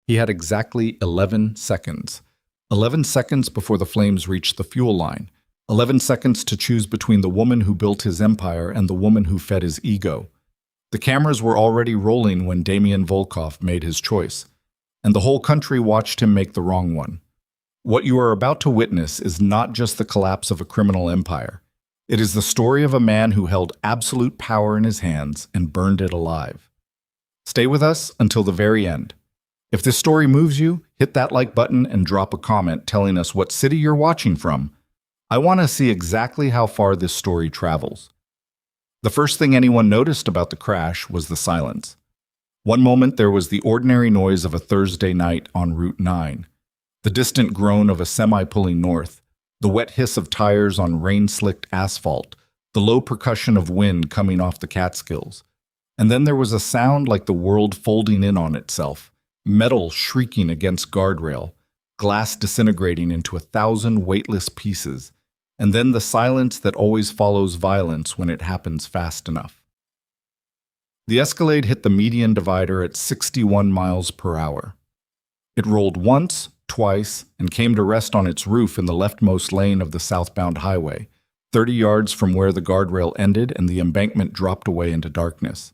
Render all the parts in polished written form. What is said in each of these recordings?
He had exactly 11 seconds. 11 seconds before the flames reached the fuel line. 11 seconds to choose between the woman who built his empire and the woman who fed his ego. The cameras were already rolling when Damian Volkov made his choice, and the whole country watched him make the wrong one. What you are about to witness is not just the collapse of a criminal empire. It is the story of a man who held absolute power in his hands and burned it alive. Stay with us until the very end. If this story moves you, hit that like button and drop a comment telling us what city you're watching from. I want to see exactly how far this story travels. The first thing anyone noticed about the crash was the silence. One moment there was the ordinary noise of a Thursday night on Route 9, the distant groan of a semi pulling north, the wet hiss of tires on rain-slicked asphalt, the low percussion of wind coming off the Catskills. And then there was a sound like the world folding in on itself, metal shrieking against guardrail, glass disintegrating into 1,000 weightless pieces, and then the silence that always follows violence when it happens fast enough. The Escalade hit the median divider at 61 miles per hour. It rolled once, twice, and came to rest on its roof in the leftmost lane of the southbound highway, 30 yards from where the guardrail ended and the embankment dropped away into darkness.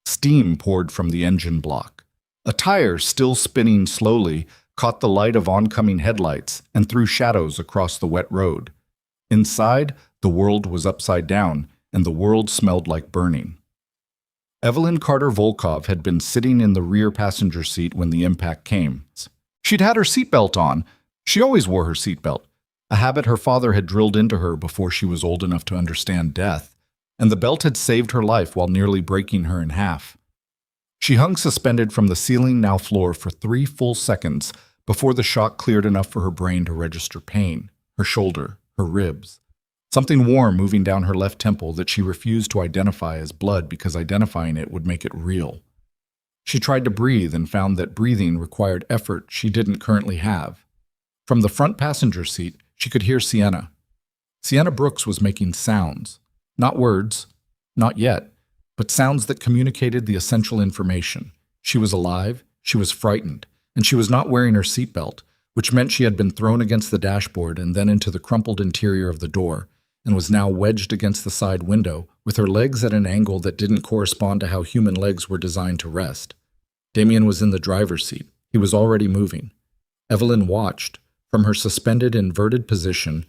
Steam poured from the engine block. A tire, still spinning slowly, caught the light of oncoming headlights and threw shadows across the wet road. Inside, the world was upside down, and the world smelled like burning. Evelyn Carter Volkov had been sitting in the rear passenger seat when the impact came. She'd had her seatbelt on. She always wore her seatbelt, a habit her father had drilled into her before she was old enough to understand death, and the belt had saved her life while nearly breaking her in half. She hung suspended from the ceiling, now floor, for 3 full seconds before the shock cleared enough for her brain to register pain, her shoulder, her ribs. Something warm moving down her left temple that she refused to identify as blood because identifying it would make it real. She tried to breathe and found that breathing required effort she didn't currently have. From the front passenger seat, she could hear Sienna. Sienna Brooks was making sounds. Not words, not yet, but sounds that communicated the essential information. She was alive, she was frightened, and she was not wearing her seatbelt, which meant she had been thrown against the dashboard and then into the crumpled interior of the door, and was now wedged against the side window, with her legs at an angle that didn't correspond to how human legs were designed to rest. Damian was in the driver's seat. He was already moving. Evelyn watched, from her suspended inverted position,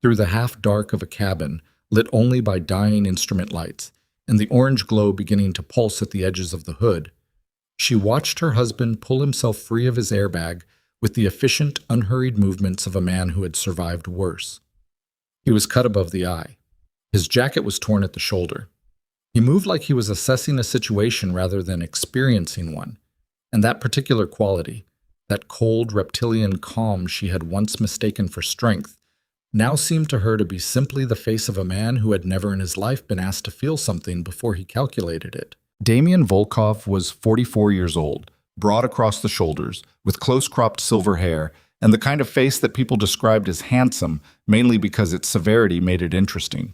through the half-dark of a cabin, lit only by dying instrument lights, and the orange glow beginning to pulse at the edges of the hood. She watched her husband pull himself free of his airbag with the efficient, unhurried movements of a man who had survived worse. He was cut above the eye. His jacket was torn at the shoulder. He moved like he was assessing a situation rather than experiencing one, and that particular quality, that cold, reptilian calm she had once mistaken for strength, now seemed to her to be simply the face of a man who had never in his life been asked to feel something before he calculated it. Damian Volkov was 44 years old, broad across the shoulders, with close-cropped silver hair, and the kind of face that people described as handsome, mainly because its severity made it interesting.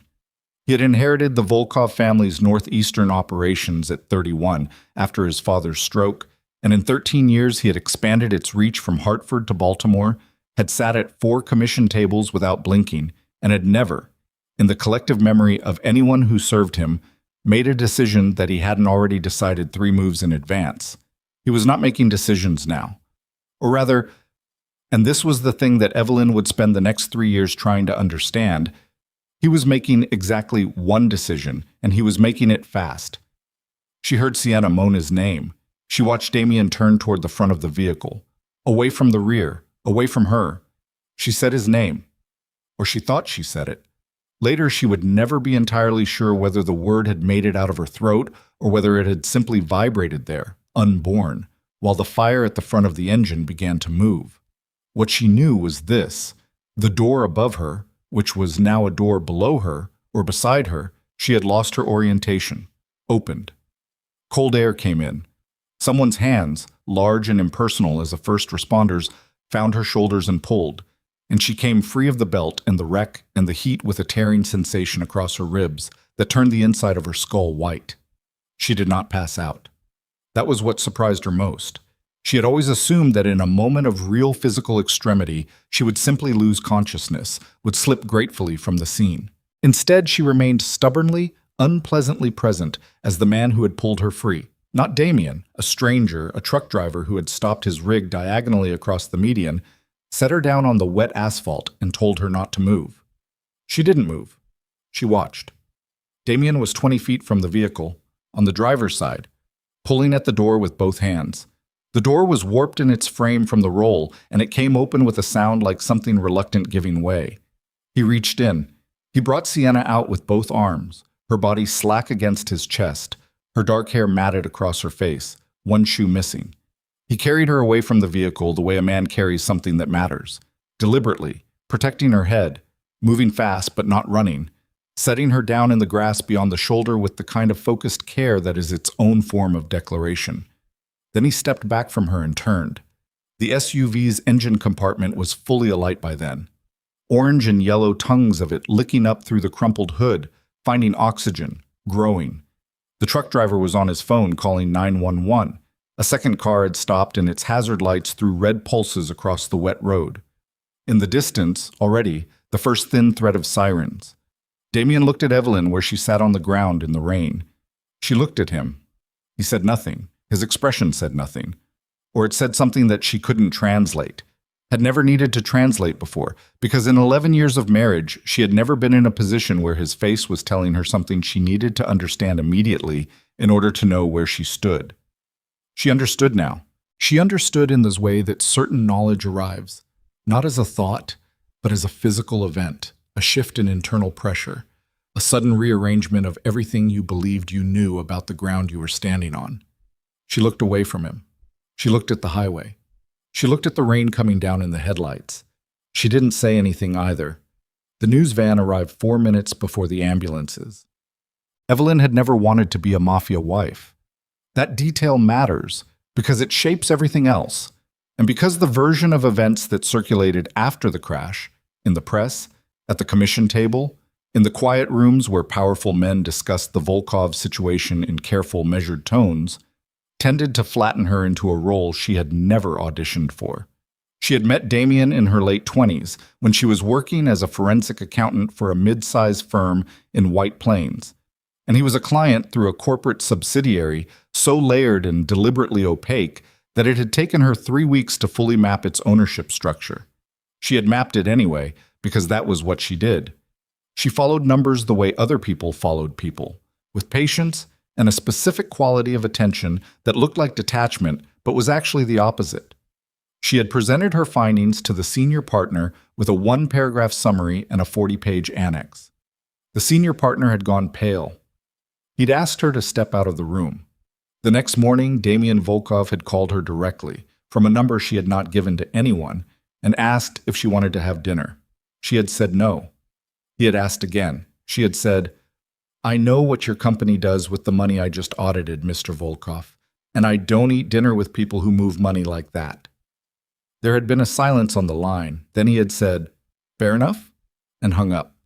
He had inherited the Volkov family's northeastern operations at 31 after his father's stroke, and in 13 years he had expanded its reach from Hartford to Baltimore, had sat at 4 commission tables without blinking, and had never, in the collective memory of anyone who served him, made a decision that he hadn't already decided 3 moves in advance. He was not making decisions now. Or rather, and this was the thing that Evelyn would spend the next 3 years trying to understand, he was making exactly one decision, and he was making it fast. She heard Sienna moan his name. She watched Damian turn toward the front of the vehicle, away from the rear, away from her. She said his name, or she thought she said it. Later, she would never be entirely sure whether the word had made it out of her throat or whether it had simply vibrated there, unborn, while the fire at the front of the engine began to move. What she knew was this: the door above her, which was now a door below her or beside her, she had lost her orientation, opened. Cold air came in. Someone's hands, large and impersonal as a first responder's, found her shoulders and pulled, and she came free of the belt and the wreck and the heat with a tearing sensation across her ribs that turned the inside of her skull white. She did not pass out. That was what surprised her most. She had always assumed that in a moment of real physical extremity, she would simply lose consciousness, would slip gratefully from the scene. Instead, she remained stubbornly, unpleasantly present as the man who had pulled her free. Not Damien, a stranger, a truck driver who had stopped his rig diagonally across the median, set her down on the wet asphalt and told her not to move. She didn't move. She watched. Damien was 20 feet from the vehicle, on the driver's side, pulling at the door with both hands. The door was warped in its frame from the roll, and it came open with a sound like something reluctant giving way. He reached in. He brought Sienna out with both arms, her body slack against his chest, her dark hair matted across her face, one shoe missing. He carried her away from the vehicle the way a man carries something that matters, deliberately, protecting her head, moving fast but not running, setting her down in the grass beyond the shoulder with the kind of focused care that is its own form of declaration. Then he stepped back from her and turned. The SUV's engine compartment was fully alight by then. Orange and yellow tongues of it licking up through the crumpled hood, finding oxygen, growing. The truck driver was on his phone calling 911. A second car had stopped and its hazard lights threw red pulses across the wet road. In the distance, already, the first thin thread of sirens. Damien looked at Evelyn where she sat on the ground in the rain. She looked at him. He said nothing. His expression said nothing. Or it said something that she couldn't translate. Had never needed to translate before, because in 11 years of marriage, she had never been in a position where his face was telling her something she needed to understand immediately in order to know where she stood. She understood now. She understood in this way that certain knowledge arrives, not as a thought, but as a physical event, a shift in internal pressure, a sudden rearrangement of everything you believed you knew about the ground you were standing on. She looked away from him. She looked at the highway. She looked at the rain coming down in the headlights. She didn't say anything either. The news van arrived 4 minutes before the ambulances. Evelyn had never wanted to be a mafia wife. That detail matters because it shapes everything else, and because the version of events that circulated after the crash, in the press, at the commission table, in the quiet rooms where powerful men discussed the Volkov situation in careful, measured tones, tended to flatten her into a role she had never auditioned for. She had met Damien in her late 20s when she was working as a forensic accountant for a mid-sized firm in White Plains, and he was a client through a corporate subsidiary so layered and deliberately opaque that it had taken her 3 weeks to fully map its ownership structure. She had mapped it anyway, because that was what she did. She followed numbers the way other people followed people, with patience and a specific quality of attention that looked like detachment but was actually the opposite. She had presented her findings to the senior partner with a 1-paragraph summary and a 40-page annex. The senior partner had gone pale. He'd asked her to step out of the room. The next morning, Damien Volkov had called her directly, from a number she had not given to anyone, and asked if she wanted to have dinner. She had said no. He had asked again. She had said, "I know what your company does with the money I just audited, Mr. Volkov, and I don't eat dinner with people who move money like that." There had been a silence on the line. Then he had said, "Fair enough," and hung up.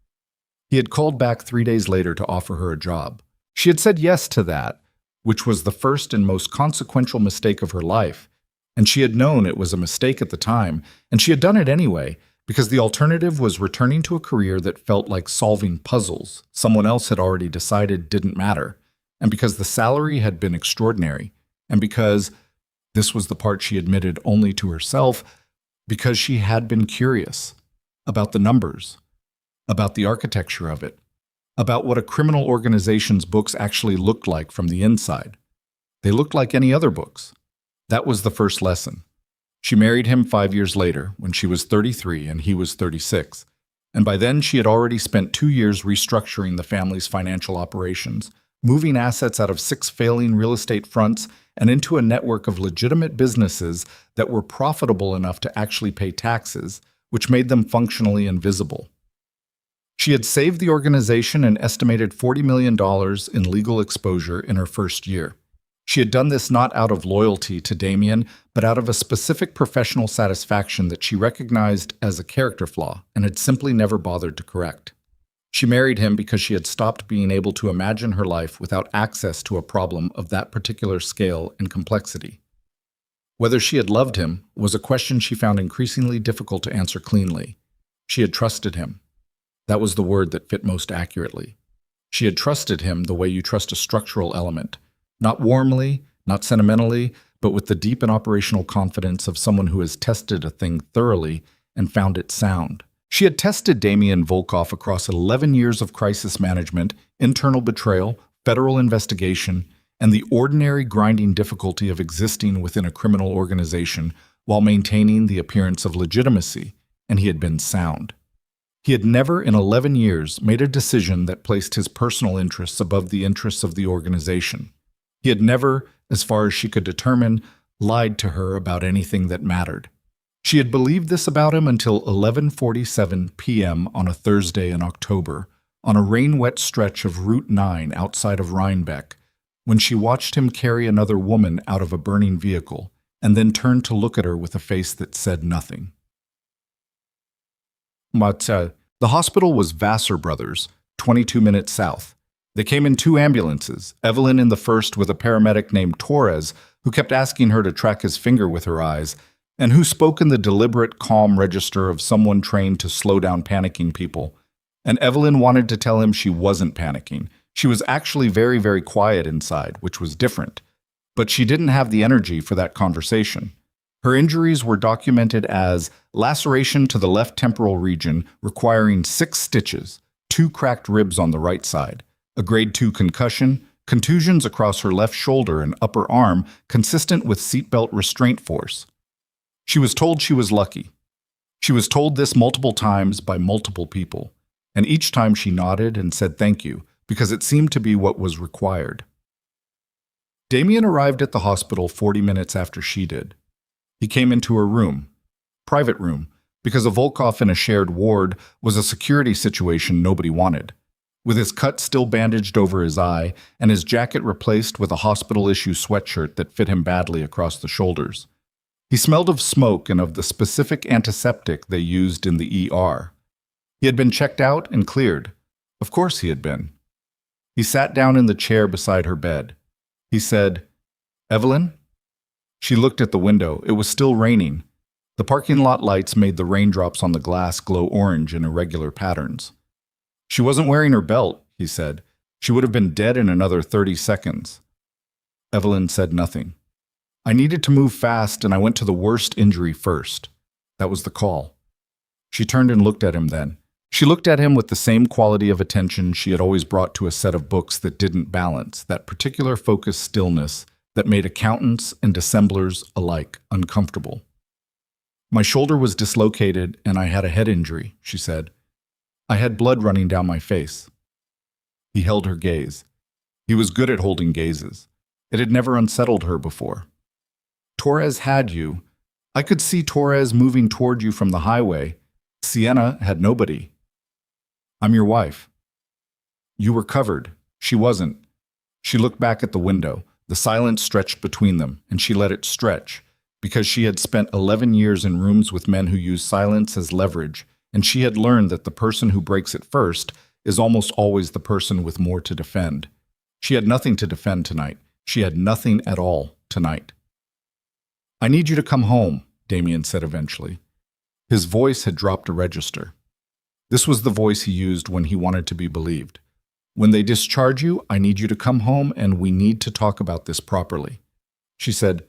He had called back 3 days later to offer her a job. She had said yes to that, which was the first and most consequential mistake of her life, and she had known it was a mistake at the time, and she had done it anyway, because the alternative was returning to a career that felt like solving puzzles someone else had already decided didn't matter, and because the salary had been extraordinary, and because, this was the part she admitted only to herself, because she had been curious about the numbers, about the architecture of it, about what a criminal organization's books actually looked like from the inside. They looked like any other books. That was the first lesson. She married him 5 years later, when she was 33 and he was 36, and by then she had already spent 2 years restructuring the family's financial operations, moving assets out of 6 failing real estate fronts and into a network of legitimate businesses that were profitable enough to actually pay taxes, which made them functionally invisible. She had saved the organization an estimated $40 million in legal exposure in her first year. She had done this not out of loyalty to Damien, but out of a specific professional satisfaction that she recognized as a character flaw and had simply never bothered to correct. She married him because she had stopped being able to imagine her life without access to a problem of that particular scale and complexity. Whether she had loved him was a question she found increasingly difficult to answer cleanly. She had trusted him. That was the word that fit most accurately. She had trusted him the way you trust a structural element, not warmly, not sentimentally, but with the deep and operational confidence of someone who has tested a thing thoroughly and found it sound. She had tested Damien Volkov across 11 years of crisis management, internal betrayal, federal investigation, and the ordinary grinding difficulty of existing within a criminal organization while maintaining the appearance of legitimacy, and he had been sound. He had never in 11 years made a decision that placed his personal interests above the interests of the organization. He had never, as far as she could determine, lied to her about anything that mattered. She had believed this about him until 11:47 p.m. on a Thursday in October, on a rain-wet stretch of Route 9 outside of Rhinebeck, when she watched him carry another woman out of a burning vehicle and then turned to look at her with a face that said nothing. The hospital was Vassar Brothers, 22 minutes south. They came in 2 ambulances, Evelyn in the first with a paramedic named Torres, who kept asking her to track his finger with her eyes, and who spoke in the deliberate, calm register of someone trained to slow down panicking people. And Evelyn wanted to tell him she wasn't panicking. She was actually very, very quiet inside, which was different. But she didn't have the energy for that conversation. Her injuries were documented as laceration to the left temporal region requiring 6 stitches, 2 cracked ribs on the right side, a grade 2 concussion, contusions across her left shoulder and upper arm consistent with seatbelt restraint force. She was told she was lucky. She was told this multiple times by multiple people, and each time she nodded and said thank you, because it seemed to be what was required. Damien arrived at the hospital 40 minutes after she did. He came into her room, private room, because a Volkov in a shared ward was a security situation nobody wanted. With his cut still bandaged over his eye and his jacket replaced with a hospital-issue sweatshirt that fit him badly across the shoulders. He smelled of smoke and of the specific antiseptic they used in the ER. He had been checked out and cleared. Of course he had been. He sat down in the chair beside her bed. He said, "Evelyn?" She looked at the window. It was still raining. The parking lot lights made the raindrops on the glass glow orange in irregular patterns. "She wasn't wearing her belt," he said. "She would have been dead in another 30 seconds. Evelyn said nothing. "I needed to move fast, and I went to the worst injury first. That was the call." She turned and looked at him then. She looked at him with the same quality of attention she had always brought to a set of books that didn't balance, that particular focused stillness that made accountants and dissemblers alike uncomfortable. "My shoulder was dislocated and I had a head injury," she said. "I had blood running down my face." He held her gaze. He was good at holding gazes. It had never unsettled her before. "Torres had you. I could see Torres moving toward you from the highway. Sienna had nobody. I'm your wife." "You were covered. She wasn't." She looked back at the window. The silence stretched between them, and she let it stretch, because she had spent 11 years in rooms with men who use silence as leverage, and she had learned that the person who breaks it first is almost always the person with more to defend. She had nothing to defend tonight. She had nothing at all tonight. "I need you to come home," Damien said eventually. His voice had dropped a register. This was the voice he used when he wanted to be believed. "When they discharge you, I need you to come home and we need to talk about this properly." She said,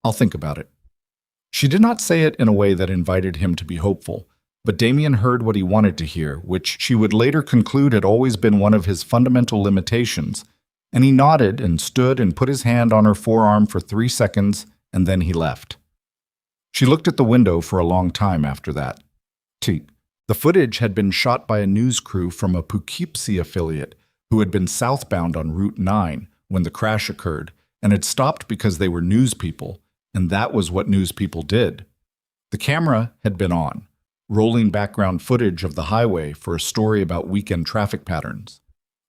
"I'll think about it." She did not say it in a way that invited him to be hopeful, but Damien heard what he wanted to hear, which she would later conclude had always been one of his fundamental limitations, and he nodded and stood and put his hand on her forearm for 3 seconds, and then he left. She looked at the window for a long time after that. The footage had been shot by a news crew from a Poughkeepsie affiliate who had been southbound on Route 9 when the crash occurred and had stopped because they were news people, and that was what news people did. The camera had been on, rolling background footage of the highway for a story about weekend traffic patterns.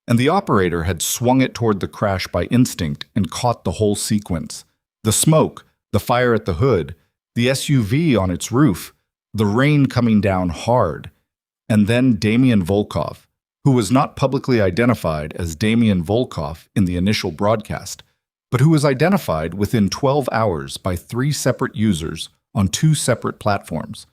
And the operator had swung it toward the crash by instinct and caught the whole sequence. The smoke, the fire at the hood, the SUV on its roof, the rain coming down hard, and then Damien Volkov, who was not publicly identified as Damien Volkov in the initial broadcast, but who was identified within 12 hours by 3 separate users on 2 separate platforms,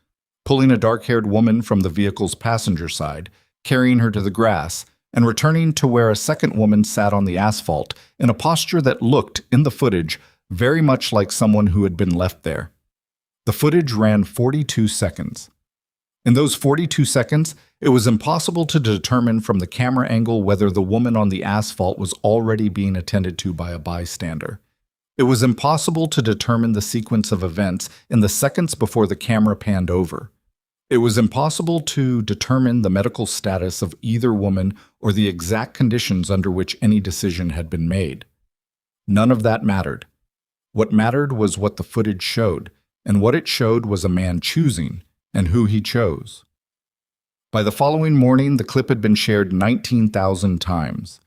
pulling a dark-haired woman from the vehicle's passenger side, carrying her to the grass, and returning to where a second woman sat on the asphalt in a posture that looked, in the footage, very much like someone who had been left there. The footage ran 42 seconds. In those 42 seconds, it was impossible to determine from the camera angle whether the woman on the asphalt was already being attended to by a bystander. It was impossible to determine the sequence of events in the seconds before the camera panned over. It was impossible to determine the medical status of either woman or the exact conditions under which any decision had been made. None of that mattered. What mattered was what the footage showed, and what it showed was a man choosing, and who he chose. By the following morning, the clip had been shared 19,000 times.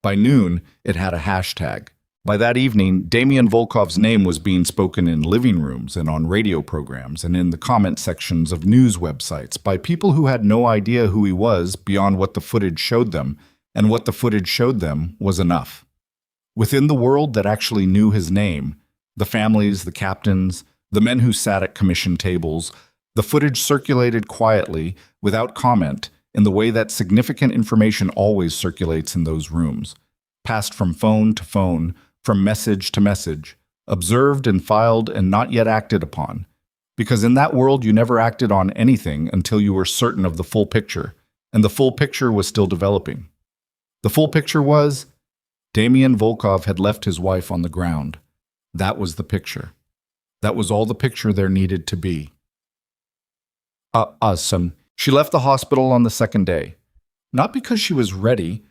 By noon, it had a hashtag. By that evening, Damian Volkov's name was being spoken in living rooms and on radio programs and in the comment sections of news websites by people who had no idea who he was beyond what the footage showed them, and what the footage showed them was enough. Within the world that actually knew his name, the families, the captains, the men who sat at commission tables, the footage circulated quietly, without comment, in the way that significant information always circulates in those rooms, passed from phone to phone, from message to message, observed and filed and not yet acted upon. Because in that world you never acted on anything until you were certain of the full picture, and the full picture was still developing. The full picture was, Damian Volkov had left his wife on the ground. That was the picture. That was all the picture there needed to be. Awesome. She left the hospital on the second day. Not because she was ready.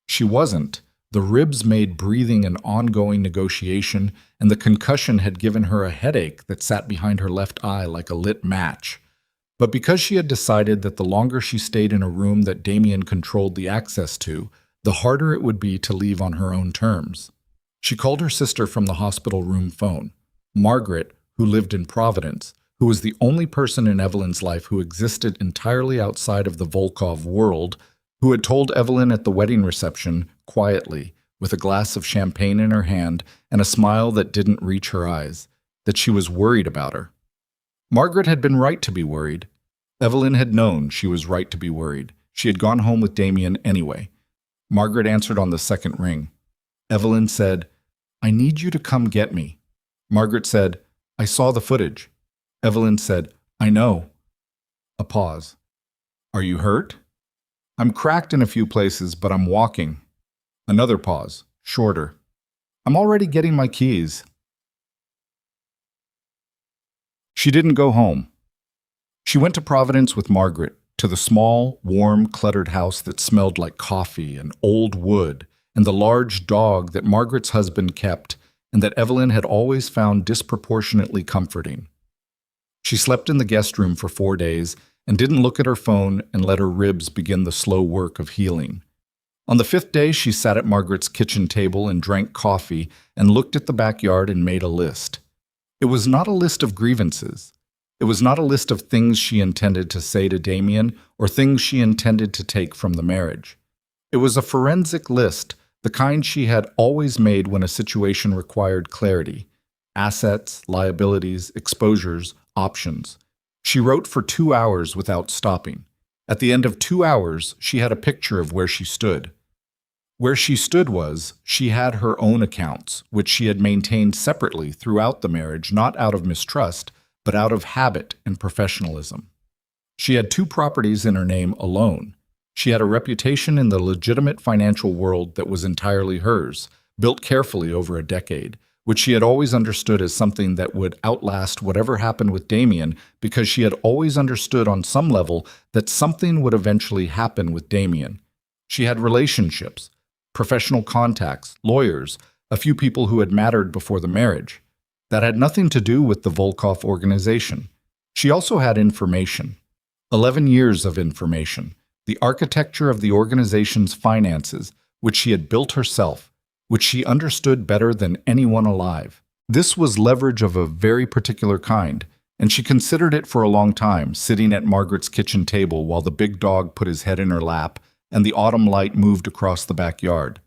She wasn't. The ribs made breathing an ongoing negotiation, and the concussion had given her a headache that sat behind her left eye like a lit match. But because she had decided that the longer she stayed in a room that Damian controlled the access to, the harder it would be to leave on her own terms. She called her sister from the hospital room phone, Margaret, who lived in Providence, who was the only person in Evelyn's life who existed entirely outside of the Volkov world, who had told Evelyn at the wedding reception, quietly, with a glass of champagne in her hand and a smile that didn't reach her eyes, that she was worried about her. Margaret had been right to be worried. Evelyn had known she was right to be worried. She had gone home with Damian anyway. Margaret answered on the second ring. Evelyn said, "I need you to come get me." Margaret said, "I saw the footage." Evelyn said, "I know." A pause. "Are you hurt?" "I'm cracked in a few places, but I'm walking." Another pause, shorter. "I'm already getting my keys." She didn't go home. She went to Providence with Margaret, to the small, warm, cluttered house that smelled like coffee and old wood, and the large dog that Margaret's husband kept and that Evelyn had always found disproportionately comforting. She slept in the guest room for 4 days and didn't look at her phone and let her ribs begin the slow work of healing. On the 5th day, she sat at Margaret's kitchen table and drank coffee and looked at the backyard and made a list. It was not a list of grievances. It was not a list of things she intended to say to Damian or things she intended to take from the marriage. It was a forensic list, the kind she had always made when a situation required clarity. Assets, liabilities, exposures, options. She wrote for 2 hours without stopping. At the end of 2 hours, she had a picture of where she stood. Where she stood was, she had her own accounts, which she had maintained separately throughout the marriage, not out of mistrust, but out of habit and professionalism. She had 2 properties in her name alone. She had a reputation in the legitimate financial world that was entirely hers, built carefully over a decade, which she had always understood as something that would outlast whatever happened with Damian, because she had always understood on some level that something would eventually happen with Damian. She had relationships, professional contacts, lawyers, a few people who had mattered before the marriage. That had nothing to do with the Volkov organization. She also had information. 11 years of information. The architecture of the organization's finances, which she had built herself, which she understood better than anyone alive. This was leverage of a very particular kind, and she considered it for a long time, sitting at Margaret's kitchen table while the big dog put his head in her lap and the autumn light moved across the backyard.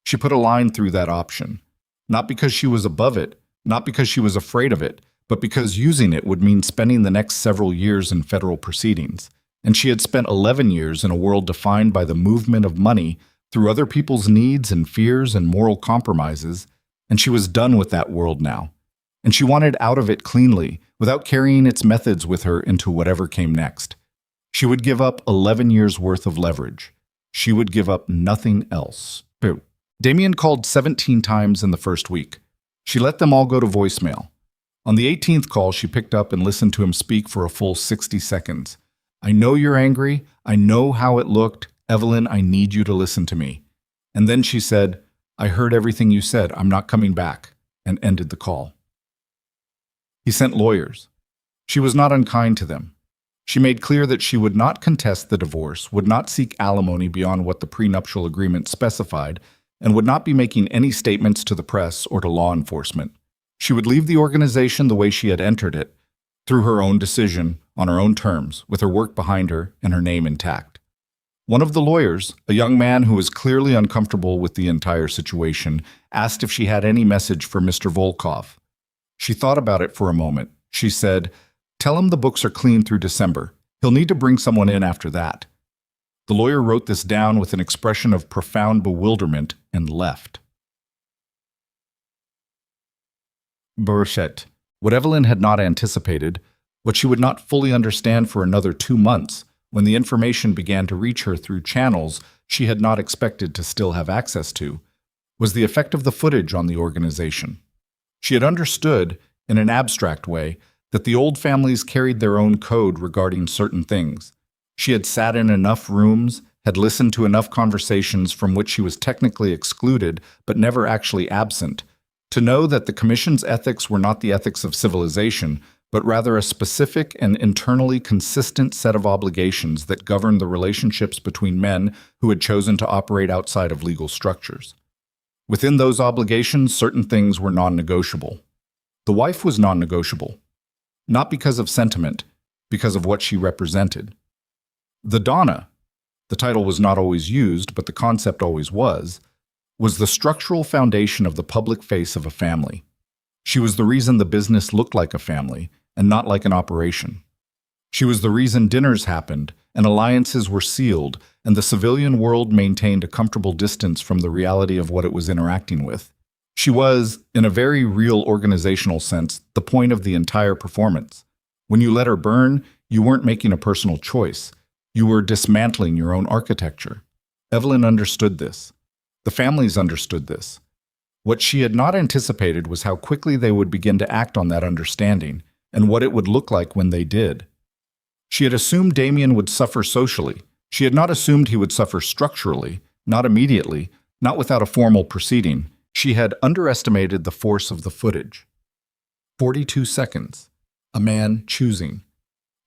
She put a line through that option. Not because she was above it, not because she was afraid of it, but because using it would mean spending the next several years in federal proceedings. And she had spent 11 years in a world defined by the movement of money through other people's needs and fears and moral compromises, and she was done with that world now. And she wanted out of it cleanly, without carrying its methods with her into whatever came next. She would give up 11 years' worth of leverage. She would give up nothing else. Damien called 17 times in the first week. She let them all go to voicemail. On the 18th call, she picked up and listened to him speak for a full 60 seconds. I know you're angry. I know how it looked. Evelyn, I need you to listen to me. And then she said, I heard everything you said. I'm not coming back, and ended the call. He sent lawyers. She was not unkind to them. She made clear that she would not contest the divorce, would not seek alimony beyond what the prenuptial agreement specified, and would not be making any statements to the press or to law enforcement. She would leave the organization the way she had entered it, through her own decision, on her own terms, with her work behind her and her name intact. One of the lawyers, a young man who was clearly uncomfortable with the entire situation, asked if she had any message for Mr. Volkov. She thought about it for a moment. She said, Tell him the books are clean through December. He'll need to bring someone in after that. The lawyer wrote this down with an expression of profound bewilderment and left. Burchett. What Evelyn had not anticipated, what she would not fully understand for another 2 months, when the information began to reach her through channels she had not expected to still have access to, was the effect of the footage on the organization. She had understood, in an abstract way, that the old families carried their own code regarding certain things. She had sat in enough rooms, had listened to enough conversations from which she was technically excluded but never actually absent, to know that the Commission's ethics were not the ethics of civilization, but rather a specific and internally consistent set of obligations that governed the relationships between men who had chosen to operate outside of legal structures. Within those obligations, certain things were non-negotiable. The wife was non-negotiable, not because of sentiment, because of what she represented. The Donna, the title was not always used, but the concept always was the structural foundation of the public face of a family. She was the reason the business looked like a family and not like an operation. She was the reason dinners happened and alliances were sealed and the civilian world maintained a comfortable distance from the reality of what it was interacting with. She was, in a very real organizational sense, the point of the entire performance. When you let her burn, you weren't making a personal choice. You were dismantling your own architecture. Evelyn understood this. The families understood this. What she had not anticipated was how quickly they would begin to act on that understanding, and what it would look like when they did. She had assumed Damien would suffer socially. She had not assumed he would suffer structurally, not immediately, not without a formal proceeding. She had underestimated the force of the footage. 42 seconds. A man choosing.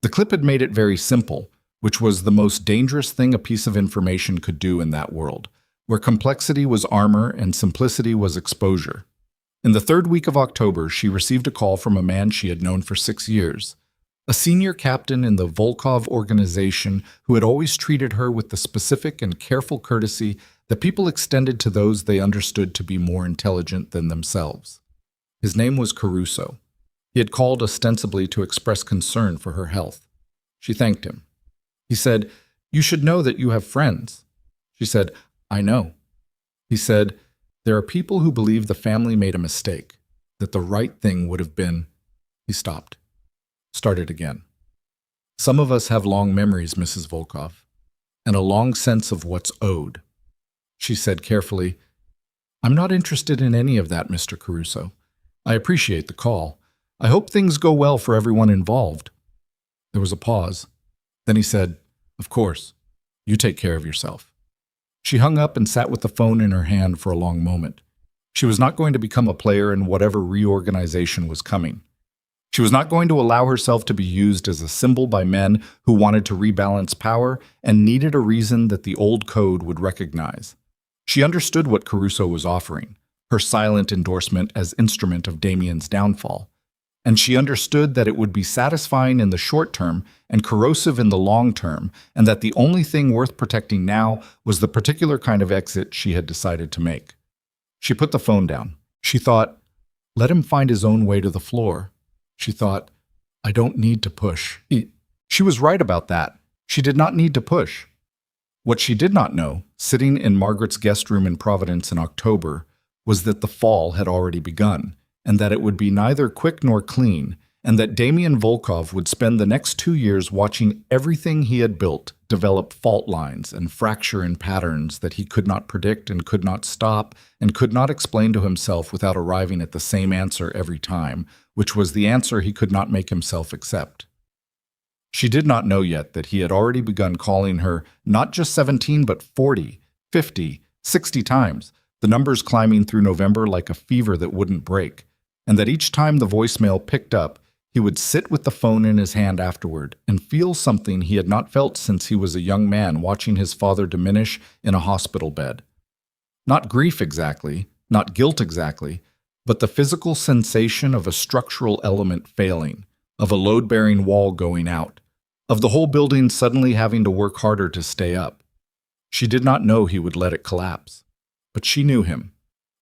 The clip had made it very simple, which was the most dangerous thing a piece of information could do in that world, where complexity was armor and simplicity was exposure. In the 3rd week of October, she received a call from a man she had known for 6 years, a senior captain in the Volkov organization who had always treated her with the specific and careful courtesy that people extended to those they understood to be more intelligent than themselves. His name was Caruso. He had called ostensibly to express concern for her health. She thanked him. He said, "You should know that you have friends." She said, "I know." He said, "There are people who believe the family made a mistake, that the right thing would have been—" He stopped. Started again. "Some of us have long memories, Mrs. Volkov, and a long sense of what's owed." She said carefully, "I'm not interested in any of that, Mr. Caruso. I appreciate the call. I hope things go well for everyone involved." There was a pause. Then he said, "Of course. You take care of yourself." She hung up and sat with the phone in her hand for a long moment. She was not going to become a player in whatever reorganization was coming. She was not going to allow herself to be used as a symbol by men who wanted to rebalance power and needed a reason that the old code would recognize. She understood what Caruso was offering, her silent endorsement as instrument of Damien's downfall. And she understood that it would be satisfying in the short term and corrosive in the long term, and that the only thing worth protecting now was the particular kind of exit she had decided to make. She put the phone down. She thought, let him find his own way to the floor. She thought, I don't need to push. She was right about that. She did not need to push. What she did not know, sitting in Margaret's guest room in Providence in October, was that the fall had already begun, and that it would be neither quick nor clean, and that Damian Volkov would spend the next 2 years watching everything he had built develop fault lines and fracture in patterns that he could not predict and could not stop and could not explain to himself without arriving at the same answer every time, which was the answer he could not make himself accept. She did not know yet that he had already begun calling her not just 17 but 40, 50, 60 times, the numbers climbing through November like a fever that wouldn't break, and that each time the voicemail picked up, he would sit with the phone in his hand afterward and feel something he had not felt since he was a young man watching his father diminish in a hospital bed. Not grief exactly, not guilt exactly, but the physical sensation of a structural element failing, of a load-bearing wall going out, of the whole building suddenly having to work harder to stay up. She did not know he would let it collapse, but she knew him.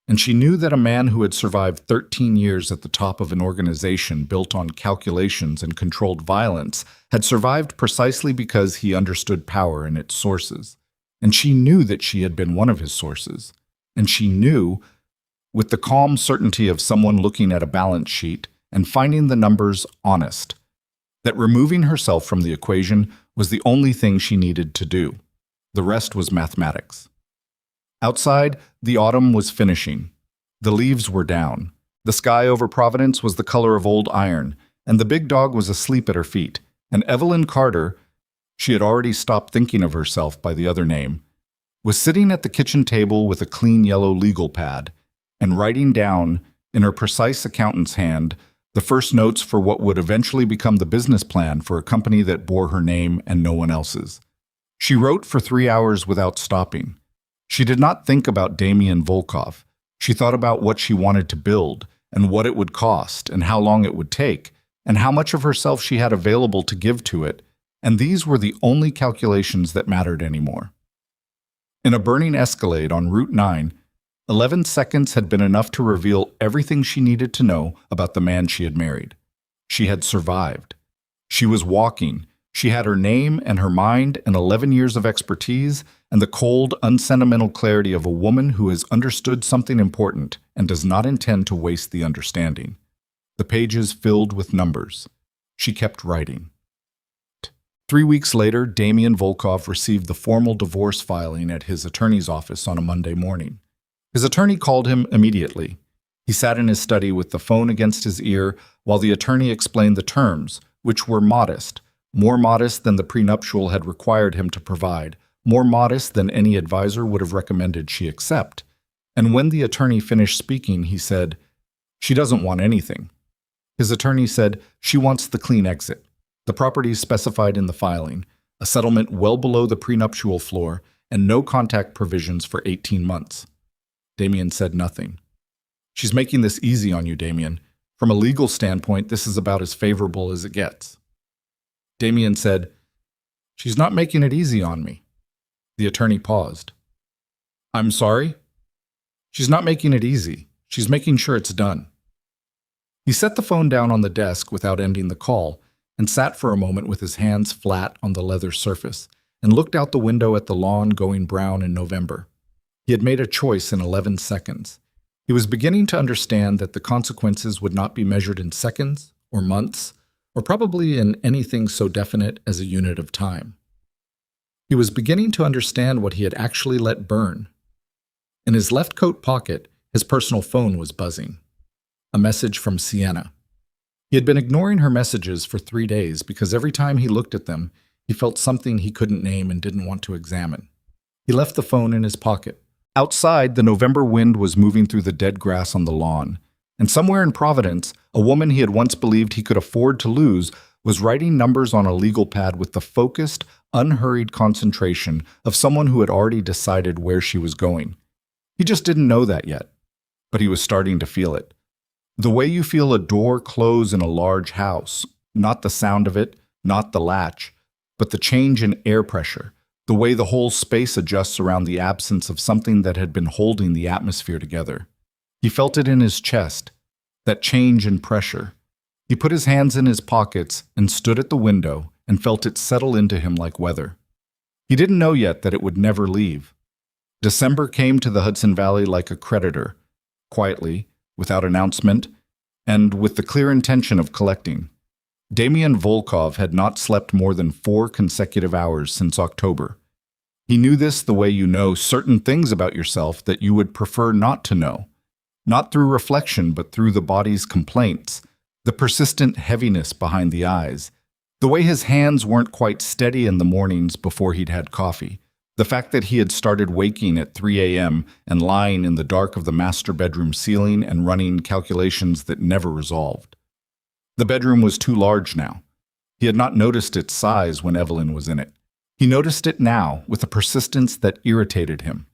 And she knew that a man who had survived 13 years at the top of an organization built on calculations and controlled violence had survived precisely because he understood power and its sources. And she knew that she had been one of his sources. And she knew, with the calm certainty of someone looking at a balance sheet and finding the numbers honest, that removing herself from the equation was the only thing she needed to do. The rest was mathematics. Outside, the autumn was finishing. The leaves were down. The sky over Providence was the color of old iron, and the big dog was asleep at her feet. And Evelyn Carter, she had already stopped thinking of herself by the other name, was sitting at the kitchen table with a clean yellow legal pad and writing down, in her precise accountant's hand, the first notes for what would eventually become the business plan for a company that bore her name and no one else's. She wrote for 3 hours without stopping. She did not think about Damian Volkov. She thought about what she wanted to build, and what it would cost, and how long it would take, and how much of herself she had available to give to it, and these were the only calculations that mattered anymore. In a burning Escalade on Route 9, 11 seconds had been enough to reveal everything she needed to know about the man she had married. She had survived. She was walking. She had her name and her mind and 11 years of expertise and the cold, unsentimental clarity of a woman who has understood something important and does not intend to waste the understanding. The pages filled with numbers. She kept writing. 3 weeks later, Damian Volkov received the formal divorce filing at his attorney's office on a Monday morning. His attorney called him immediately. He sat in his study with the phone against his ear while the attorney explained the terms, which were modest, more modest than the prenuptial had required him to provide, more modest than any advisor would have recommended she accept. And when the attorney finished speaking, he said, "She doesn't want anything." His attorney said, "She wants the clean exit, the properties specified in the filing, a settlement well below the prenuptial floor, and no contact provisions for 18 months. Damian said nothing. "She's making this easy on you, Damian. From a legal standpoint, this is about as favorable as it gets." Damian said, "She's not making it easy on me." The attorney paused. "I'm sorry?" "She's not making it easy. She's making sure it's done." He set the phone down on the desk without ending the call and sat for a moment with his hands flat on the leather surface and looked out the window at the lawn going brown in November. He had made a choice in 11 seconds. He was beginning to understand that the consequences would not be measured in seconds or months, or probably in anything so definite as a unit of time. He was beginning to understand what he had actually let burn. In his left coat pocket, his personal phone was buzzing. A message from Sienna. He had been ignoring her messages for 3 days because every time he looked at them, he felt something he couldn't name and didn't want to examine. He left the phone in his pocket. Outside, the November wind was moving through the dead grass on the lawn, and somewhere in Providence, a woman he had once believed he could afford to lose was writing numbers on a legal pad with the focused, unhurried concentration of someone who had already decided where she was going. He just didn't know that yet, but he was starting to feel it. The way you feel a door close in a large house, not the sound of it, not the latch, but the change in air pressure, the way the whole space adjusts around the absence of something that had been holding the atmosphere together. He felt it in his chest, that change in pressure. He put his hands in his pockets and stood at the window and felt it settle into him like weather. He didn't know yet that it would never leave. December came to the Hudson Valley like a creditor, quietly, without announcement, and with the clear intention of collecting. Damian Volkov had not slept more than 4 consecutive hours since October. He knew this the way you know certain things about yourself that you would prefer not to know. Not through reflection, but through the body's complaints, the persistent heaviness behind the eyes, the way his hands weren't quite steady in the mornings before he'd had coffee, the fact that he had started waking at 3 a.m. and lying in the dark of the master bedroom ceiling and running calculations that never resolved. The bedroom was too large now. He had not noticed its size when Evelyn was in it. He noticed it now with a persistence that irritated him.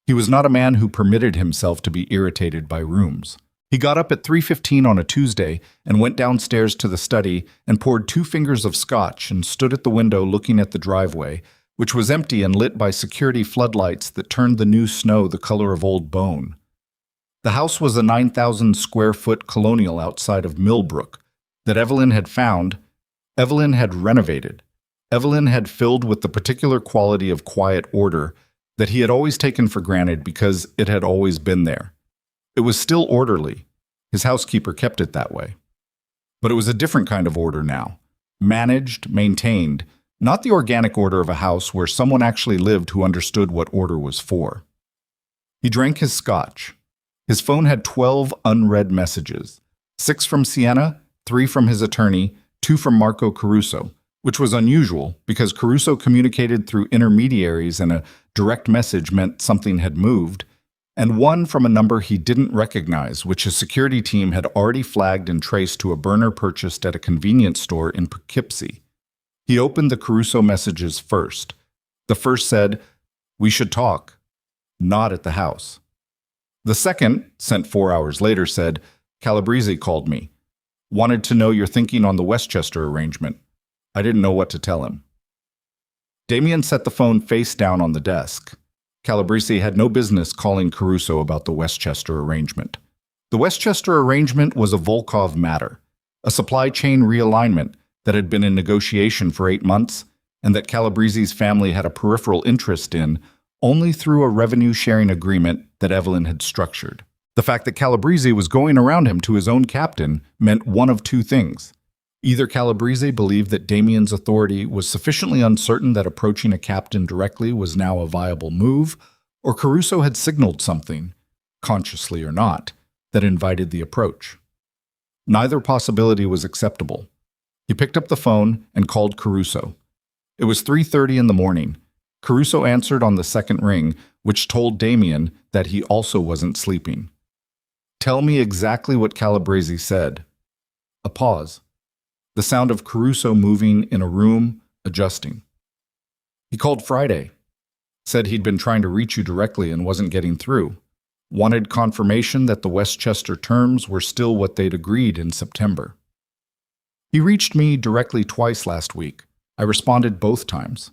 He was not a man who permitted himself to be irritated by rooms. He got up at 3:15 on a Tuesday and went downstairs to the study and poured 2 fingers of scotch and stood at the window looking at the driveway, which was empty and lit by security floodlights that turned the new snow the color of old bone. The house was a 9,000 square foot colonial outside of Millbrook that Evelyn had found, Evelyn had renovated, Evelyn had filled with the particular quality of quiet order that he had always taken for granted because it had always been there. It was still orderly. His housekeeper kept it that way. But it was a different kind of order now. Managed, maintained, not the organic order of a house where someone actually lived who understood what order was for. He drank his scotch. His phone had 12 unread messages, 6 from Sienna, 3 from his attorney, 2 from Marco Caruso, which was unusual because Caruso communicated through intermediaries and a direct message meant something had moved, and 1 from a number he didn't recognize, which his security team had already flagged and traced to a burner purchased at a convenience store in Poughkeepsie. He opened the Caruso messages first. The first said, "We should talk. Not at the house." The second, sent 4 hours later, said, "Calabrese called me. Wanted to know your thinking on the Westchester arrangement. I didn't know what to tell him." Damian set the phone face down on the desk. Calabrese had no business calling Caruso about the Westchester arrangement. The Westchester arrangement was a Volkov matter, a supply chain realignment that had been in negotiation for 8 months and that Calabrese's family had a peripheral interest in only through a revenue-sharing agreement that Evelyn had structured. The fact that Calabrese was going around him to his own captain meant one of 2 things. Either Calabrese believed that Damian's authority was sufficiently uncertain that approaching a captain directly was now a viable move, or Caruso had signaled something, consciously or not, that invited the approach. Neither possibility was acceptable. He picked up the phone and called Caruso. It was 3:30 in the morning. Caruso answered on the second ring, which told Damian that he also wasn't sleeping. "Tell me exactly what Calabrese said." A pause. The sound of Caruso moving in a room, adjusting. "He called Friday. Said he'd been trying to reach you directly and wasn't getting through. Wanted confirmation that the Westchester terms were still what they'd agreed in September. He reached me directly twice last week. I responded both times."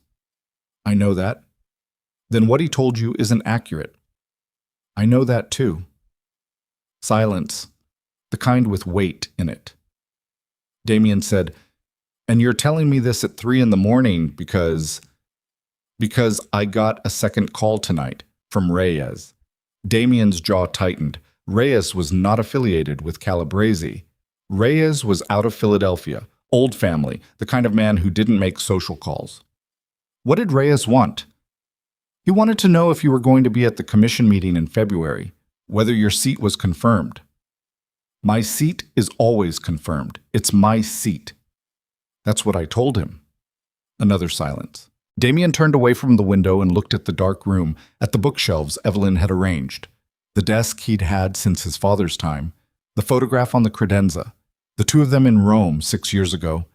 "I know that." "Then what he told you isn't accurate." "I know that too." Silence, the kind with weight in it. Damian said, "And you're telling me this at 3 in the morning because I got a second call tonight from Reyes." Damian's jaw tightened. Reyes was not affiliated with Calabrese. Reyes was out of Philadelphia, old family, the kind of man who didn't make social calls. "What did Reyes want?" "He wanted to know if you were going to be at the commission meeting in February, whether your seat was confirmed." "My seat is always confirmed. It's my seat." "That's what I told him." Another silence. Damian turned away from the window and looked at the dark room, at the bookshelves Evelyn had arranged, the desk he'd had since his father's time, the photograph on the credenza, the 2 of them in Rome 6 years ago,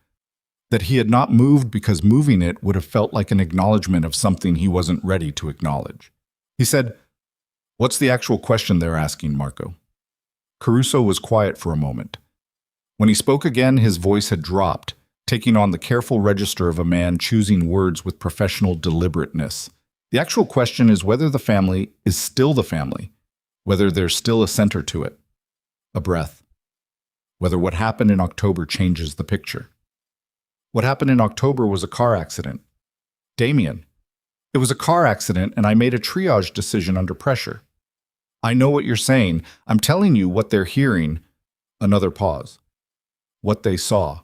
that he had not moved because moving it would have felt like an acknowledgement of something he wasn't ready to acknowledge. He said, "What's the actual question they're asking, Marco?" Caruso was quiet for a moment. When he spoke again, his voice had dropped, taking on the careful register of a man choosing words with professional deliberateness. "The actual question is whether the family is still the family. whether there's still a center to it, a breath, whether what happened in October changes the picture. What happened in October was a car accident. Damien, it was a car accident and I made a triage decision under pressure. I know what you're saying. I'm telling you what they're hearing. Another pause. What they saw.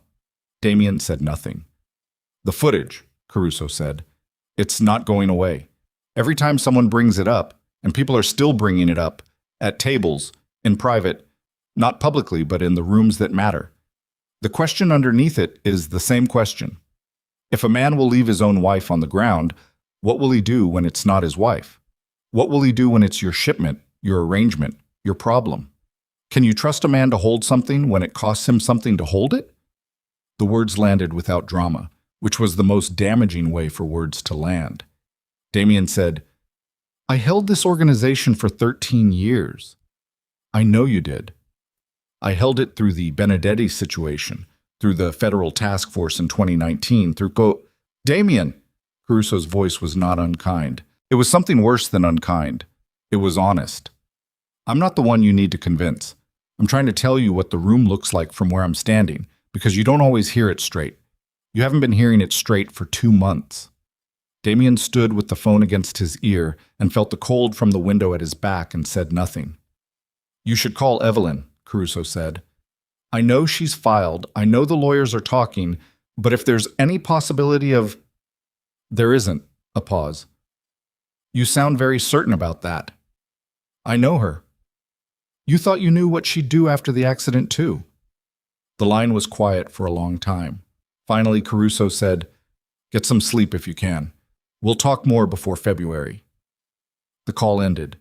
Damien said nothing. The footage, Caruso said. It's not going away. Every time someone brings it up, and people are still bringing it up, at tables, in private, not publicly, but in the rooms that matter. The question underneath it is the same question. If a man will leave his own wife on the ground, what will he do when it's not his wife? What will he do when it's your shipment, your arrangement, your problem? Can you trust a man to hold something when it costs him something to hold it? The words landed without drama, which was the most damaging way for words to land. Damien said, I held this organization for 13 years. I know you did. I held it through the Benedetti situation, through the federal task force in 2019, through Damien! Caruso's voice was not unkind. It was something worse than unkind. It was honest. I'm not the one you need to convince. I'm trying to tell you what the room looks like from where I'm standing, because you don't always hear it straight. You haven't been hearing it straight for 2 months. Damien stood with the phone against his ear and felt the cold from the window at his back and said nothing. You should call Evelyn, Caruso said. I know she's filed, I know the lawyers are talking, but if there's any possibility of… There isn't. A pause. You sound very certain about that. I know her. You thought you knew what she'd do after the accident too. The line was quiet for a long time. Finally, Caruso said, Get some sleep if you can. We'll talk more before February. The call ended.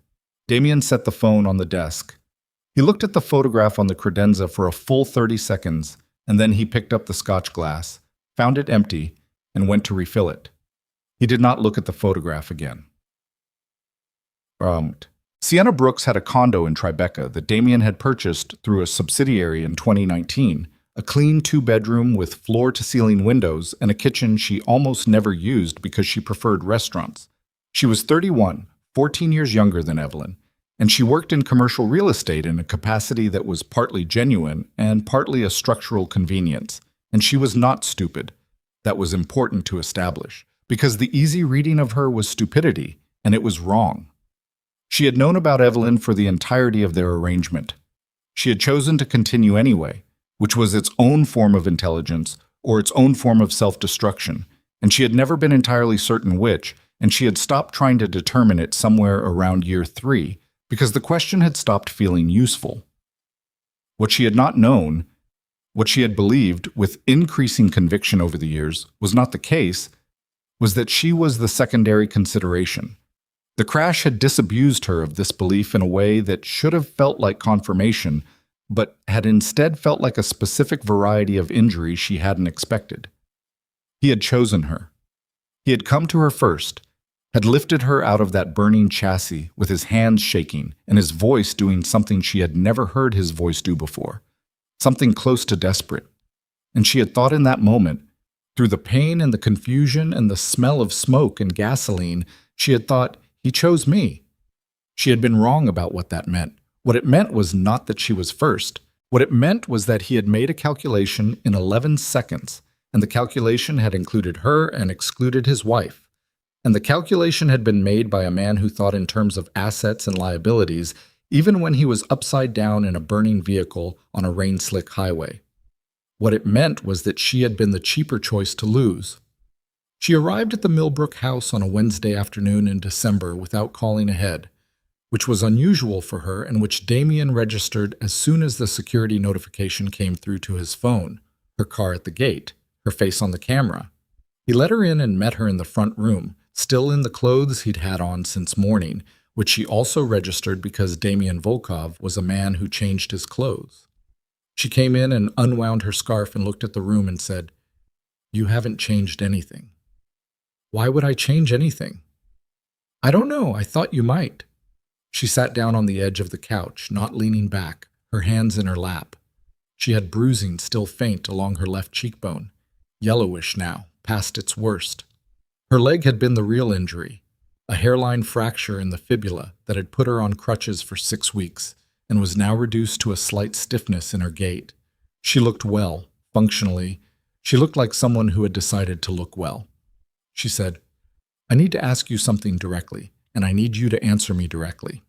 Damien set the phone on the desk. He looked at the photograph on the credenza for a full 30 seconds, and then he picked up the scotch glass, found it empty, and went to refill it. He did not look at the photograph again. Sienna Brooks had a condo in Tribeca that Damien had purchased through a subsidiary in 2019, a clean 2-bedroom with floor-to-ceiling windows and a kitchen she almost never used because she preferred restaurants. She was 31, 14 years younger than Evelyn, and she worked in commercial real estate in a capacity that was partly genuine and partly a structural convenience. And she was not stupid. That was important to establish, because the easy reading of her was stupidity, and it was wrong. She had known about Evelyn for the entirety of their arrangement. She had chosen to continue anyway, which was its own form of intelligence or its own form of self-destruction, and she had never been entirely certain which, and she had stopped trying to determine it somewhere around year 3, because the question had stopped feeling useful. What she had not known, what she had believed with increasing conviction over the years, was not the case, was that she was the secondary consideration. The crash had disabused her of this belief in a way that should have felt like confirmation, but had instead felt like a specific variety of injury she hadn't expected. He had chosen her. He had come to her first, had lifted her out of that burning chassis with his hands shaking and his voice doing something she had never heard his voice do before, something close to desperate. And she had thought in that moment, through the pain and the confusion and the smell of smoke and gasoline, she had thought, he chose me. She had been wrong about what that meant. What it meant was not that she was first. What it meant was that he had made a calculation in 11 seconds, and the calculation had included her and excluded his wife. And the calculation had been made by a man who thought in terms of assets and liabilities, even when he was upside down in a burning vehicle on a rain-slick highway. What it meant was that she had been the cheaper choice to lose. She arrived at the Millbrook house on a Wednesday afternoon in December without calling ahead, which was unusual for her and which Damien registered as soon as the security notification came through to his phone, her car at the gate, her face on the camera. He let her in and met her in the front room, still in the clothes he'd had on since morning, which she also registered because Damien Volkov was a man who changed his clothes. She came in and unwound her scarf and looked at the room and said, "You haven't changed anything." "Why would I change anything?" "I don't know. I thought you might." She sat down on the edge of the couch, not leaning back, her hands in her lap. She had bruising still faint along her left cheekbone, yellowish now, past its worst. Her leg had been the real injury. a hairline fracture in the fibula that had put her on crutches for 6 weeks and was now reduced to a slight stiffness in her gait. She looked well, functionally. She looked like someone who had decided to look well. She said, "I need to ask you something directly, and I need you to answer me directly."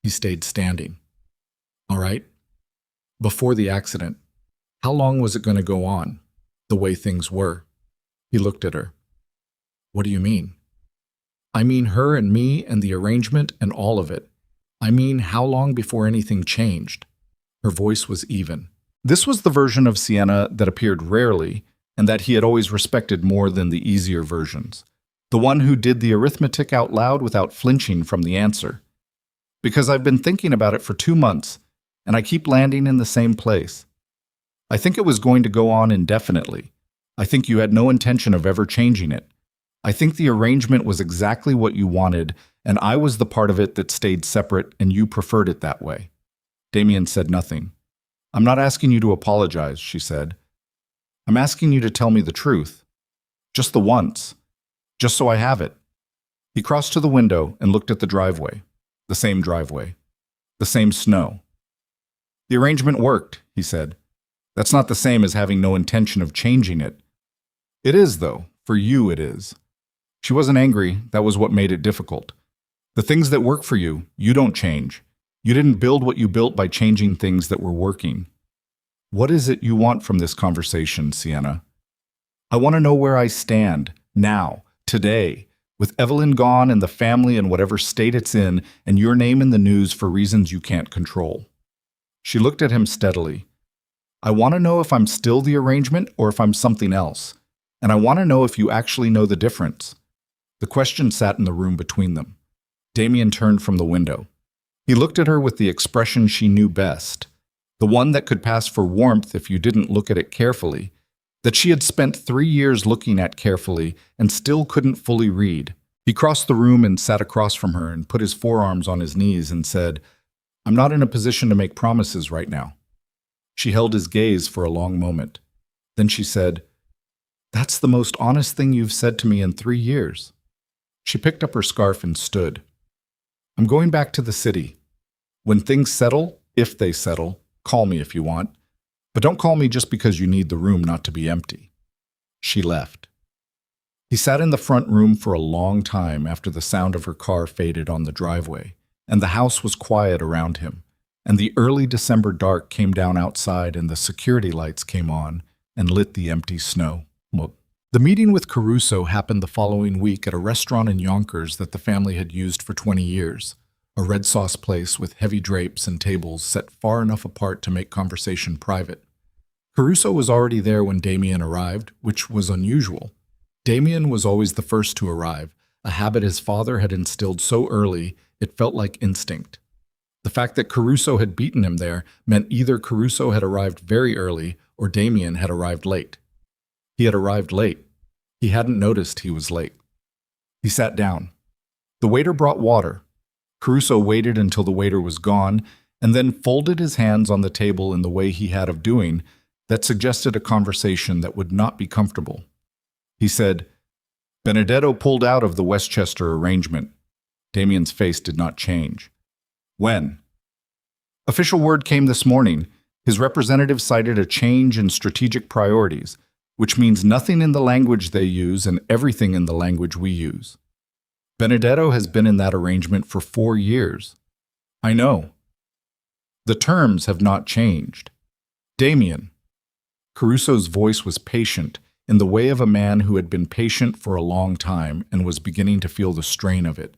He stayed standing. "All right. Before the accident, how long was it going to go on, the way things were?" He looked at her. "What do you mean?" "I mean her and me and the arrangement and all of it. I mean how long before anything changed." Her voice was even. This was the version of Sienna that appeared rarely and that he had always respected more than the easier versions. The one who did the arithmetic out loud without flinching from the answer. "Because I've been thinking about it for 2 months, and I keep landing in the same place. I think it was going to go on indefinitely. I think you had no intention of ever changing it. I think the arrangement was exactly what you wanted, and I was the part of it that stayed separate, and you preferred it that way." Damien said nothing. "I'm not asking you to apologize," she said. "I'm asking you to tell me the truth. Just the once. Just so I have it." He crossed to the window and looked at the driveway. The same driveway. The same snow. "The arrangement worked," he said. "That's not the same as having no intention of changing it." "It is, though. For you, it is." She wasn't angry. That was what made it difficult. The things that work for you, you don't change. You didn't build what you built by changing things that were working. "What is it you want from this conversation, Sienna?" "I want to know where I stand, now, today, with Evelyn gone and the family in whatever state it's in, and your name in the news for reasons you can't control." She looked at him steadily. "I want to know if I'm still the arrangement or if I'm something else. And I want to know if you actually know the difference." The question sat in the room between them. Damien turned from the window. He looked at her with the expression she knew best, the one that could pass for warmth if you didn't look at it carefully, that she had spent 3 years looking at carefully and still couldn't fully read. He crossed the room and sat across from her and put his forearms on his knees and said, "I'm not in a position to make promises right now." She held his gaze for a long moment. Then she said, "That's the most honest thing you've said to me in 3 years." She picked up her scarf and stood. "I'm going back to the city. When things settle, if they settle, call me if you want. But don't call me just because you need the room not to be empty." She left. He sat in the front room for a long time after the sound of her car faded on the driveway, and the house was quiet around him, and the early December dark came down outside and the security lights came on and lit the empty snow. The meeting with Caruso happened the following week at a restaurant in Yonkers that the family had used for 20 years, a red sauce place with heavy drapes and tables set far enough apart to make conversation private. Caruso was already there when Damien arrived, which was unusual. Damien was always the first to arrive, a habit his father had instilled so early it felt like instinct. The fact that Caruso had beaten him there meant either Caruso had arrived very early or Damien had arrived late. He had arrived late. He hadn't noticed he was late. He sat down. The waiter brought water. Caruso waited until the waiter was gone and then folded his hands on the table in the way he had of doing that suggested a conversation that would not be comfortable. He said, "Benedetto pulled out of the Westchester arrangement." Damien's face did not change. "When?" "Official word came this morning. His representative cited a change in strategic priorities, which means nothing in the language they use and everything in the language we use. Benedetto has been in that arrangement for 4 years. I know. The terms have not changed. Damien." Caruso's voice was patient, in the way of a man who had been patient for a long time and was beginning to feel the strain of it.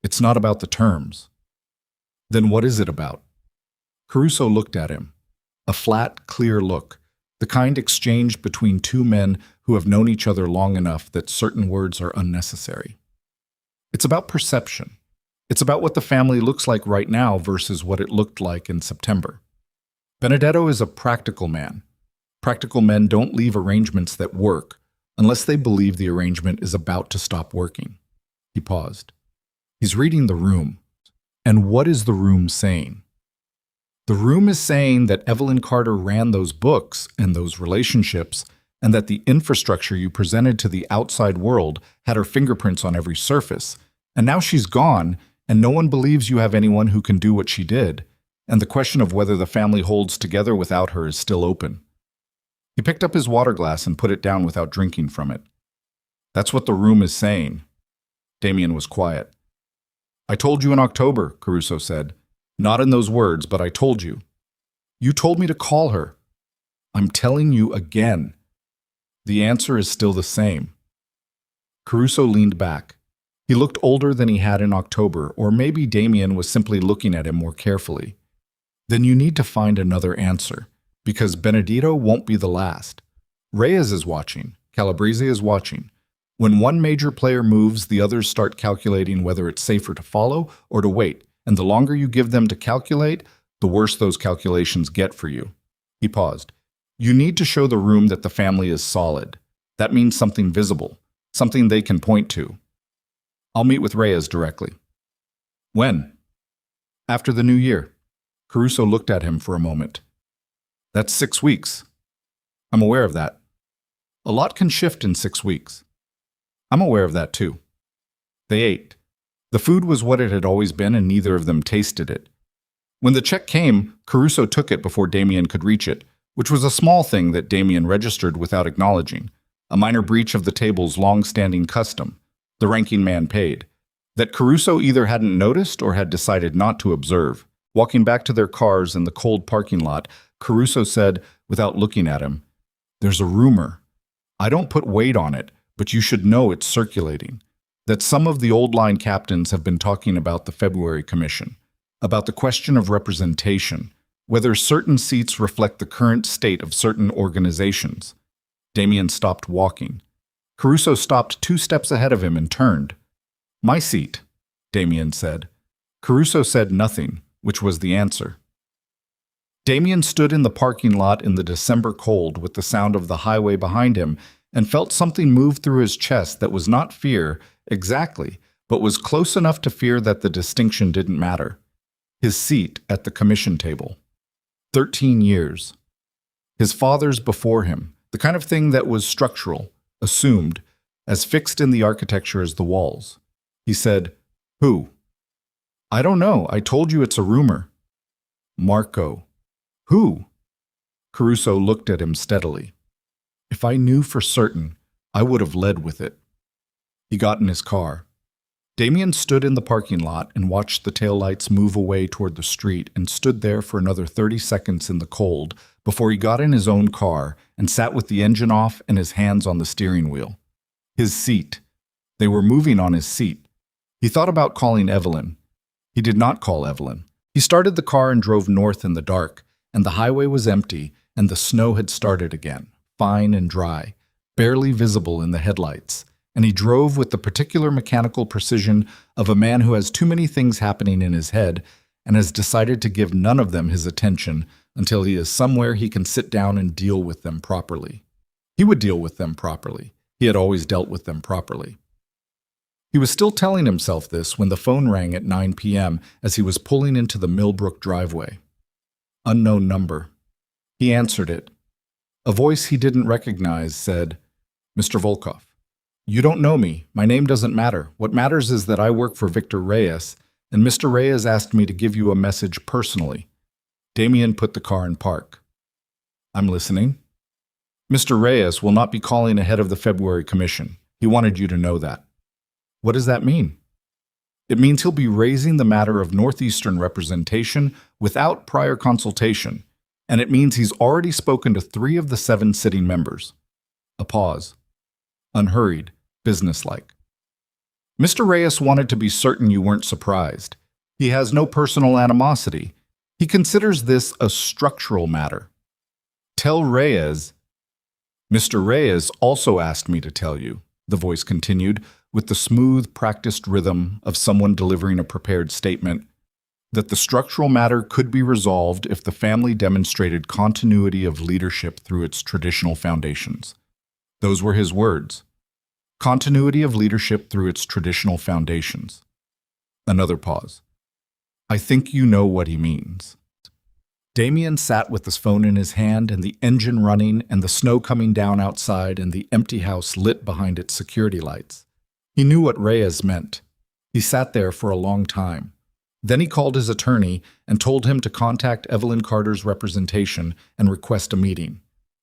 "It's not about the terms." "Then what is it about?" Caruso looked at him. A flat, clear look, the kind exchanged between two men who have known each other long enough that certain words are unnecessary. "It's about perception. It's about what the family looks like right now versus what it looked like in September. Benedetto is a practical man. Practical men don't leave arrangements that work unless they believe the arrangement is about to stop working." He paused. He's reading the room. And what is the room saying? The room is saying that Evelyn Carter ran those books and those relationships, and that the infrastructure you presented to the outside world had her fingerprints on every surface, And now she's gone, and no one believes you have anyone who can do what she did, and the question of whether the family holds together without her is still open. He picked up his water glass and put it down without drinking from it. That's what the room is saying. Damien was quiet. I told you in October, Caruso said. Not in those words, but I told you. You told me to call her. I'm telling you again. The answer is still the same. Caruso leaned back. He looked older than he had in October, or maybe Damien was simply looking at him more carefully. Then you need to find another answer, because Benedito won't be the last. Reyes is watching. Calabrese is watching. When one major player moves, the others start calculating whether it's safer to follow or to wait, and the longer you give them to calculate, the worse those calculations get for you. He paused. You need to show the room that the family is solid. That means something visible, something they can point to. I'll meet with Reyes directly. When? After the new year. Caruso looked at him for a moment. That's 6 weeks. I'm aware of that. A lot can shift in 6 weeks. I'm aware of that too. They ate. The food was what it had always been, and neither of them tasted it. When the check came, Caruso took it before Damien could reach it, which was a small thing that Damien registered without acknowledging, a minor breach of the table's long-standing custom. The ranking man paid. That Caruso either hadn't noticed or had decided not to observe. Walking back to their cars in the cold parking lot, Caruso said, without looking at him, There's a rumor. I don't put weight on it, but you should know it's circulating. That some of the old line captains have been talking about the February Commission, about the question of representation, whether certain seats reflect the current state of certain organizations. Damien stopped walking. Caruso stopped 2 steps ahead of him and turned. My seat, Damien said. Caruso said nothing, which was the answer. Damien stood in the parking lot in the December cold with the sound of the highway behind him and felt something move through his chest that was not fear, exactly, but was close enough to fear that the distinction didn't matter. His seat at the commission table. 13 years. His father's before him, the kind of thing that was structural, assumed, as fixed in the architecture as the walls. He said, Who? I don't know. I told you it's a rumor. Marco. Who? Caruso looked at him steadily. If I knew for certain, I would have led with it. He got in his car. Damien stood in the parking lot and watched the taillights move away toward the street and stood there for another 30 seconds in the cold before he got in his own car and sat with the engine off and his hands on the steering wheel. His seat. They were moving on his seat. He thought about calling Evelyn. He did not call Evelyn. He started the car and drove north in the dark, and the highway was empty, and the snow had started again, fine and dry, barely visible in the headlights, and he drove with the particular mechanical precision of a man who has too many things happening in his head and has decided to give none of them his attention until he is somewhere he can sit down and deal with them properly. He would deal with them properly. He had always dealt with them properly. He was still telling himself this when the phone rang at 9 p.m. as he was pulling into the Millbrook driveway. Unknown number. He answered it. A voice he didn't recognize said, Mr. Volkov. You don't know me. My name doesn't matter. What matters is that I work for Victor Reyes, and Mr. Reyes asked me to give you a message personally. Damien put the car in park. I'm listening. Mr. Reyes will not be calling ahead of the February Commission. He wanted you to know that. What does that mean? It means he'll be raising the matter of Northeastern representation without prior consultation, and it means he's already spoken to 3 of the 7 sitting members. A pause. Unhurried, businesslike. Mr. Reyes wanted to be certain you weren't surprised. He has no personal animosity. He considers this a structural matter. Tell Reyes. Mr. Reyes also asked me to tell you, the voice continued, with the smooth, practiced rhythm of someone delivering a prepared statement, that the structural matter could be resolved if the family demonstrated continuity of leadership through its traditional foundations. Those were his words. Continuity of leadership through its traditional foundations. Another pause. I think you know what he means. Damien sat with his phone in his hand and the engine running and the snow coming down outside and the empty house lit behind its security lights. He knew what Reyes meant. He sat there for a long time. Then he called his attorney and told him to contact Evelyn Carter's representation and request a meeting.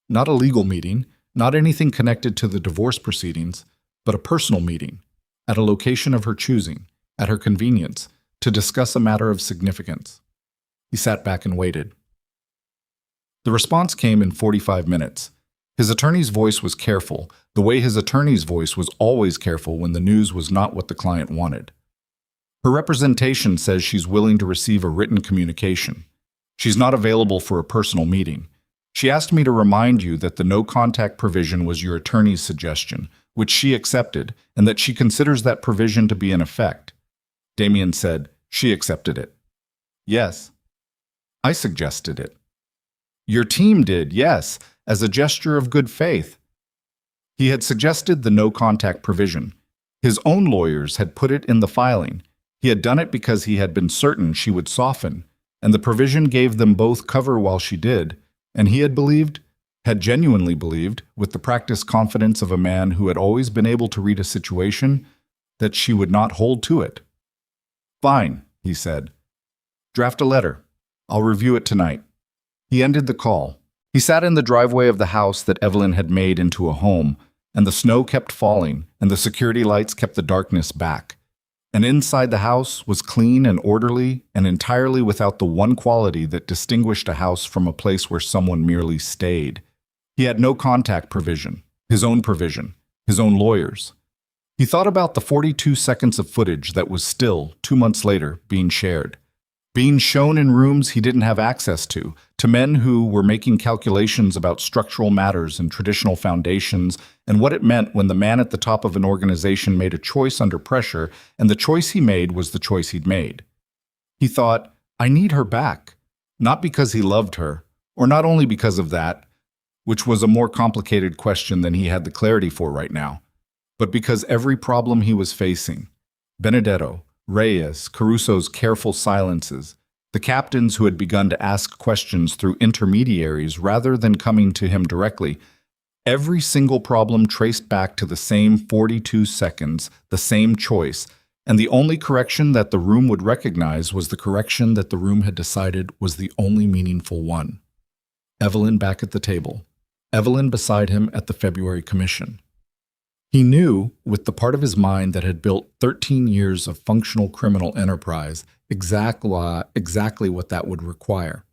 Not a legal meeting, not anything connected to the divorce proceedings, but a personal meeting, at a location of her choosing, at her convenience, to discuss a matter of significance. He sat back and waited. The response came in 45 minutes. His attorney's voice was careful, the way his attorney's voice was always careful when the news was not what the client wanted. Her representation says she's willing to receive a written communication. She's not available for a personal meeting. She asked me to remind you that the no-contact provision was your attorney's suggestion, which she accepted, and that she considers that provision to be in effect. Damien said, she accepted it. Yes. I suggested it. Your team did, yes, as a gesture of good faith. He had suggested the no-contact provision. His own lawyers had put it in the filing. He had done it because he had been certain she would soften, and the provision gave them both cover while she did, and he had genuinely believed, with the practiced confidence of a man who had always been able to read a situation, that she would not hold to it. Fine, he said. Draft a letter. I'll review it tonight. He ended the call. He sat in the driveway of the house that Evelyn had made into a home, and the snow kept falling, and the security lights kept the darkness back. And inside the house was clean and orderly and entirely without the one quality that distinguished a house from a place where someone merely stayed. He had no contact provision, his own lawyers. He thought about the 42 seconds of footage that was still, 2 months later, being shared. Being shown in rooms he didn't have access to men who were making calculations about structural matters and traditional foundations and what it meant when the man at the top of an organization made a choice under pressure, and the choice he made was the choice he'd made. He thought, I need her back, not because he loved her, or not only because of that, which was a more complicated question than he had the clarity for right now, but because every problem he was facing, Benedetto, Reyes, Caruso's careful silences, the captains who had begun to ask questions through intermediaries rather than coming to him directly, every single problem traced back to the same 42 seconds, the same choice, and the only correction that the room would recognize was the correction that the room had decided was the only meaningful one. Evelyn back at the table. Evelyn beside him at the February commission. He knew, with the part of his mind that had built 13 years of functional criminal enterprise, exactly what that would require.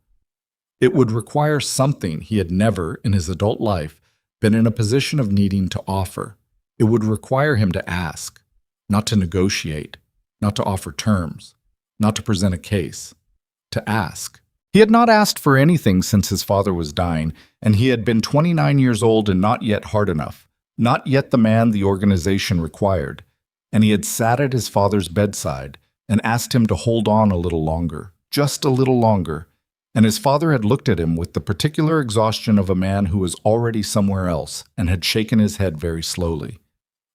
It would require something he had never, in his adult life, been in a position of needing to offer. It would require him to ask, not to negotiate, not to offer terms, not to present a case, to ask. He had not asked for anything since his father was dying, and he had been 29 years old and not yet hard enough. Not yet the man the organization required, and he had sat at his father's bedside and asked him to hold on a little longer, just a little longer, and his father had looked at him with the particular exhaustion of a man who was already somewhere else and had shaken his head very slowly.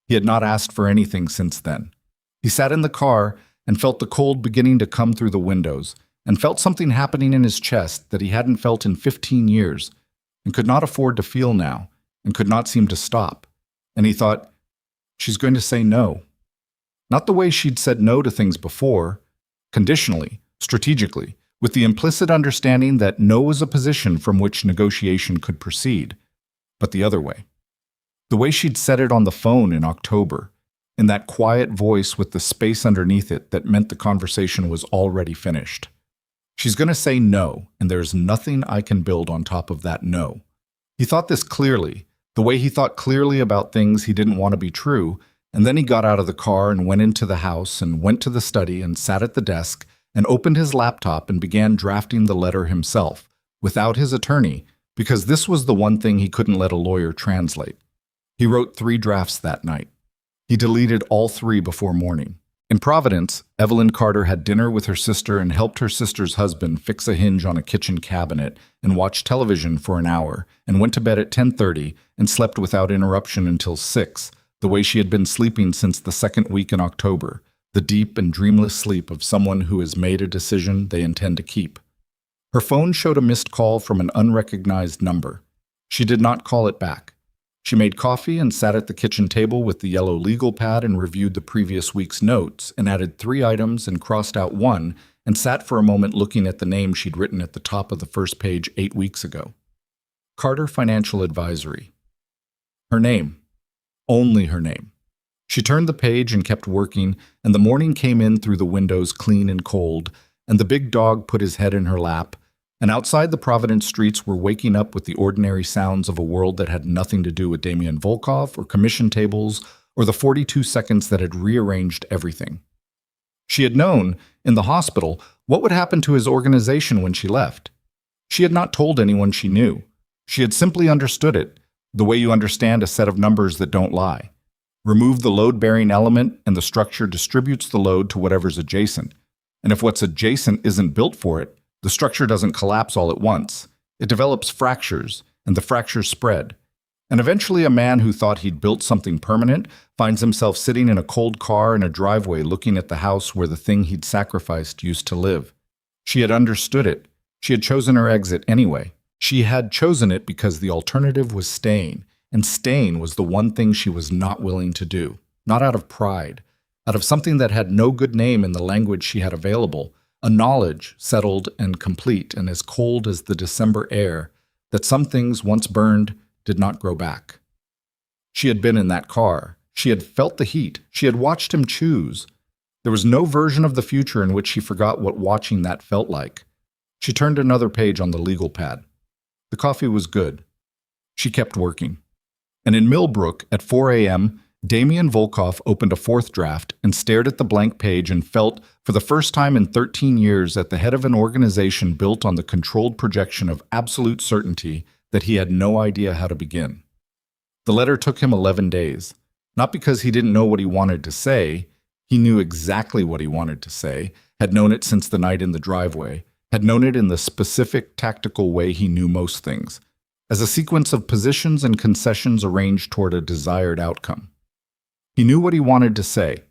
He had not asked for anything since then. He sat in the car and felt the cold beginning to come through the windows, and felt something happening in his chest that he hadn't felt in 15 years, and could not afford to feel now, and could not seem to stop. And he thought, she's going to say no. Not the way she'd said no to things before, conditionally, strategically, with the implicit understanding that no was a position from which negotiation could proceed, but the other way. The way she'd said it on the phone in October, in that quiet voice with the space underneath it that meant the conversation was already finished. She's going to say no, and there's nothing I can build on top of that no. He thought this clearly, the way he thought clearly about things he didn't want to be true, and then he got out of the car and went into the house and went to the study and sat at the desk and opened his laptop and began drafting the letter himself, without his attorney, because this was the one thing he couldn't let a lawyer translate. He wrote 3 drafts that night. He deleted all 3 before morning. In Providence, Evelyn Carter had dinner with her sister and helped her sister's husband fix a hinge on a kitchen cabinet and watched television for an hour and went to bed at 10:30 and slept without interruption until 6, the way she had been sleeping since the 2nd week in October, the deep and dreamless sleep of someone who has made a decision they intend to keep. Her phone showed a missed call from an unrecognized number. She did not call it back. She made coffee and sat at the kitchen table with the yellow legal pad and reviewed the previous week's notes and added 3 items and crossed out 1 and sat for a moment looking at the name she'd written at the top of the first page 8 weeks ago. Carter Financial Advisory. Her name. Only her name. She turned the page and kept working, and the morning came in through the windows clean and cold, and the big dog put his head in her lap, and outside the Providence streets were waking up with the ordinary sounds of a world that had nothing to do with Damian Volkov or commission tables or the 42 seconds that had rearranged everything. She had known, in the hospital, what would happen to his organization when she left. She had not told anyone she knew. She had simply understood it, the way you understand a set of numbers that don't lie. Remove the load-bearing element and the structure distributes the load to whatever's adjacent. And if what's adjacent isn't built for it, the structure doesn't collapse all at once. It develops fractures, and the fractures spread. And eventually a man who thought he'd built something permanent finds himself sitting in a cold car in a driveway looking at the house where the thing he'd sacrificed used to live. She had understood it. She had chosen her exit anyway. She had chosen it because the alternative was staying, and staying was the one thing she was not willing to do. Not out of pride, out of something that had no good name in the language she had available, a knowledge settled and complete and as cold as the December air, that some things once burned did not grow back. She had been in that car. She had felt the heat. She had watched him choose. There was no version of the future in which she forgot what watching that felt like. She turned another page on the legal pad. The coffee was good. She kept working. And in Millbrook, at 4 a.m., Damian Volkov opened a 4th draft and stared at the blank page and felt, for the first time in 13 years, at the head of an organization built on the controlled projection of absolute certainty, that he had no idea how to begin. The letter took him 11 days. Not because he didn't know what he wanted to say. He knew exactly what he wanted to say, had known it since the night in the driveway, had known it in the specific, tactical way he knew most things, as a sequence of positions and concessions arranged toward a desired outcome. He knew what he wanted to say.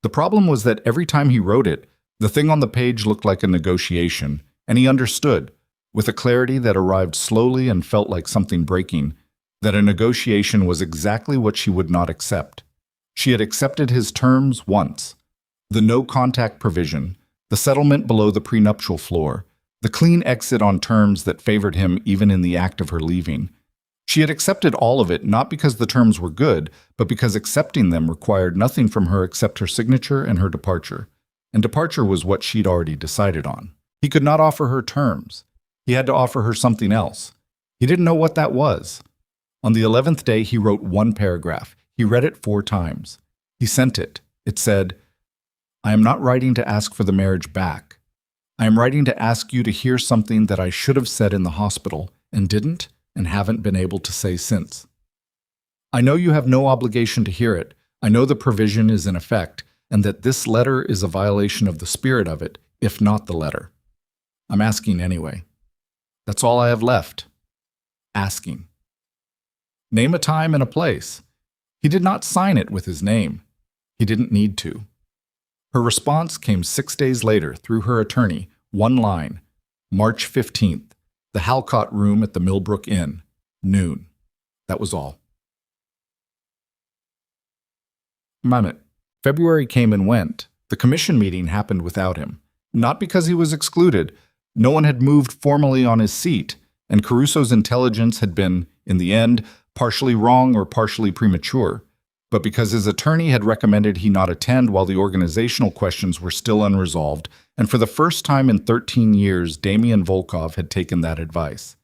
The problem was that every time he wrote it, the thing on the page looked like a negotiation, and he understood, with a clarity that arrived slowly and felt like something breaking, that a negotiation was exactly what she would not accept. She had accepted his terms once. The no-contact provision, the settlement below the prenuptial floor, the clean exit on terms that favored him even in the act of her leaving. She had accepted all of it not because the terms were good, but because accepting them required nothing from her except her signature and her departure. And departure was what she'd already decided on. He could not offer her terms. He had to offer her something else. He didn't know what that was. On the 11th day, he wrote 1 paragraph. He read it 4 times. He sent it. It said, "I am not writing to ask for the marriage back. I am writing to ask you to hear something that I should have said in the hospital and didn't and haven't been able to say since. I know you have no obligation to hear it. I know the provision is in effect and that this letter is a violation of the spirit of it, if not the letter. I'm asking anyway. That's all I have left. Asking." Name a time and a place. He did not sign it with his name. He didn't need to. Her response came 6 days later through her attorney, 1 line, March 15th, the Halcott Room at the Millbrook Inn, noon. That was all. Mamet. February came and went. The commission meeting happened without him. Not because he was excluded. No one had moved formally on his seat, and Caruso's intelligence had been, in the end, partially wrong or partially premature, but because his attorney had recommended he not attend while the organizational questions were still unresolved, and for the first time in 13 years, Damian Volkov had taken that advice.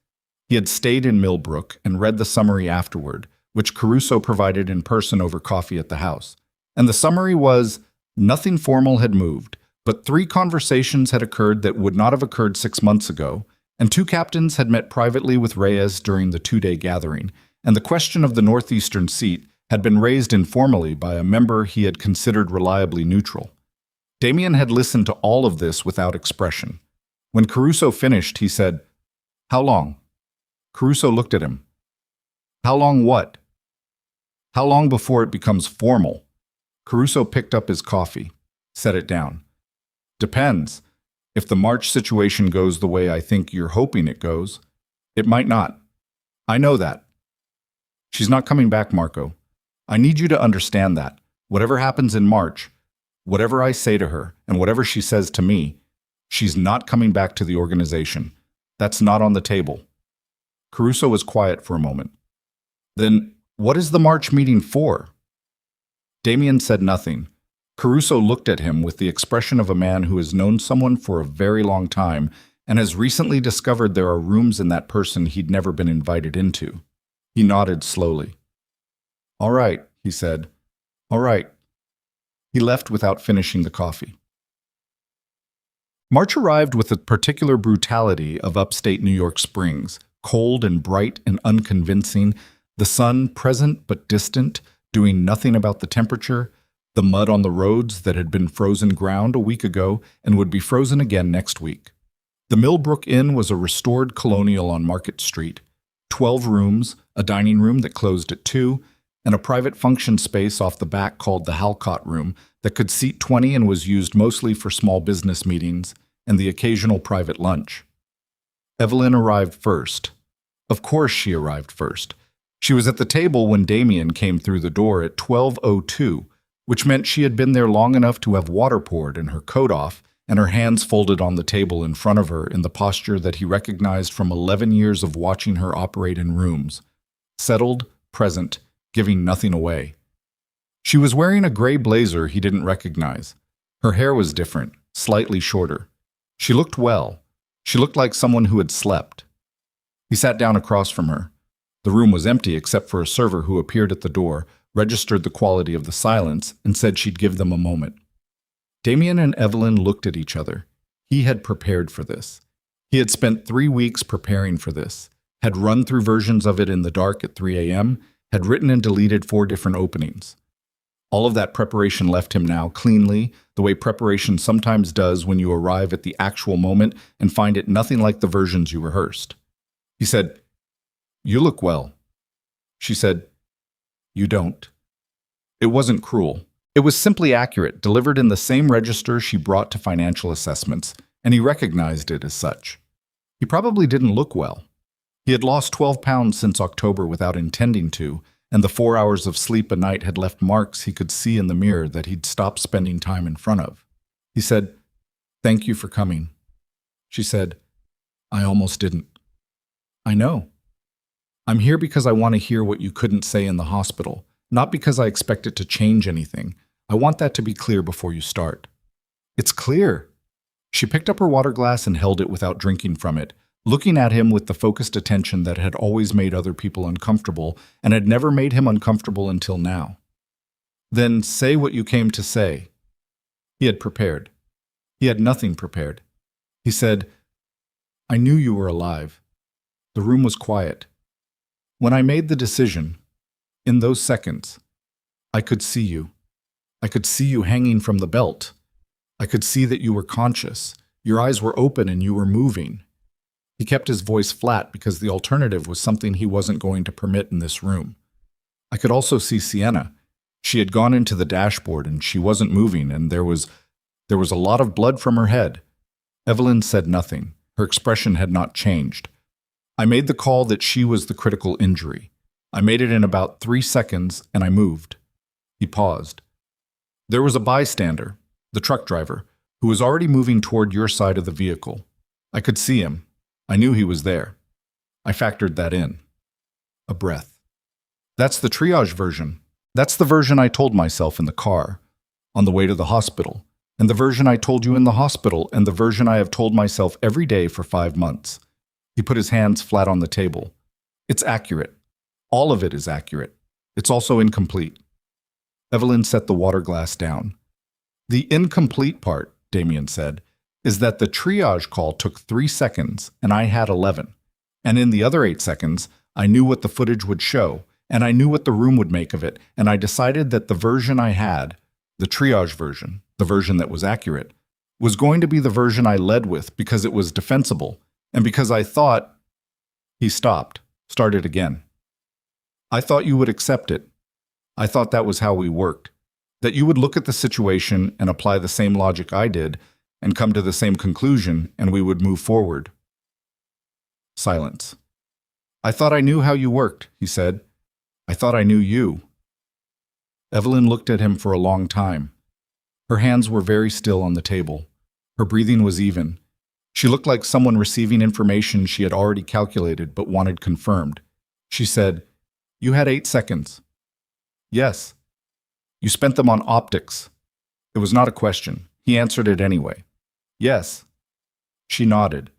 He had stayed in Millbrook and read the summary afterward, which Caruso provided in person over coffee at the house. And the summary was, nothing formal had moved, but 3 conversations had occurred that would not have occurred 6 months ago, and 2 captains had met privately with Reyes during the 2-day gathering, and the question of the northeastern seat had been raised informally by a member he had considered reliably neutral. Damian had listened to all of this without expression. When Caruso finished, he said, "How long?" Caruso looked at him. "How long what?" "How long before it becomes formal?" Caruso picked up his coffee, set it down. "Depends. If the March situation goes the way I think you're hoping it goes, it might not. I know that." She's not coming back, Marco. I need you to understand that. Whatever happens in March, whatever I say to her, and whatever she says to me, she's not coming back to the organization. That's not on the table. Caruso was quiet for a moment. Then, what is the March meeting for? Damien said nothing. Caruso looked at him with the expression of a man who has known someone for a very long time and has recently discovered there are rooms in that person he'd never been invited into. He nodded slowly. All right, he said. All right. He left without finishing the coffee. March arrived with the particular brutality of upstate New York springs, cold and bright and unconvincing, the sun present but distant, doing nothing about the temperature, the mud on the roads that had been frozen ground a week ago and would be frozen again next week. The Millbrook Inn was a restored colonial on Market Street. 12 rooms, a dining room that closed at 2, and a private function space off the back called the Halcott Room that could seat 20 and was used mostly for small business meetings and the occasional private lunch. Evelyn arrived first. Of course she arrived first. She was at the table when Damien came through the door at 12:02, which meant she had been there long enough to have water poured and her coat off and her hands folded on the table in front of her in the posture that he recognized from 11 years of watching her operate in rooms. Settled, present, giving nothing away. She was wearing a gray blazer he didn't recognize. Her hair was different, slightly shorter. She looked well. She looked like someone who had slept. He sat down across from her. The room was empty except for a server who appeared at the door, registered the quality of the silence, and said she'd give them a moment. Damien and Evelyn looked at each other. He had prepared for this. He had spent 3 weeks preparing for this, had run through versions of it in the dark at 3 a.m., had written and deleted 4 different openings. All of that preparation left him now cleanly, the way preparation sometimes does when you arrive at the actual moment and find it nothing like the versions you rehearsed. He said, "You look well." She said, "You don't." It wasn't cruel. It was simply accurate, delivered in the same register she brought to financial assessments, and he recognized it as such. He probably didn't look well. He had lost 12 pounds since October without intending to, and the 4 hours of sleep a night had left marks he could see in the mirror that he'd stopped spending time in front of. He said, "Thank you for coming." She said, "I almost didn't." "I know. I'm here because I want to hear what you couldn't say in the hospital, not because I expect it to change anything. I want that to be clear before you start." "It's clear." She picked up her water glass and held it without drinking from it, looking at him with the focused attention that had always made other people uncomfortable and had never made him uncomfortable until now. "Then say what you came to say." He had prepared. He had nothing prepared. He said, "I knew you were alive." The room was quiet. "When I made the decision, in those seconds, I could see you. I could see you hanging from the belt. I could see that you were conscious. Your eyes were open and you were moving." He kept his voice flat because the alternative was something he wasn't going to permit in this room. "I could also see Sienna. She had gone into the dashboard and she wasn't moving, and there was a lot of blood from her head." Evelyn said nothing. Her expression had not changed. "I made the call that she was the critical injury. I made it in about 3 seconds, and I moved." He paused. "There was a bystander, the truck driver, who was already moving toward your side of the vehicle. I could see him. I knew he was there. I factored that in." A breath. "That's the triage version. That's the version I told myself in the car, on the way to the hospital, and the version I told you in the hospital, and the version I have told myself every day for 5 months." He put his hands flat on the table. "It's accurate. All of it is accurate. It's also incomplete." Evelyn set the water glass down. "The incomplete part," Damien said, "is that the triage call took 3 seconds and I had 11. And in the other 8 seconds, I knew what the footage would show, and I knew what the room would make of it, and I decided that the version I had, the triage version, the version that was accurate, was going to be the version I led with because it was defensible, and because I thought—" He stopped, started again. "I thought you would accept it. I thought that was how we worked, that you would look at the situation and apply the same logic I did and come to the same conclusion, and we would move forward." Silence. "I thought I knew how you worked," he said. I thought I knew you." Evelyn looked at him for a long time. Her hands were very still on the table. Her breathing was even. She looked like someone receiving information she had already calculated but wanted confirmed. She said, "You had 8 seconds." "Yes." "You spent them on optics." It was not a question. He answered it anyway. "Yes." She nodded.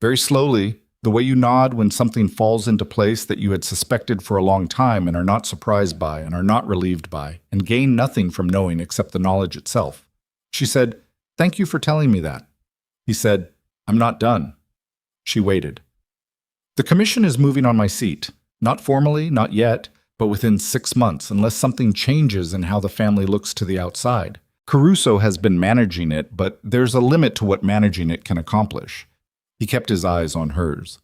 Very slowly, the way you nod when something falls into place that you had suspected for a long time and are not surprised by and are not relieved by and gain nothing from knowing except the knowledge itself. She said, "Thank you for telling me that." He said, "I'm not done." She waited. "The commission is moving on my seat. Not formally, not yet, but within 6 months, unless something changes in how the family looks to the outside. Caruso has been managing it, but there's a limit to what managing it can accomplish." He kept his eyes on hers.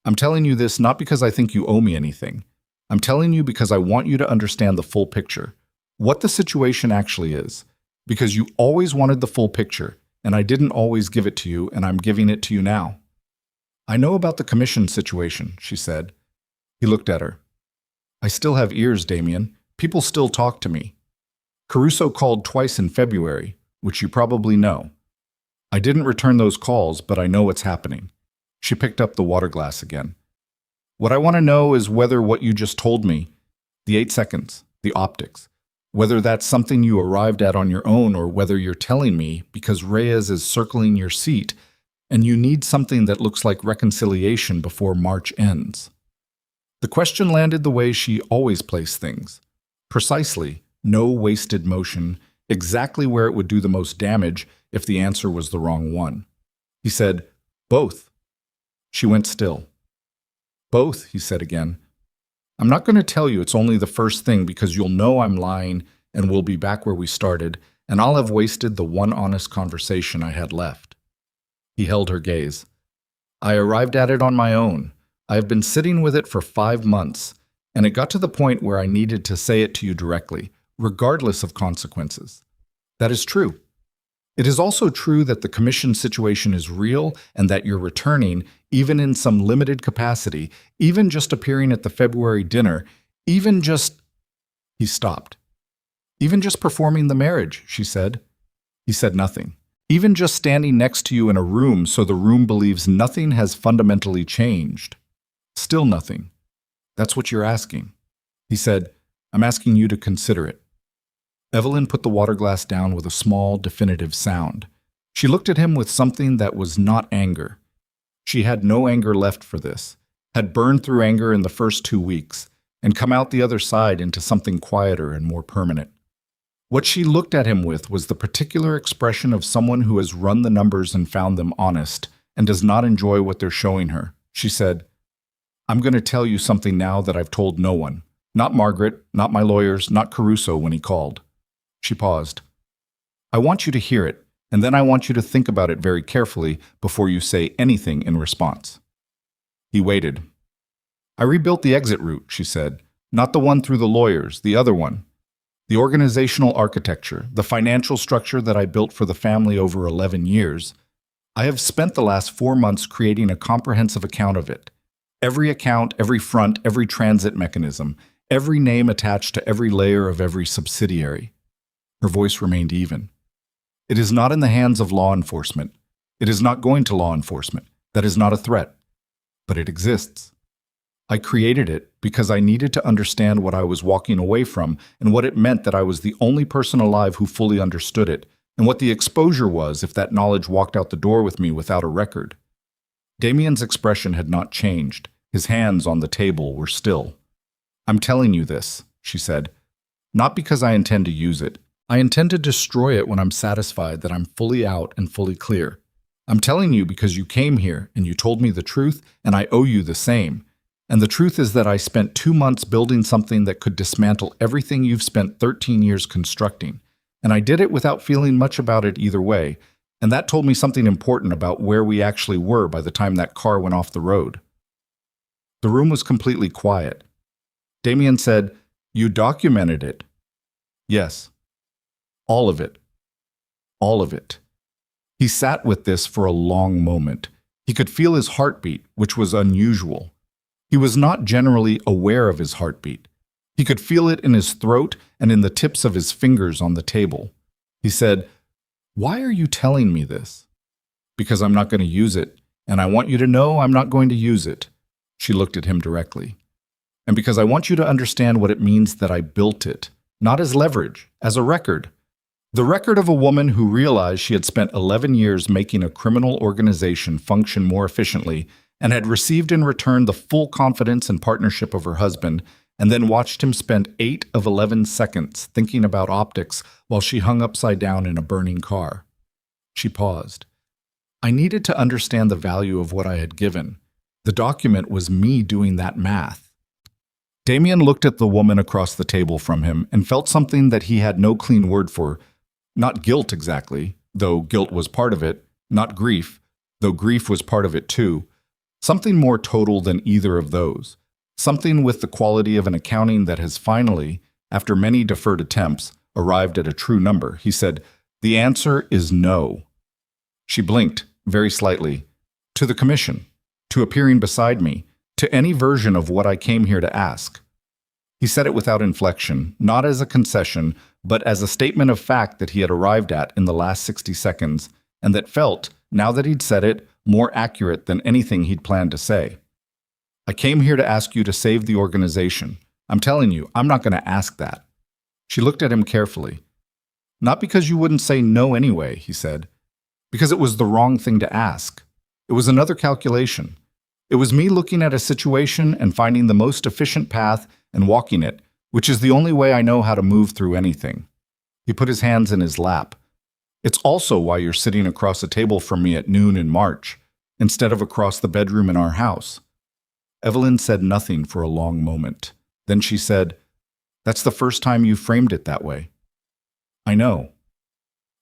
"I'm telling you this not because I think you owe me anything. I'm telling you because I want you to understand the full picture, what the situation actually is, because you always wanted the full picture, and I didn't always give it to you, and I'm giving it to you now." "I know about the commission situation," she said. He looked at her. "I still have ears, Damien. People still talk to me. Caruso called twice in February, which you probably know. I didn't return those calls, but I know what's happening." She picked up the water glass again. "What I want to know is whether what you just told me, the 8 seconds, the optics, whether that's something you arrived at on your own or whether you're telling me because Reyes is circling your seat and you need something that looks like reconciliation before March ends." The question landed the way she always placed things. Precisely, no wasted motion, exactly where it would do the most damage if the answer was the wrong one. He said, "Both." She went still. "Both," he said again. "I'm not going to tell you it's only the first thing because you'll know I'm lying and we'll be back where we started, and I'll have wasted the one honest conversation I had left." He held her gaze. "I arrived at it on my own. I have been sitting with it for 5 months, and it got to the point where I needed to say it to you directly, regardless of consequences. That is true. It is also true that the commission situation is real and that you're returning, even in some limited capacity, even just appearing at the February dinner, even just—" He stopped. "Even just performing the marriage," she said. He said nothing. "Even just standing next to you in a room so the room believes nothing has fundamentally changed. Still nothing. That's what you're asking." He said, "I'm asking you to consider it." Evelyn put the water glass down with a small, definitive sound. She looked at him with something that was not anger. She had no anger left for this, had burned through anger in the first 2 weeks, and come out the other side into something quieter and more permanent. What she looked at him with was the particular expression of someone who has run the numbers and found them honest, and does not enjoy what they're showing her. She said, "I'm going to tell you something now that I've told no one. Not Margaret, not my lawyers, not Caruso when he called." She paused. "I want you to hear it, and then I want you to think about it very carefully before you say anything in response." He waited. "I rebuilt the exit route," she said. "Not the one through the lawyers, the other one. The organizational architecture, the financial structure that I built for the family over 11 years. I have spent the last 4 months creating a comprehensive account of it. Every account, every front, every transit mechanism, every name attached to every layer of every subsidiary." Her voice remained even. "It is not in the hands of law enforcement. It is not going to law enforcement. That is not a threat. But it exists. I created it because I needed to understand what I was walking away from and what it meant that I was the only person alive who fully understood it, and what the exposure was if that knowledge walked out the door with me without a record." Damien's expression had not changed. His hands on the table were still. "I'm telling you this," she said, "not because I intend to use it. I intend to destroy it when I'm satisfied that I'm fully out and fully clear. I'm telling you because you came here and you told me the truth, and I owe you the same. And the truth is that I spent 2 months building something that could dismantle everything you've spent 13 years constructing. And I did it without feeling much about it either way, and that told me something important about where we actually were by the time that car went off the road." The room was completely quiet. Damien said, "You documented it." "Yes. All of it. All of it." He sat with this for a long moment. He could feel his heartbeat, which was unusual. He was not generally aware of his heartbeat. He could feel it in his throat and in the tips of his fingers on the table. He said, "Why are you telling me this?" "Because I'm not going to use it, and I want you to know I'm not going to use it." She looked at him directly. "And because I want you to understand what it means that I built it, not as leverage, as a record. The record of a woman who realized she had spent 11 years making a criminal organization function more efficiently and had received in return the full confidence and partnership of her husband, and then watched him spend 8 of 11 seconds thinking about optics while she hung upside down in a burning car." She paused. I needed to understand the value of what I had given. The document was me doing that math. Damien looked at the woman across the table from him and felt something that he had no clean word for. Not guilt exactly, though guilt was part of it. Not grief, though grief was part of it too. Something more total than either of those. Something with the quality of an accounting that has finally, after many deferred attempts, arrived at a true number. He said, "The answer is no." She blinked, very slightly. "To the commission, to appearing beside me, to any version of what I came here to ask." He said it without inflection, not as a concession, but as a statement of fact that he had arrived at in the last 60 seconds, and that felt, now that he'd said it, more accurate than anything he'd planned to say. "I came here to ask you to save the organization. I'm telling you, I'm not going to ask that." She looked at him carefully. "Not because you wouldn't say no anyway," he said. "Because it was the wrong thing to ask. It was another calculation. It was me looking at a situation and finding the most efficient path and walking it, which is the only way I know how to move through anything." He put his hands in his lap. "It's also why you're sitting across a table from me at noon in March, instead of across the bedroom in our house." Evelyn said nothing for a long moment. Then she said, "That's the first time you framed it that way." "I know.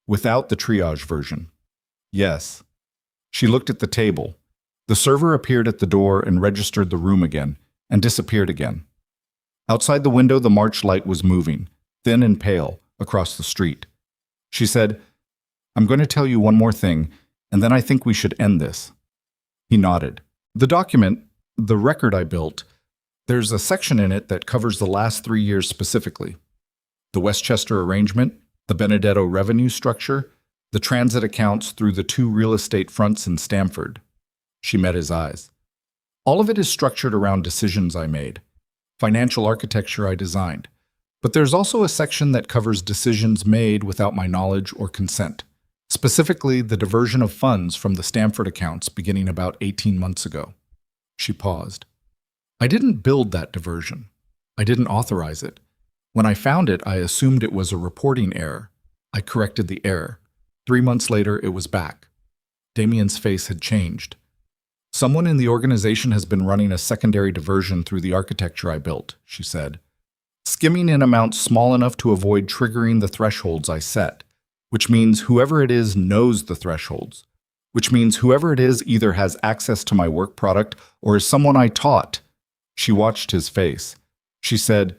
Without the triage version." "Yes." She looked at the table. The server appeared at the door and registered the room again, and disappeared again. Outside the window, the March light was moving, thin and pale, across the street. She said, "I'm going to tell you one more thing, and then I think we should end this." He nodded. "The document, the record I built, there's a section in it that covers the last 3 years specifically. The Westchester arrangement, the Benedetto revenue structure, the transit accounts through the 2 real estate fronts in Stamford." She met his eyes. "All of it is structured around decisions I made, financial architecture I designed. But there's also a section that covers decisions made without my knowledge or consent, specifically the diversion of funds from the Stamford accounts beginning about 18 months ago." She paused. "I didn't build that diversion. I didn't authorize it. When I found it, I assumed it was a reporting error. I corrected the error. 3 months later, it was back." Damien's face had changed. "Someone in the organization has been running a secondary diversion through the architecture I built," she said. "Skimming in amounts small enough to avoid triggering the thresholds I set, which means whoever it is knows the thresholds, which means whoever it is either has access to my work product or is someone I taught." She watched his face. She said,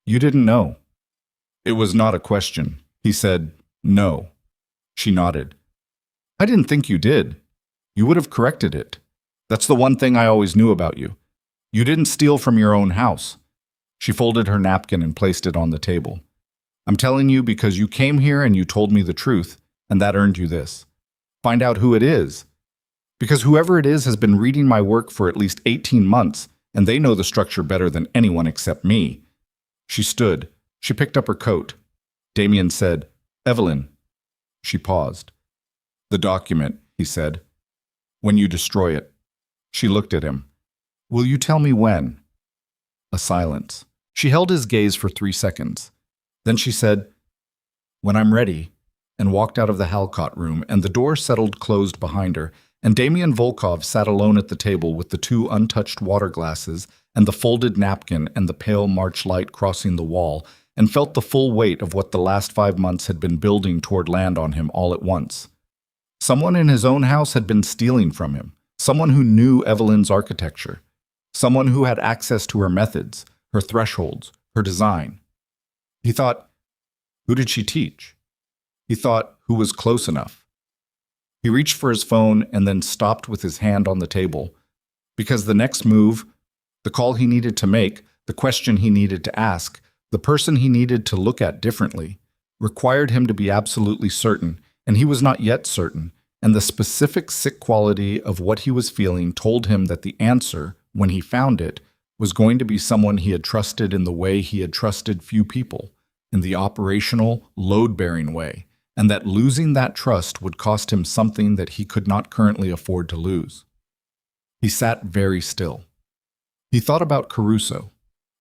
"You didn't know." It was not a question. He said, "No." She nodded. "I didn't think you did. You would have corrected it. That's the one thing I always knew about you. You didn't steal from your own house." She folded her napkin and placed it on the table. "I'm telling you because you came here and you told me the truth, and that earned you this. Find out who it is. Because whoever it is has been reading my work for at least 18 months, and they know the structure better than anyone except me." She stood. She picked up her coat. Damien said, "Evelyn." She paused. "The document," he said. "When you destroy it." She looked at him. "Will you tell me when?" A silence. She held his gaze for 3 seconds. Then she said, "When I'm ready," and walked out of the Halcott room, and the door settled closed behind her, and Damien Volkov sat alone at the table with the 2 untouched water glasses and the folded napkin and the pale March light crossing the wall, and felt the full weight of what the last 5 months had been building toward land on him all at once. Someone in his own house had been stealing from him. Someone who knew Evelyn's architecture. Someone who had access to her methods, her thresholds, her design. He thought, who did she teach? He thought, who was close enough? He reached for his phone and then stopped with his hand on the table, because the next move, the call he needed to make, the question he needed to ask, the person he needed to look at differently, required him to be absolutely certain, and he was not yet certain, and the specific sick quality of what he was feeling told him that the answer, when he found it, was going to be someone he had trusted in the way he had trusted few people, in the operational, load-bearing way, and that losing that trust would cost him something that he could not currently afford to lose. He sat very still. He thought about Caruso.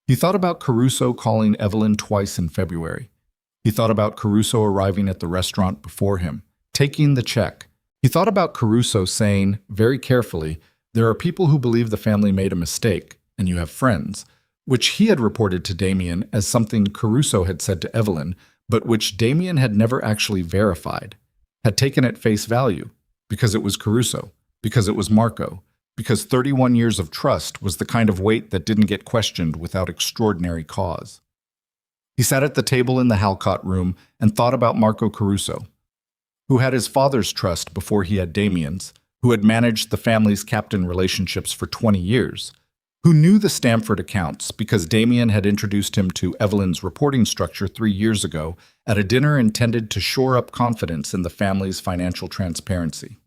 He thought about Caruso calling Evelyn twice in February. He thought about Caruso arriving at the restaurant before him, taking the check. He thought about Caruso saying, very carefully, "There are people who believe the family made a mistake, and you have friends," which he had reported to Damien as something Caruso had said to Evelyn, but which Damien had never actually verified, had taken at face value, because it was Caruso, because it was Marco, because 31 years of trust was the kind of weight that didn't get questioned without extraordinary cause. He sat at the table in the Halcott room and thought about Marco Caruso, who had his father's trust before he had Damien's, who had managed the family's captain relationships for 20 years, who knew the Stamford accounts because Damien had introduced him to Evelyn's reporting structure 3 years ago at a dinner intended to shore up confidence in the family's financial transparency,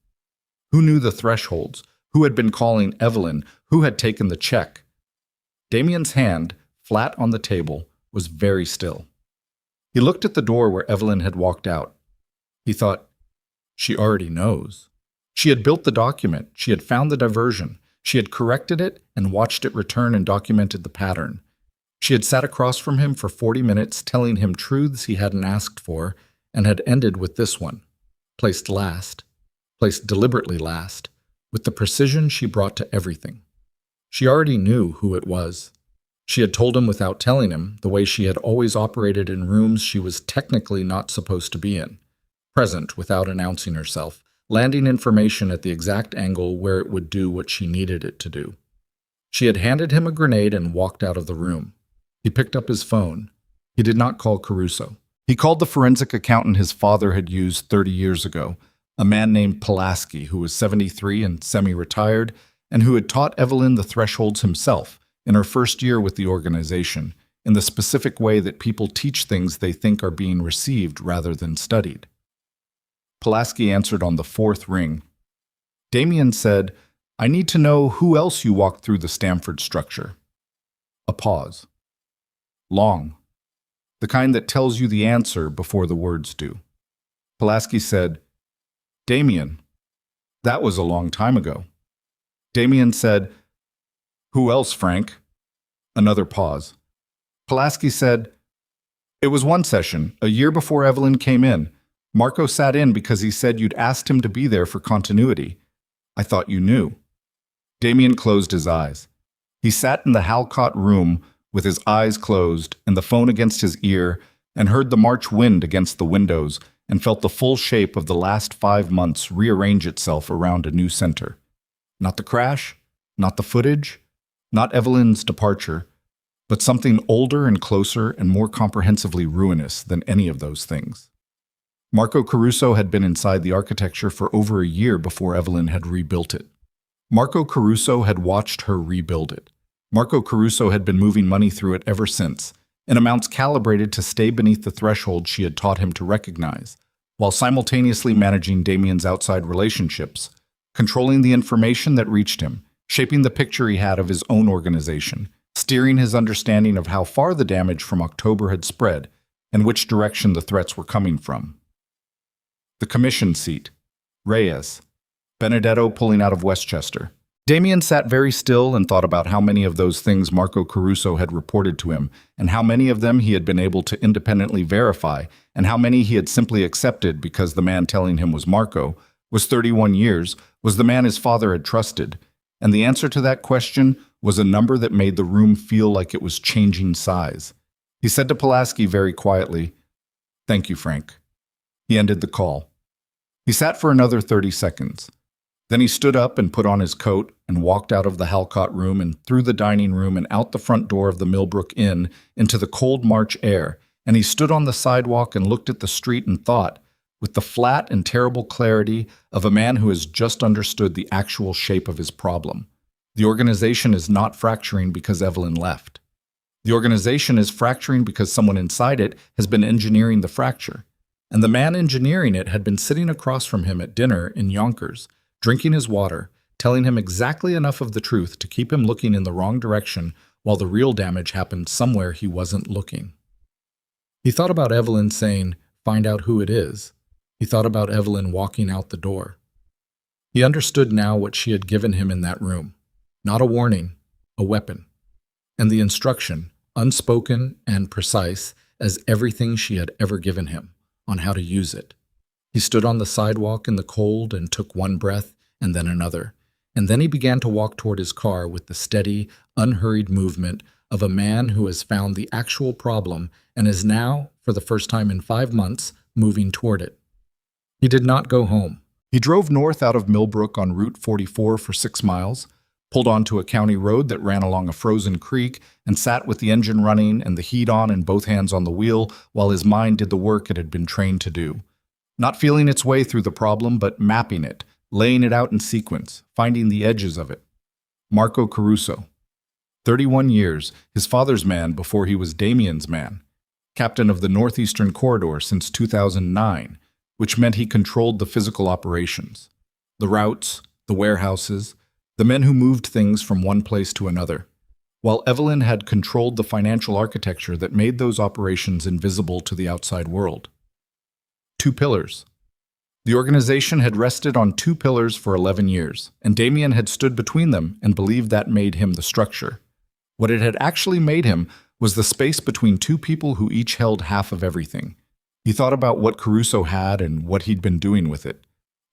who knew the thresholds, who had been calling Evelyn, who had taken the check. Damien's hand, flat on the table, was very still. He looked at the door where Evelyn had walked out. He thought, she already knows. She had built the document, she had found the diversion, she had corrected it and watched it return and documented the pattern. She had sat across from him for 40 minutes telling him truths he hadn't asked for and had ended with this one, placed last, placed deliberately last, with the precision she brought to everything. She already knew who it was. She had told him without telling him, the way she had always operated in rooms she was technically not supposed to be in, present without announcing herself, landing information at the exact angle where it would do what she needed it to do. She had handed him a grenade and walked out of the room. He picked up his phone. He did not call Caruso. He called the forensic accountant his father had used 30 years ago, a man named Pulaski, who was 73 and semi-retired, and who had taught Evelyn the thresholds himself in her first year with the organization, in the specific way that people teach things they think are being received rather than studied. Pulaski answered on the 4th ring. Damien said, "I need to know who else you walked through the Stamford structure." A pause. Long. The kind that tells you the answer before the words do. Pulaski said, "Damien, that was a long time ago." Damien said, "Who else, Frank?" Another pause. Pulaski said, "It was one session, a year before Evelyn came in. Marco sat in because he said you'd asked him to be there for continuity. I thought you knew." Damien closed his eyes. He sat in the Halcott room with his eyes closed and the phone against his ear and heard the March wind against the windows and felt the full shape of the last 5 months rearrange itself around a new center. Not the crash, not the footage, not Evelyn's departure, but something older and closer and more comprehensively ruinous than any of those things. Marco Caruso had been inside the architecture for over a year before Evelyn had rebuilt it. Marco Caruso had watched her rebuild it. Marco Caruso had been moving money through it ever since, in amounts calibrated to stay beneath the threshold she had taught him to recognize, while simultaneously managing Damien's outside relationships, controlling the information that reached him, shaping the picture he had of his own organization, steering his understanding of how far the damage from October had spread and which direction the threats were coming from. The commission seat. Reyes. Benedetto pulling out of Westchester. Damien sat very still and thought about how many of those things Marco Caruso had reported to him, and how many of them he had been able to independently verify, and how many he had simply accepted because the man telling him was Marco, was 31 years, was the man his father had trusted. And the answer to that question was a number that made the room feel like it was changing size. He said to Pulaski very quietly, "Thank you, Frank." He ended the call. He sat for another 30 seconds. Then he stood up and put on his coat and walked out of the Halcott room and through the dining room and out the front door of the Millbrook Inn into the cold March air, and he stood on the sidewalk and looked at the street and thought, with the flat and terrible clarity of a man who has just understood the actual shape of his problem. The organization is not fracturing because Evelyn left. The organization is fracturing because someone inside it has been engineering the fracture. And the man engineering it had been sitting across from him at dinner in Yonkers, drinking his water, telling him exactly enough of the truth to keep him looking in the wrong direction while the real damage happened somewhere he wasn't looking. He thought about Evelyn saying, "Find out who it is." He thought about Evelyn walking out the door. He understood now what she had given him in that room. Not a warning, a weapon. And the instruction, unspoken and precise as everything she had ever given him, on how to use it. He stood on the sidewalk in the cold and took one breath and then another. And then he began to walk toward his car with the steady, unhurried movement of a man who has found the actual problem and is now, for the first time in 5 months, moving toward it. He did not go home. He drove north out of Millbrook on Route 44 for 6 miles, pulled onto a county road that ran along a frozen creek, and sat with the engine running and the heat on and both hands on the wheel while his mind did the work it had been trained to do. Not feeling its way through the problem, but mapping it, laying it out in sequence, finding the edges of it. Marco Caruso. 31 years, his father's man before he was Damien's man. Captain of the Northeastern Corridor since 2009, which meant he controlled the physical operations. The routes, the warehouses, the men who moved things from one place to another, while Evelyn had controlled the financial architecture that made those operations invisible to the outside world. 2 pillars. The organization had rested on 2 pillars for 11 years, and Damien had stood between them and believed that made him the structure. What it had actually made him was the space between 2 people who each held half of everything. He thought about what Caruso had and what he'd been doing with it.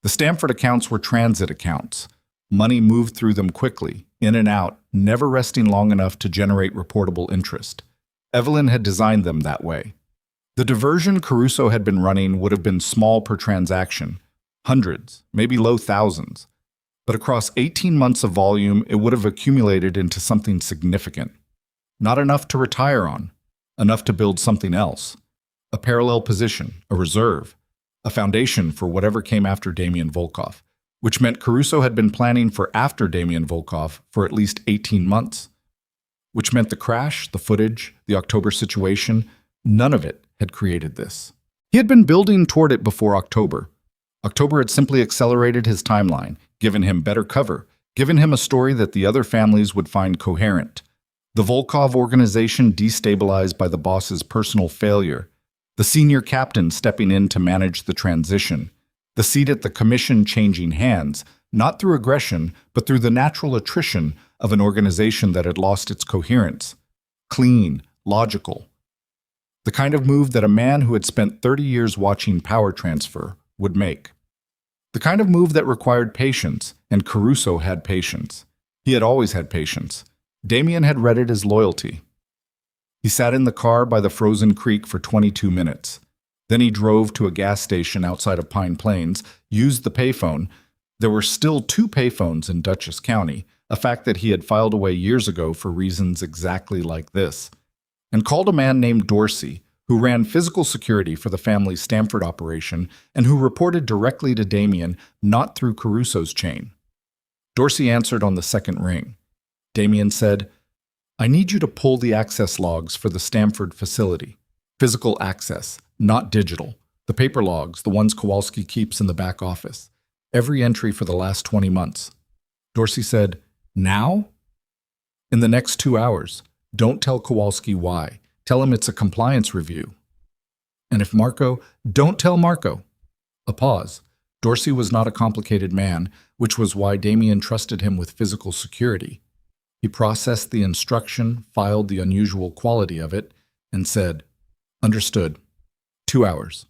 The Stamford accounts were transit accounts. Money moved through them quickly, in and out, never resting long enough to generate reportable interest. Evelyn had designed them that way. The diversion Caruso had been running would have been small per transaction, hundreds, maybe low thousands. But across 18 months of volume, it would have accumulated into something significant. Not enough to retire on, enough to build something else. A parallel position, a reserve, a foundation for whatever came after Damien Volkov, which meant Caruso had been planning for after Damien Volkov for at least 18 months. Which meant the crash, the footage, the October situation, none of it had created this. He had been building toward it before October. October had simply accelerated his timeline, given him better cover, given him a story that the other families would find coherent. The Volkov organization destabilized by the boss's personal failure, the senior captain stepping in to manage the transition, the seat at the commission changing hands, not through aggression, but through the natural attrition of an organization that had lost its coherence. Clean, logical. The kind of move that a man who had spent 30 years watching power transfer would make. The kind of move that required patience, and Caruso had patience. He had always had patience. Damien had read it as loyalty. He sat in the car by the frozen creek for 22 minutes. Then he drove to a gas station outside of Pine Plains, used the payphone. There were still 2 payphones in Dutchess County, a fact that he had filed away years ago for reasons exactly like this, and called a man named Dorsey, who ran physical security for the family's Stamford operation and who reported directly to Damien, not through Caruso's chain. Dorsey answered on the second ring. Damien said, "I need you to pull the access logs for the Stamford facility. Physical access, not digital. The paper logs, the ones Kowalski keeps in the back office. Every entry for the last 20 months. Dorsey said, "Now?" "In the next 2 hours. Don't tell Kowalski why. Tell him it's a compliance review." "And if Marco—" "Don't tell Marco." A pause. Dorsey was not a complicated man, which was why Damien trusted him with physical security. He processed the instruction, filed the unusual quality of it, and said, "Understood. 2 hours."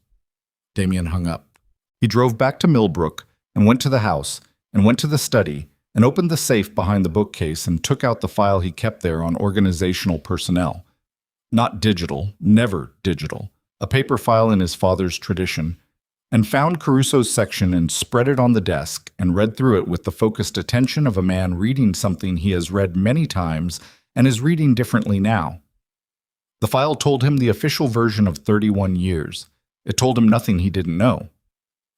Damien hung up. He drove back to Millbrook and went to the house and went to the study and opened the safe behind the bookcase and took out the file he kept there on organizational personnel. Not digital, never digital, a paper file in his father's tradition, and found Caruso's section and spread it on the desk and read through it with the focused attention of a man reading something he has read many times and is reading differently now. The file told him the official version of 31 years. It told him nothing he didn't know.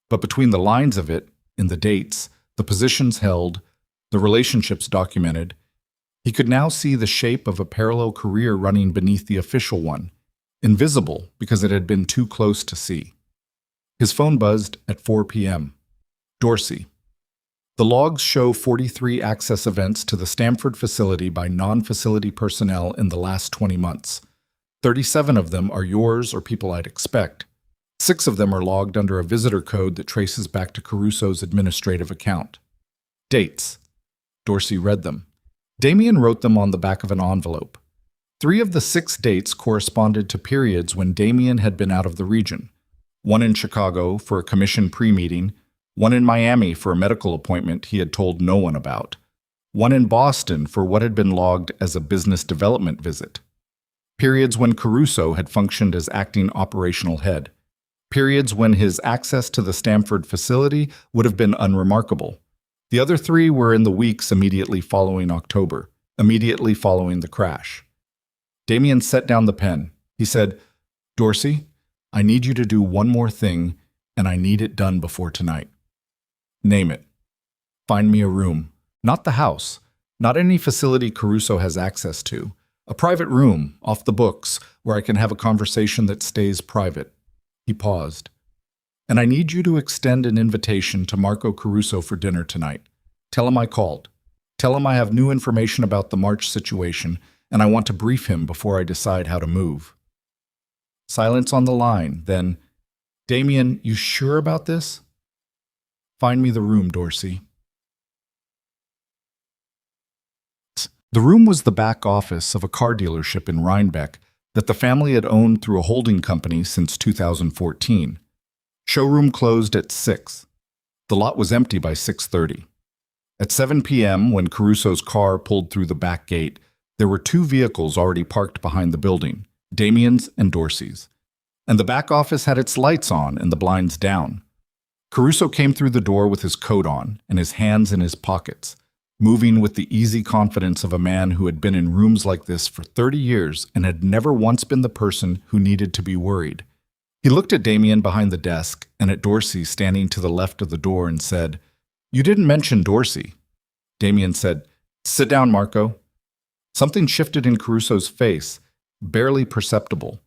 But between the lines of it, in the dates, the positions held, the relationships documented, He could now see the shape of a parallel career running beneath the official one, invisible because it had been too close to see. His phone buzzed at 4 p.m. Dorsey. The logs show 43 access events to the Stamford facility by non-facility personnel in the last 20 months. 37 of them are yours or people I'd expect. 6 of them are logged under a visitor code that traces back to Caruso's administrative account. Dates. Dorsey read them. Damien wrote them on the back of an envelope. 3 of the 6 dates corresponded to periods when Damien had been out of the region. 1 in Chicago for a commission pre-meeting, 1 in Miami for a medical appointment he had told no one about, 1 in Boston for what had been logged as a business development visit. Periods when Caruso had functioned as acting operational head. Periods when his access to the Stamford facility would have been unremarkable. The other 3 were in the weeks immediately following October, immediately following the crash. Damien set down the pen. He said, "Dorsey, I need you to do one more thing, and I need it done before tonight. Name it. Find me a room. Not the house. Not any facility Caruso has access to. A private room, off the books, where I can have a conversation that stays private." He paused. "And I need you to extend an invitation to Marco Caruso for dinner tonight. Tell him I called. Tell him I have new information about the March situation, and I want to brief him before I decide how to move." Silence on the line, then, "Damien, you sure about this?" "Find me the room, Dorsey." The room was the back office of a car dealership in Rhinebeck that the family had owned through a holding company since 2014. Showroom closed at 6. The lot was empty by 6:30. At 7 p.m., when Caruso's car pulled through the back gate, there were 2 vehicles already parked behind the building, Damien's and Dorsey's. And the back office had its lights on and the blinds down. Caruso came through the door with his coat on and his hands in his pockets, moving with the easy confidence of a man who had been in rooms like this for 30 years and had never once been the person who needed to be worried. He looked at Damien behind the desk and at Dorsey standing to the left of the door and said, "You didn't mention Dorsey." Damien said, "Sit down, Marco." Something shifted in Caruso's face, barely perceptible.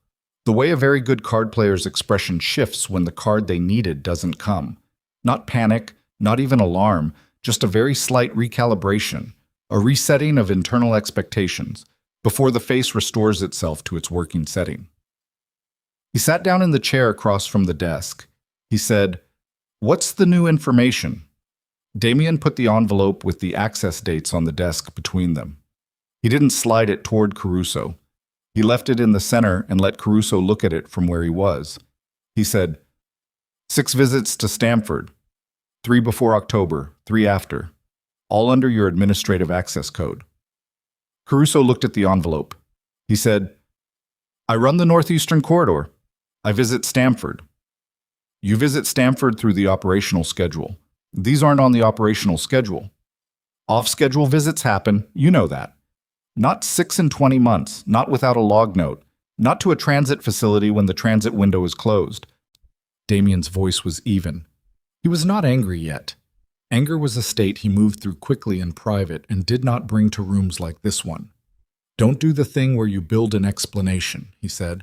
The way a very good card player's expression shifts when the card they needed doesn't come. Not panic, not even alarm, just a very slight recalibration, a resetting of internal expectations, before the face restores itself to its working setting. He sat down in the chair across from the desk. He said, "What's the new information?" Damien put the envelope with the access dates on the desk between them. He didn't slide it toward Caruso. He left it in the center and let Caruso look at it from where he was. He said, 6 visits to Stamford, 3 before October, 3 after, all under your administrative access code. Caruso looked at the envelope. He said, "I run the Northeastern Corridor. I visit Stamford." "You visit Stamford through the operational schedule. These aren't on the operational schedule. Off-schedule visits happen, you know that. Not 6 in 20 months, not without a log note, not to a transit facility when the transit window is closed." Damien's voice was even. He was not angry yet. Anger was a state he moved through quickly in private and did not bring to rooms like this one. "Don't do the thing where you build an explanation," he said.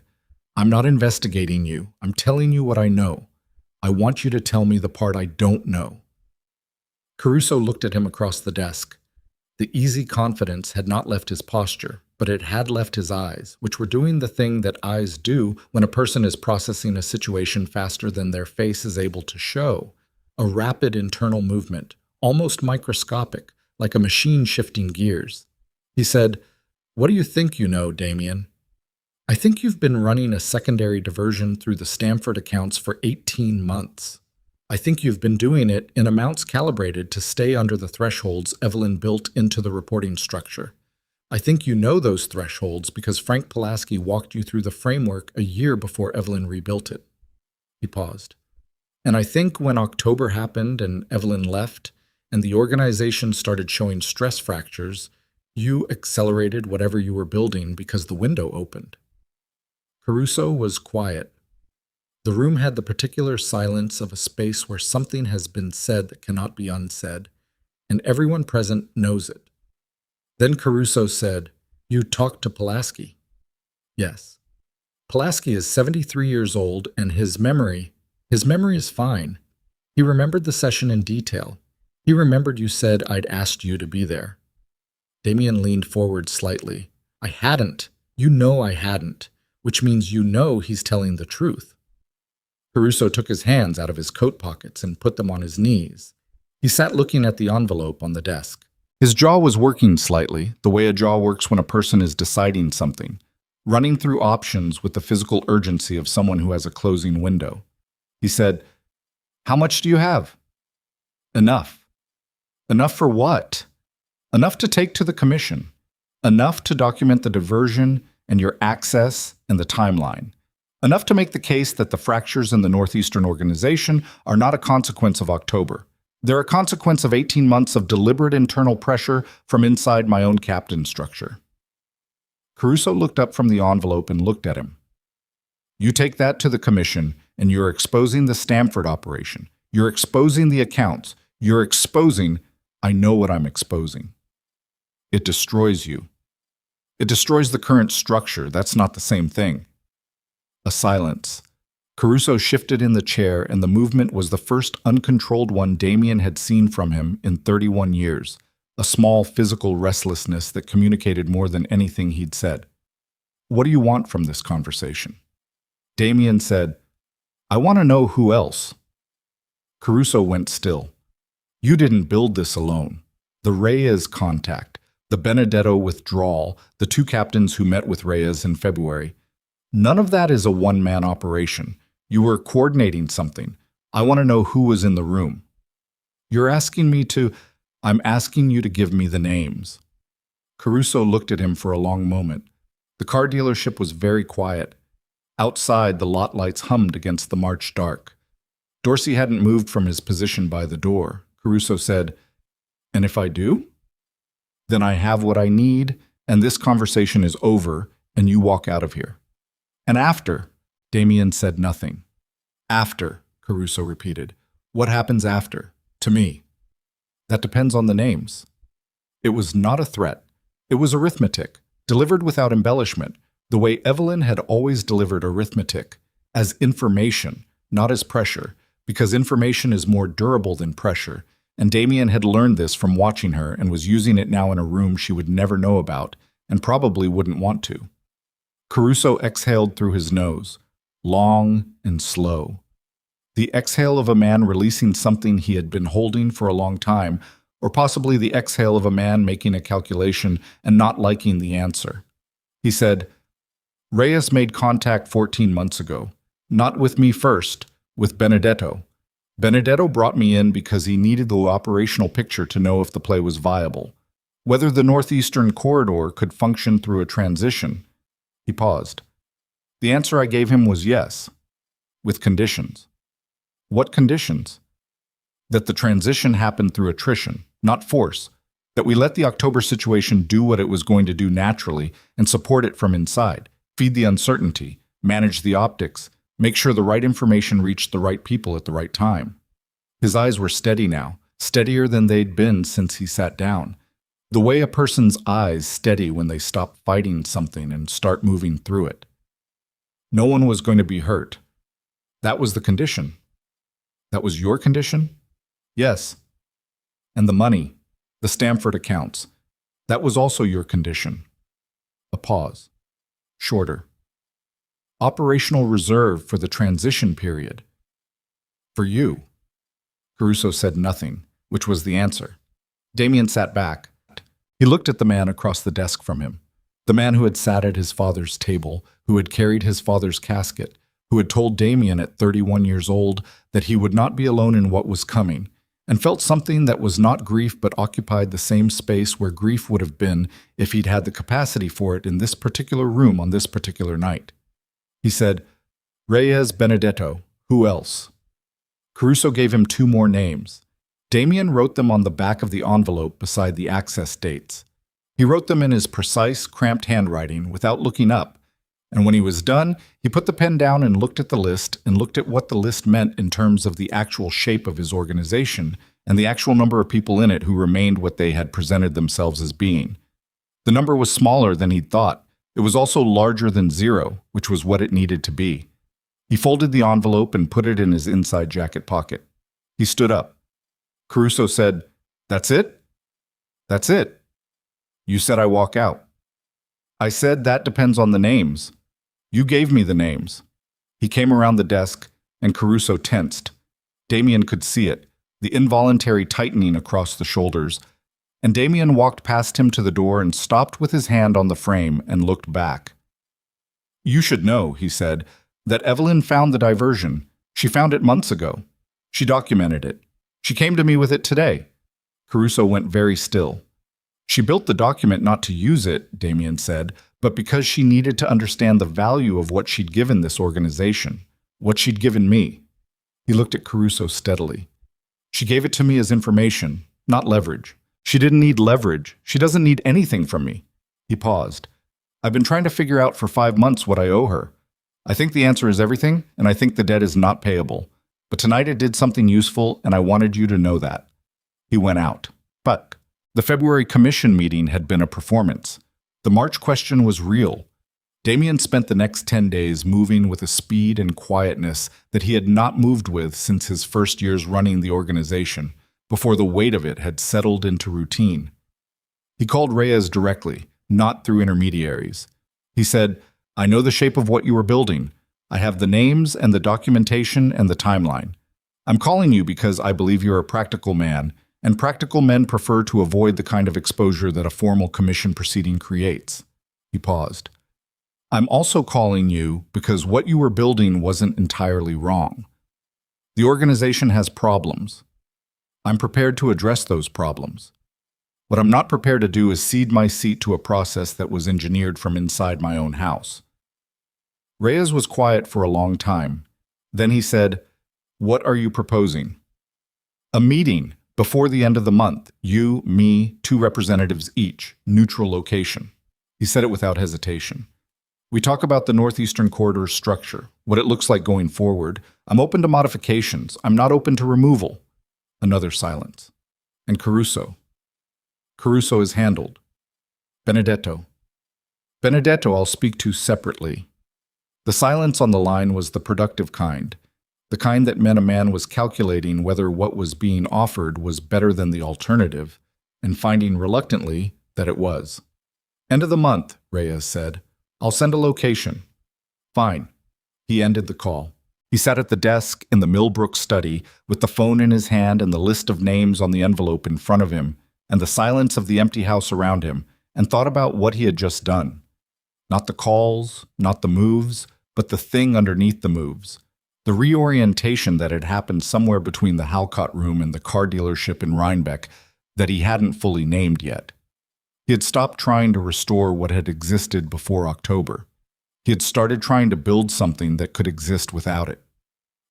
"I'm not investigating you. I'm telling you what I know. I want you to tell me the part I don't know." Caruso looked at him across the desk. The easy confidence had not left his posture, but it had left his eyes, which were doing the thing that eyes do when a person is processing a situation faster than their face is able to show. A rapid internal movement, almost microscopic, like a machine shifting gears. He said, "What do you think you know, Damien?" "I think you've been running a secondary diversion through the Stamford accounts for 18 months. I think you've been doing it in amounts calibrated to stay under the thresholds Evelyn built into the reporting structure. I think you know those thresholds because Frank Pulaski walked you through the framework a year before Evelyn rebuilt it." He paused. "And I think when October happened and Evelyn left, and the organization started showing stress fractures, you accelerated whatever you were building because the window opened." Caruso was quiet. The room had the particular silence of a space where something has been said that cannot be unsaid, and everyone present knows it. Then Caruso said, "You talked to Pulaski?" "Yes." "Pulaski is 73 years old, and his memory is fine. He remembered the session in detail. He remembered you said I'd asked you to be there." Damien leaned forward slightly. "I hadn't. You know I hadn't, which means you know he's telling the truth." Caruso took his hands out of his coat pockets and put them on his knees. He sat looking at the envelope on the desk. His jaw was working slightly, the way a jaw works when a person is deciding something, running through options with the physical urgency of someone who has a closing window. He said, "How much do you have?" "Enough." "Enough for what?" "Enough to take to the commission. Enough to document the diversion and your access and the timeline. Enough to make the case that the fractures in the Northeastern organization are not a consequence of October. They're a consequence of 18 months of deliberate internal pressure from inside my own captain structure." Caruso looked up from the envelope and looked at him. "You take that to the commission, and you're exposing the Stamford operation. You're exposing the accounts. You're exposing— I know what I'm exposing. It destroys you. It destroys the current structure. That's not the same thing." A silence. Caruso shifted in the chair, and the movement was the first uncontrolled one Damien had seen from him in 31 years, a small physical restlessness that communicated more than anything he'd said. "What do you want from this conversation?" Damien said, "I want to know who else." Caruso went still. "You didn't build this alone. The Reyes contact, the Benedetto withdrawal, the two captains who met with Reyes in February. None of that is a one-man operation. You were coordinating something. I want to know who was in the room." "You're asking me to— I'm asking you to give me the names." Caruso looked at him for a long moment. The car dealership was very quiet. Outside, the lot lights hummed against the March dark. Dorsey hadn't moved from his position by the door. Caruso said, "And if I do? Then I have what I need, and this conversation is over, and you walk out of here." "And after?" Damien said nothing. "After," Caruso repeated. "What happens after? To me?" "That depends on the names." It was not a threat. It was arithmetic, delivered without embellishment, the way Evelyn had always delivered arithmetic, as information, not as pressure, because information is more durable than pressure, and Damien had learned this from watching her and was using it now in a room she would never know about and probably wouldn't want to. Caruso exhaled through his nose, long and slow. The exhale of a man releasing something he had been holding for a long time, or possibly the exhale of a man making a calculation and not liking the answer. He said, "Reyes made contact 14 months ago. Not with me first, with Benedetto. Benedetto brought me in because he needed the operational picture to know if the play was viable, whether the Northeastern corridor could function through a transition." He paused. "The answer I gave him was yes, with conditions." "What conditions?" "That the transition happened through attrition, not force. That we let the October situation do what it was going to do naturally and support it from inside, feed the uncertainty, manage the optics, make sure the right information reached the right people at the right time." His eyes were steady now, steadier than they'd been since he sat down. The way a person's eyes steady when they stop fighting something and start moving through it. No one was going to be hurt. That was the condition. That was your condition? Yes. And the money, the Stamford accounts, that was also your condition. A pause. Shorter. Operational reserve for the transition period. For you. Caruso said nothing, which was the answer. Damien sat back. He looked at the man across the desk from him, the man who had sat at his father's table, who had carried his father's casket, who had told Damien at 31 years old that he would not be alone in what was coming, and felt something that was not grief but occupied the same space where grief would have been if he'd had the capacity for it in this particular room on this particular night. He said, "Reyes Benedetto, who else?" Caruso gave him 2 more names. Damien wrote them on the back of the envelope beside the access dates. He wrote them in his precise, cramped handwriting without looking up, and when he was done, he put the pen down and looked at the list and looked at what the list meant in terms of the actual shape of his organization and the actual number of people in it who remained what they had presented themselves as being. The number was smaller than he'd thought. It was also larger than 0, which was what it needed to be. He folded the envelope and put it in his inside jacket pocket. He stood up. Caruso said, "That's it?" "That's it. You said I walk out." "I said that depends on the names. You gave me the names." He came around the desk, and Caruso tensed. Damien could see it, the involuntary tightening across the shoulders, and Damien walked past him to the door and stopped with his hand on the frame and looked back. "You should know," he said, "that Evelyn found the diversion. She found it months ago. She documented it. She came to me with it today." Caruso went very still. "She built the document not to use it," Damien said, "but because she needed to understand the value of what she'd given this organization, what she'd given me." He looked at Caruso steadily. "She gave it to me as information, not leverage. She didn't need leverage. She doesn't need anything from me." He paused. "I've been trying to figure out for 5 months what I owe her. I think the answer is everything, and I think the debt is not payable. But tonight it did something useful, and I wanted you to know that." He went out. But the February commission meeting had been a performance. The March question was real. Damien spent the next 10 days moving with a speed and quietness that he had not moved with since his first years running the organization, before the weight of it had settled into routine. He called Reyes directly, not through intermediaries. He said, "I know the shape of what you are building. I have the names and the documentation and the timeline. I'm calling you because I believe you're a practical man, and practical men prefer to avoid the kind of exposure that a formal commission proceeding creates." He paused. "I'm also calling you because what you were building wasn't entirely wrong. The organization has problems. I'm prepared to address those problems. What I'm not prepared to do is cede my seat to a process that was engineered from inside my own house." Reyes was quiet for a long time. Then he said, "What are you proposing?" "A meeting before the end of the month. You, me, 2 representatives each, neutral location." He said it without hesitation. "We talk about the Northeastern Corridor structure, what it looks like going forward. I'm open to modifications. I'm not open to removal." Another silence. "And Caruso?" "Caruso is handled." "Benedetto?" "Benedetto I'll speak to separately." The silence on the line was the productive kind, the kind that meant a man was calculating whether what was being offered was better than the alternative, and finding reluctantly that it was. "End of the month," Reyes said. "I'll send a location." "Fine." He ended the call. He sat at the desk in the Millbrook study with the phone in his hand and the list of names on the envelope in front of him and the silence of the empty house around him, and thought about what he had just done. Not the calls, not the moves, but the thing underneath the moves. The reorientation that had happened somewhere between the Halcott room and the car dealership in Rhinebeck that he hadn't fully named yet. He had stopped trying to restore what had existed before October. He had started trying to build something that could exist without it.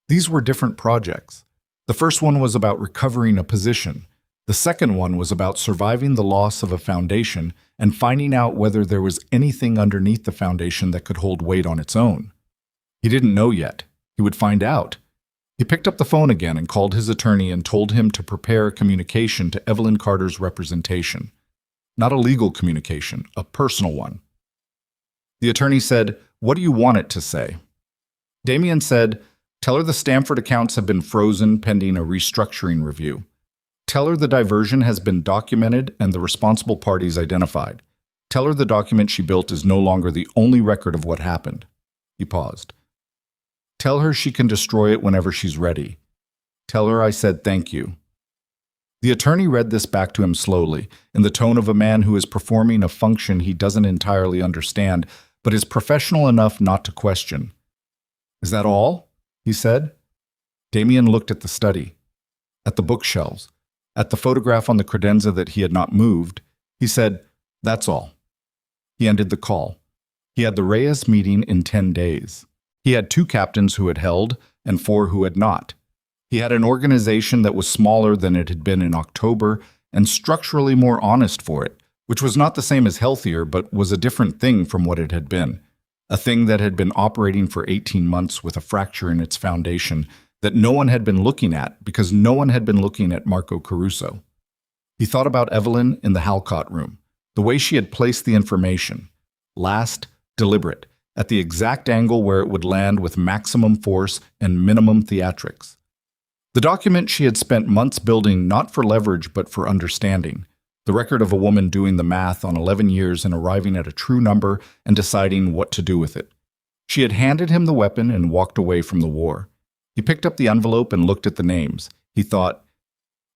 These were different projects. The first one was about recovering a position. The second one was about surviving the loss of a foundation and finding out whether there was anything underneath the foundation that could hold weight on its own. He didn't know yet. He would find out. He picked up the phone again and called his attorney and told him to prepare a communication to Evelyn Carter's representation. Not a legal communication, a personal one. The attorney said, "What do you want it to say?" Damien said, "Tell her the Stamford accounts have been frozen pending a restructuring review. Tell her the diversion has been documented and the responsible parties identified. Tell her the document she built is no longer the only record of what happened." He paused. "Tell her she can destroy it whenever she's ready. Tell her I said thank you." The attorney read this back to him slowly, in the tone of a man who is performing a function he doesn't entirely understand, but is professional enough not to question. "Is that all?" he said. Damien looked at the study, at the bookshelves, at the photograph on the credenza that he had not moved. He said, "That's all." He ended the call. He had the Reyes meeting in 10 days. He had 2 captains who had held and 4 who had not. He had an organization that was smaller than it had been in October and structurally more honest for it, which was not the same as healthier, but was a different thing from what it had been. A thing that had been operating for 18 months with a fracture in its foundation that no one had been looking at because no one had been looking at Marco Caruso. He thought about Evelyn in the Halcott room, The way she had placed the information. Last, deliberate, at the exact angle where it would land with maximum force and minimum theatrics. The document she had spent months building not for leverage but for understanding. The record of a woman doing the math on 11 years and arriving at a true number and deciding what to do with it. She had handed him the weapon and walked away from the war. He picked up the envelope and looked at the names. He thought,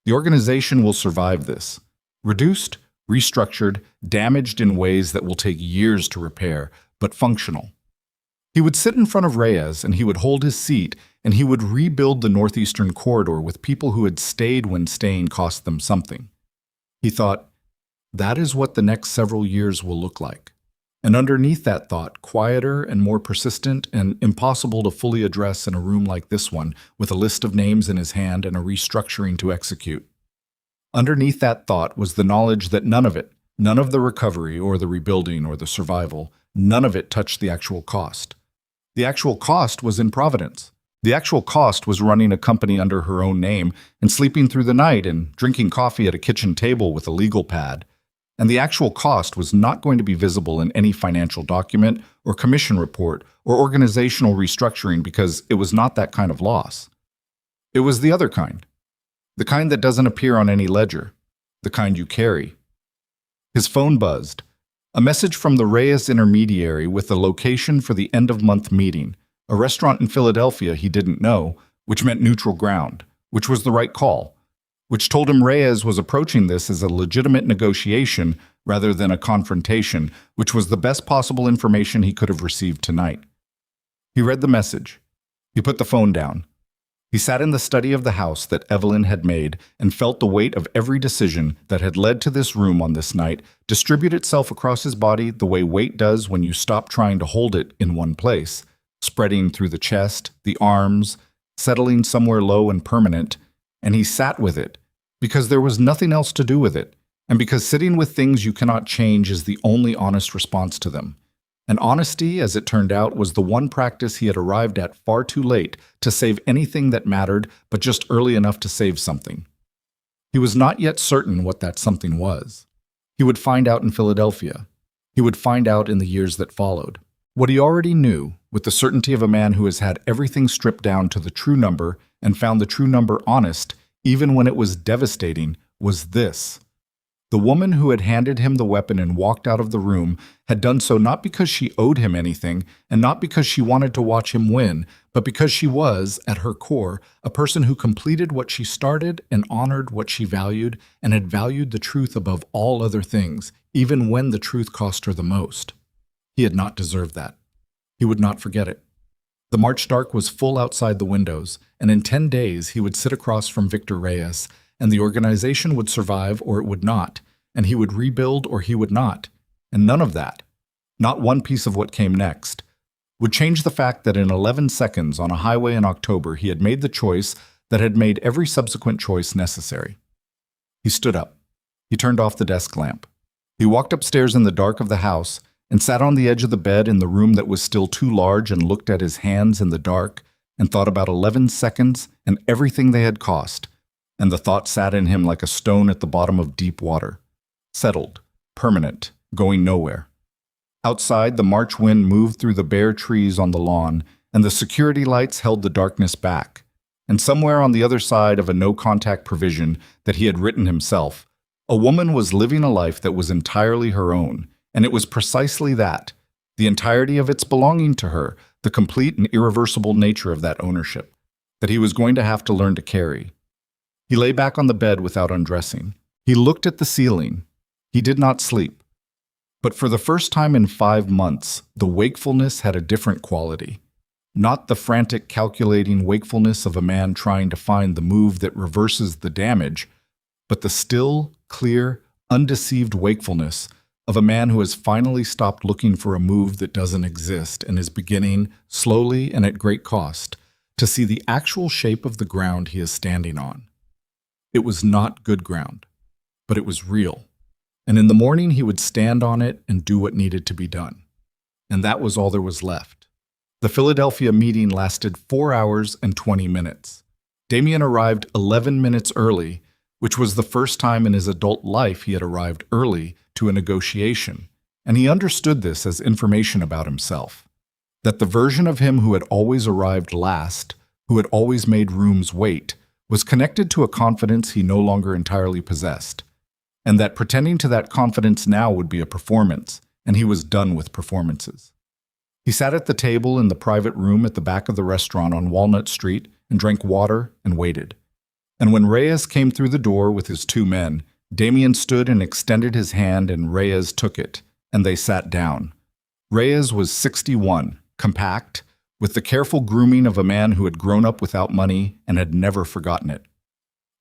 the organization will survive this. Reduced, restructured, damaged in ways that will take years to repair, but functional. He would sit in front of Reyes and he would hold his seat and he would rebuild the northeastern corridor with people who had stayed when staying cost them something. He thought, that is what the next several years will look like. And underneath that thought, quieter and more persistent and impossible to fully address in a room like this one, with a list of names in his hand and a restructuring to execute. Underneath that thought was the knowledge that none of it, none of the recovery or the rebuilding or the survival, none of it touched the actual cost. The actual cost was in Providence. The actual cost was running a company under her own name and sleeping through the night and drinking coffee at a kitchen table with a legal pad. And the actual cost was not going to be visible in any financial document or commission report or organizational restructuring because it was not that kind of loss. It was the other kind. The kind that doesn't appear on any ledger. The kind you carry. His phone buzzed. A message from the Reyes intermediary with the location for the end-of-month meeting. A restaurant in Philadelphia he didn't know, which meant neutral ground, which was the right call, which told him Reyes was approaching this as a legitimate negotiation rather than a confrontation, which was the best possible information he could have received tonight. He read the message. He put the phone down. He sat in the study of the house that Evelyn had made and felt the weight of every decision that had led to this room on this night distribute itself across his body the way weight does when you stop trying to hold it in one place, spreading through the chest, the arms, settling somewhere low and permanent, and he sat with it, because there was nothing else to do with it, and because sitting with things you cannot change is the only honest response to them. And honesty, as it turned out, was the one practice he had arrived at far too late to save anything that mattered, but just early enough to save something. He was not yet certain what that something was. He would find out in Philadelphia. He would find out in the years that followed. What he already knew, with the certainty of a man who has had everything stripped down to the true number and found the true number honest, even when it was devastating, was this. The woman who had handed him the weapon and walked out of the room had done so not because she owed him anything and not because she wanted to watch him win, but because she was, at her core, a person who completed what she started and honored what she valued and had valued the truth above all other things, even when the truth cost her the most. He had not deserved that. He would not forget it. The March dark was full outside the windows, and in 10 days he would sit across from Victor Reyes, and the organization would survive or it would not, and he would rebuild or he would not, and none of that, not one piece of what came next, would change the fact that in 11 seconds on a highway in October he had made the choice that had made every subsequent choice necessary. He stood up. He turned off the desk lamp. He walked upstairs in the dark of the house and sat on the edge of the bed in the room that was still too large and looked at his hands in the dark and thought about 11 seconds and everything they had cost, and the thought sat in him like a stone at the bottom of deep water. Settled, permanent, going nowhere. Outside, the March wind moved through the bare trees on the lawn, and the security lights held the darkness back. And somewhere on the other side of a no-contact provision that he had written himself, a woman was living a life that was entirely her own, and it was precisely that, the entirety of its belonging to her, the complete and irreversible nature of that ownership, that he was going to have to learn to carry. He lay back on the bed without undressing. He looked at the ceiling. He did not sleep. But for the first time in 5 months, the wakefulness had a different quality. Not the frantic, calculating wakefulness of a man trying to find the move that reverses the damage, but the still, clear, undeceived wakefulness of a man who has finally stopped looking for a move that doesn't exist and is beginning, slowly and at great cost, to see the actual shape of the ground he is standing on. It was not good ground, but it was real. And in the morning he would stand on it and do what needed to be done. And that was all there was left. The Philadelphia meeting lasted 4 hours and 20 minutes. Damien arrived 11 minutes early, which was the first time in his adult life he had arrived early to a negotiation, and he understood this as information about himself. That the version of him who had always arrived last, who had always made rooms wait, was connected to a confidence he no longer entirely possessed, and that pretending to that confidence now would be a performance, and he was done with performances. He sat at the table in the private room at the back of the restaurant on Walnut Street and drank water and waited. And when Reyes came through the door with his 2 men, Damien stood and extended his hand, and Reyes took it, and they sat down. Reyes was 61, compact, with the careful grooming of a man who had grown up without money and had never forgotten it.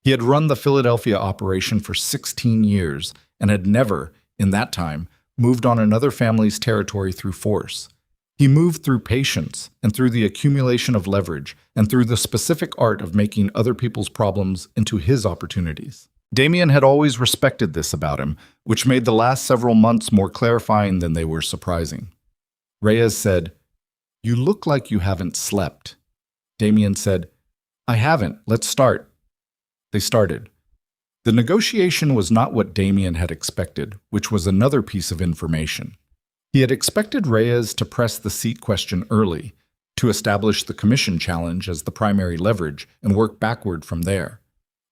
He had run the Philadelphia operation for 16 years and had never, in that time, moved on another family's territory through force. He moved through patience and through the accumulation of leverage and through the specific art of making other people's problems into his opportunities. Damien had always respected this about him, which made the last several months more clarifying than they were surprising. Reyes said, "You look like you haven't slept." Damien said, "I haven't. Let's start." They started. The negotiation was not what Damien had expected, which was another piece of information. He had expected Reyes to press the seat question early, to establish the commission challenge as the primary leverage and work backward from there.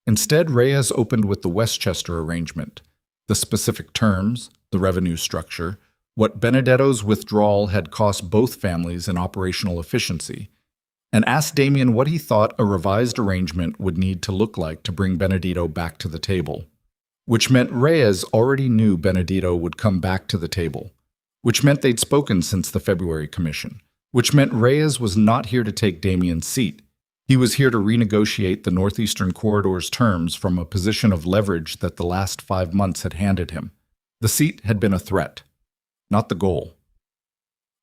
Instead, Reyes opened with the Westchester arrangement, the specific terms, the revenue structure, what Benedetto's withdrawal had cost both families in operational efficiency, and asked Damien what he thought a revised arrangement would need to look like to bring Benedetto back to the table. Which meant Reyes already knew Benedetto would come back to the table, which meant they'd spoken since the February commission, which meant Reyes was not here to take Damien's seat. He was here to renegotiate the Northeastern Corridor's terms from a position of leverage that the last 5 months had handed him. The seat had been a threat, not the goal.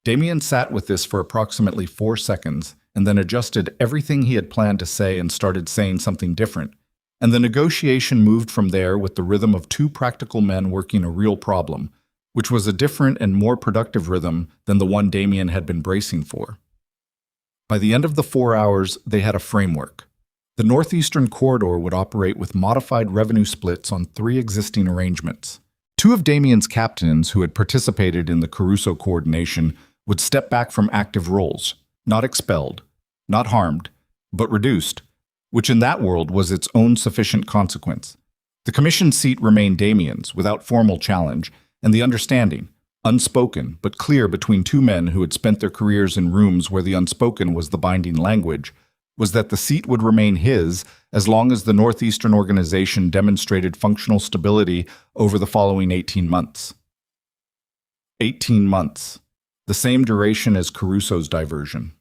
Damien sat with this for approximately 4 seconds and then adjusted everything he had planned to say and started saying something different. And the negotiation moved from there with the rhythm of 2 practical men working a real problem, which was a different and more productive rhythm than the one Damien had been bracing for. By the end of the 4 hours, they had a framework. The Northeastern Corridor would operate with modified revenue splits on 3 existing arrangements. 2 of Damien's captains who had participated in the Caruso coordination would step back from active roles, not expelled, not harmed, but reduced, which in that world was its own sufficient consequence. The commission seat remained Damien's without formal challenge, and the understanding, unspoken but clear between 2 men who had spent their careers in rooms where the unspoken was the binding language, was that the seat would remain his as long as the Northeastern organization demonstrated functional stability over the following 18 months. 18 months, the same duration as Caruso's diversion.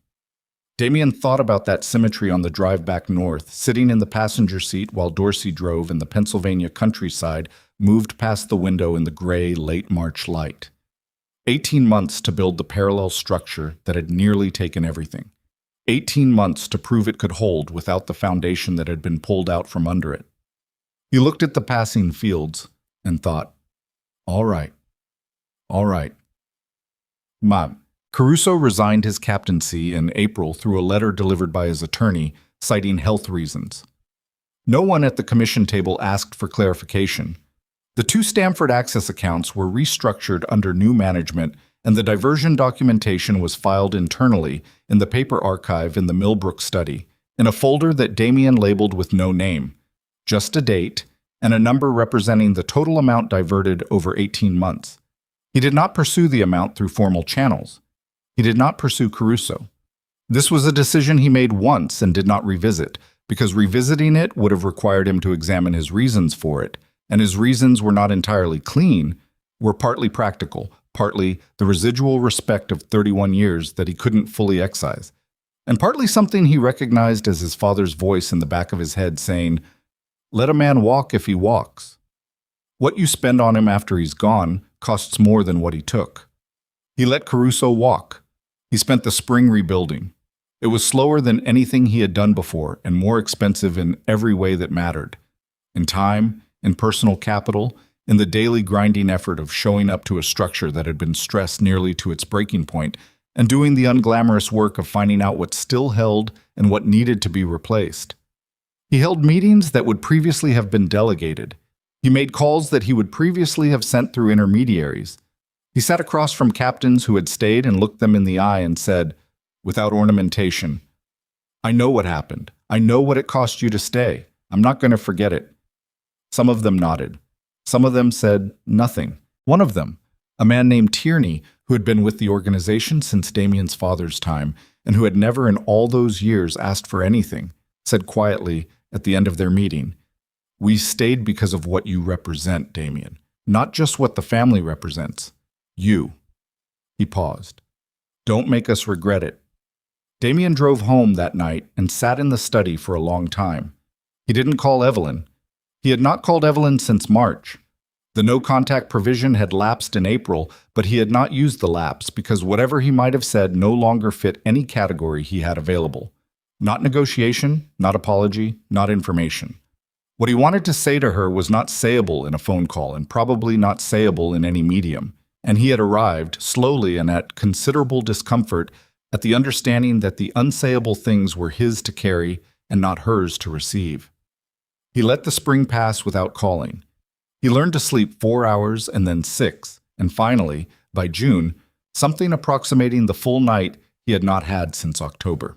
Damien thought about that symmetry on the drive back north, sitting in the passenger seat while Dorsey drove and the Pennsylvania countryside moved past the window in the gray, late March light. 18 months to build the parallel structure that had nearly taken everything. 18 months to prove it could hold without the foundation that had been pulled out from under it. He looked at the passing fields and thought, all right. Caruso resigned his captaincy in April through a letter delivered by his attorney, citing health reasons. No one at the commission table asked for clarification. The 2 Stamford Access accounts were restructured under new management, and the diversion documentation was filed internally in the paper archive in the Millbrook study, in a folder that Damien labeled with no name, just a date, and a number representing the total amount diverted over 18 months. He did not pursue the amount through formal channels. He did not pursue Caruso. This was a decision he made once and did not revisit, because revisiting it would have required him to examine his reasons for it, and his reasons were not entirely clean, were partly practical, partly the residual respect of 31 years that he couldn't fully excise, and partly something he recognized as his father's voice in the back of his head saying, "Let a man walk if he walks. What you spend on him after he's gone costs more than what he took." He let Caruso walk. He spent the spring rebuilding. It was slower than anything he had done before and more expensive in every way that mattered. In time, in personal capital, in the daily grinding effort of showing up to a structure that had been stressed nearly to its breaking point and doing the unglamorous work of finding out what still held and what needed to be replaced. He held meetings that would previously have been delegated. He made calls that he would previously have sent through intermediaries. He sat across from captains who had stayed and looked them in the eye and said, without ornamentation, "I know what happened. I know what it cost you to stay. I'm not going to forget it." Some of them nodded. Some of them said nothing. One of them, a man named Tierney, who had been with the organization since Damien's father's time and who had never in all those years asked for anything, said quietly at the end of their meeting, "We stayed because of what you represent, Damien. Not just what the family represents. You." He paused. "Don't make us regret it." Damien drove home that night and sat in the study for a long time. He didn't call Evelyn. He had not called Evelyn since March. The no-contact provision had lapsed in April, but he had not used the lapse because whatever he might have said no longer fit any category he had available. Not negotiation, not apology, not information. What he wanted to say to her was not sayable in a phone call and probably not sayable in any medium, and he had arrived, slowly and at considerable discomfort, at the understanding that the unsayable things were his to carry and not hers to receive. He let the spring pass without calling. He learned to sleep 4 hours and then 6, and finally, by June, something approximating the full night he had not had since October.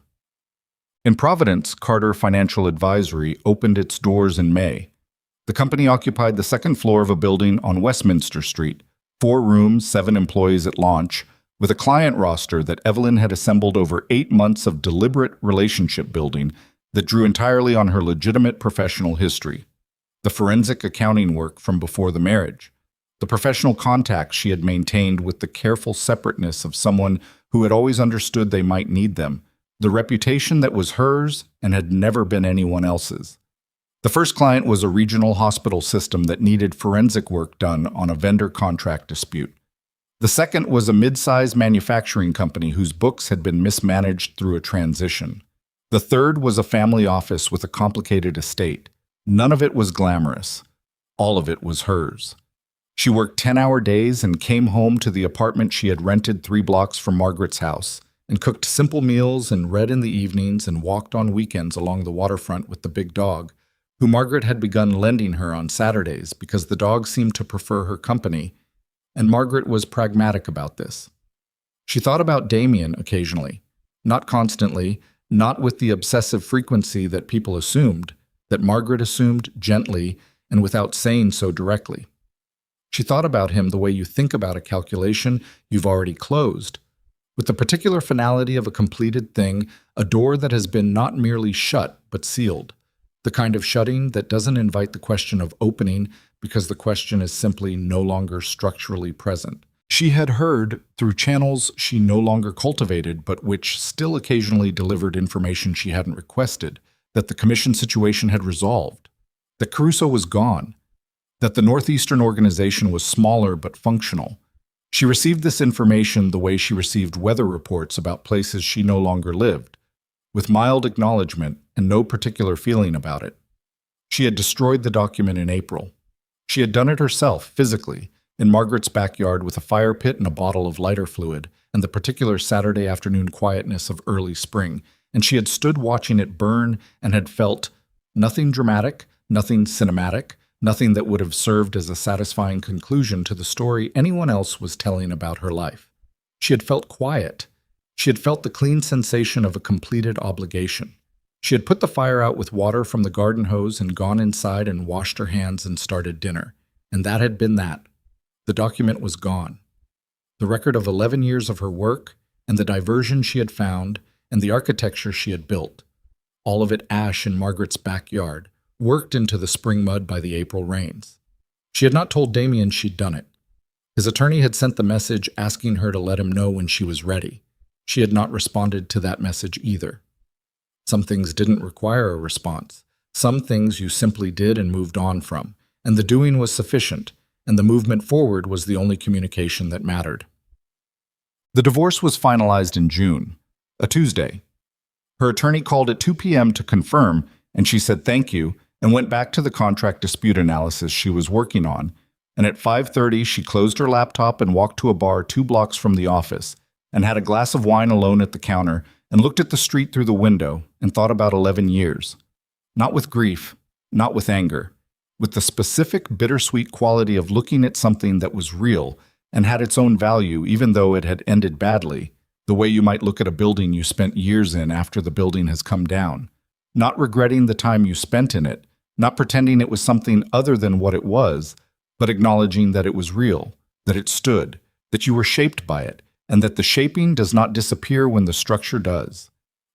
In Providence, Carter Financial Advisory opened its doors in May. The company occupied the second floor of a building on Westminster Street, 4 rooms, 7 employees at launch, with a client roster that Evelyn had assembled over 8 months of deliberate relationship building that drew entirely on her legitimate professional history. The forensic accounting work from before the marriage, the professional contacts she had maintained with the careful separateness of someone who had always understood they might need them, the reputation that was hers and had never been anyone else's. The first client was a regional hospital system that needed forensic work done on a vendor contract dispute. The second was a mid-sized manufacturing company whose books had been mismanaged through a transition. The third was a family office with a complicated estate. None of it was glamorous. All of it was hers. She worked 10-hour days and came home to the apartment she had rented 3 blocks from Margaret's house, and cooked simple meals and read in the evenings and walked on weekends along the waterfront with the big dog, who Margaret had begun lending her on Saturdays because the dog seemed to prefer her company, and Margaret was pragmatic about this. She thought about Damien occasionally, not constantly, not with the obsessive frequency that people assumed, that Margaret assumed gently and without saying so directly. She thought about him the way you think about a calculation you've already closed, with the particular finality of a completed thing, a door that has been not merely shut but sealed, the kind of shutting that doesn't invite the question of opening because the question is simply no longer structurally present. She had heard, through channels she no longer cultivated but which still occasionally delivered information she hadn't requested, that the commission situation had resolved, that Caruso was gone, that the Northeastern organization was smaller but functional. She received this information the way she received weather reports about places she no longer lived, with mild acknowledgement and no particular feeling about it. She had destroyed the document in April. She had done it herself, physically, in Margaret's backyard with a fire pit and a bottle of lighter fluid, and the particular Saturday afternoon quietness of early spring, and she had stood watching it burn and had felt nothing dramatic, nothing cinematic, nothing that would have served as a satisfying conclusion to the story anyone else was telling about her life. She had felt quiet. She had felt the clean sensation of a completed obligation. She had put the fire out with water from the garden hose and gone inside and washed her hands and started dinner. And that had been that. The document was gone. The record of 11 years of her work and the diversion she had found and the architecture she had built, all of it ash in Margaret's backyard, worked into the spring mud by the April rains. She had not told Damien she'd done it. His attorney had sent the message asking her to let him know when she was ready. She had not responded to that message either. Some things didn't require a response. Some things you simply did and moved on from, and the doing was sufficient, and the movement forward was the only communication that mattered. The divorce was finalized in June, a Tuesday. Her attorney called at 2 p.m. to confirm, and she said thank you and went back to the contract dispute analysis she was working on, and at 5:30 she closed her laptop and walked to a bar 2 blocks from the office and had a glass of wine alone at the counter and looked at the street through the window and thought about 11 years. Not with grief, not with anger, with the specific bittersweet quality of looking at something that was real and had its own value even though it had ended badly, the way you might look at a building you spent years in after the building has come down, not regretting the time you spent in it, not pretending it was something other than what it was, but acknowledging that it was real, that it stood, that you were shaped by it, and that the shaping does not disappear when the structure does.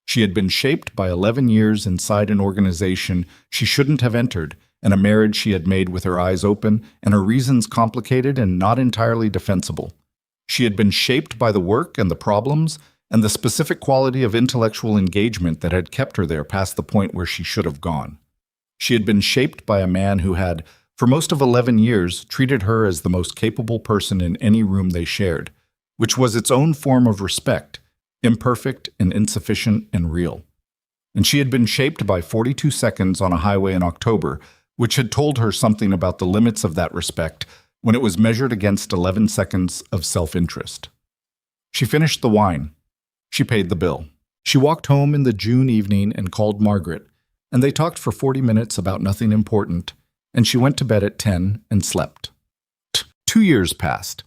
She had been shaped by 11 years inside an organization she shouldn't have entered, and a marriage she had made with her eyes open and her reasons complicated and not entirely defensible. She had been shaped by the work and the problems and the specific quality of intellectual engagement that had kept her there past the point where she should have gone. She had been shaped by a man who had, for most of 11 years, treated her as the most capable person in any room they shared, which was its own form of respect, imperfect and insufficient and real. And she had been shaped by 42 seconds on a highway in October, which had told her something about the limits of that respect when it was measured against 11 seconds of self-interest. She finished the wine. She paid the bill. She walked home in the June evening and called Margaret, and they talked for 40 minutes about nothing important, and she went to bed at 10 and slept. 2 years passed.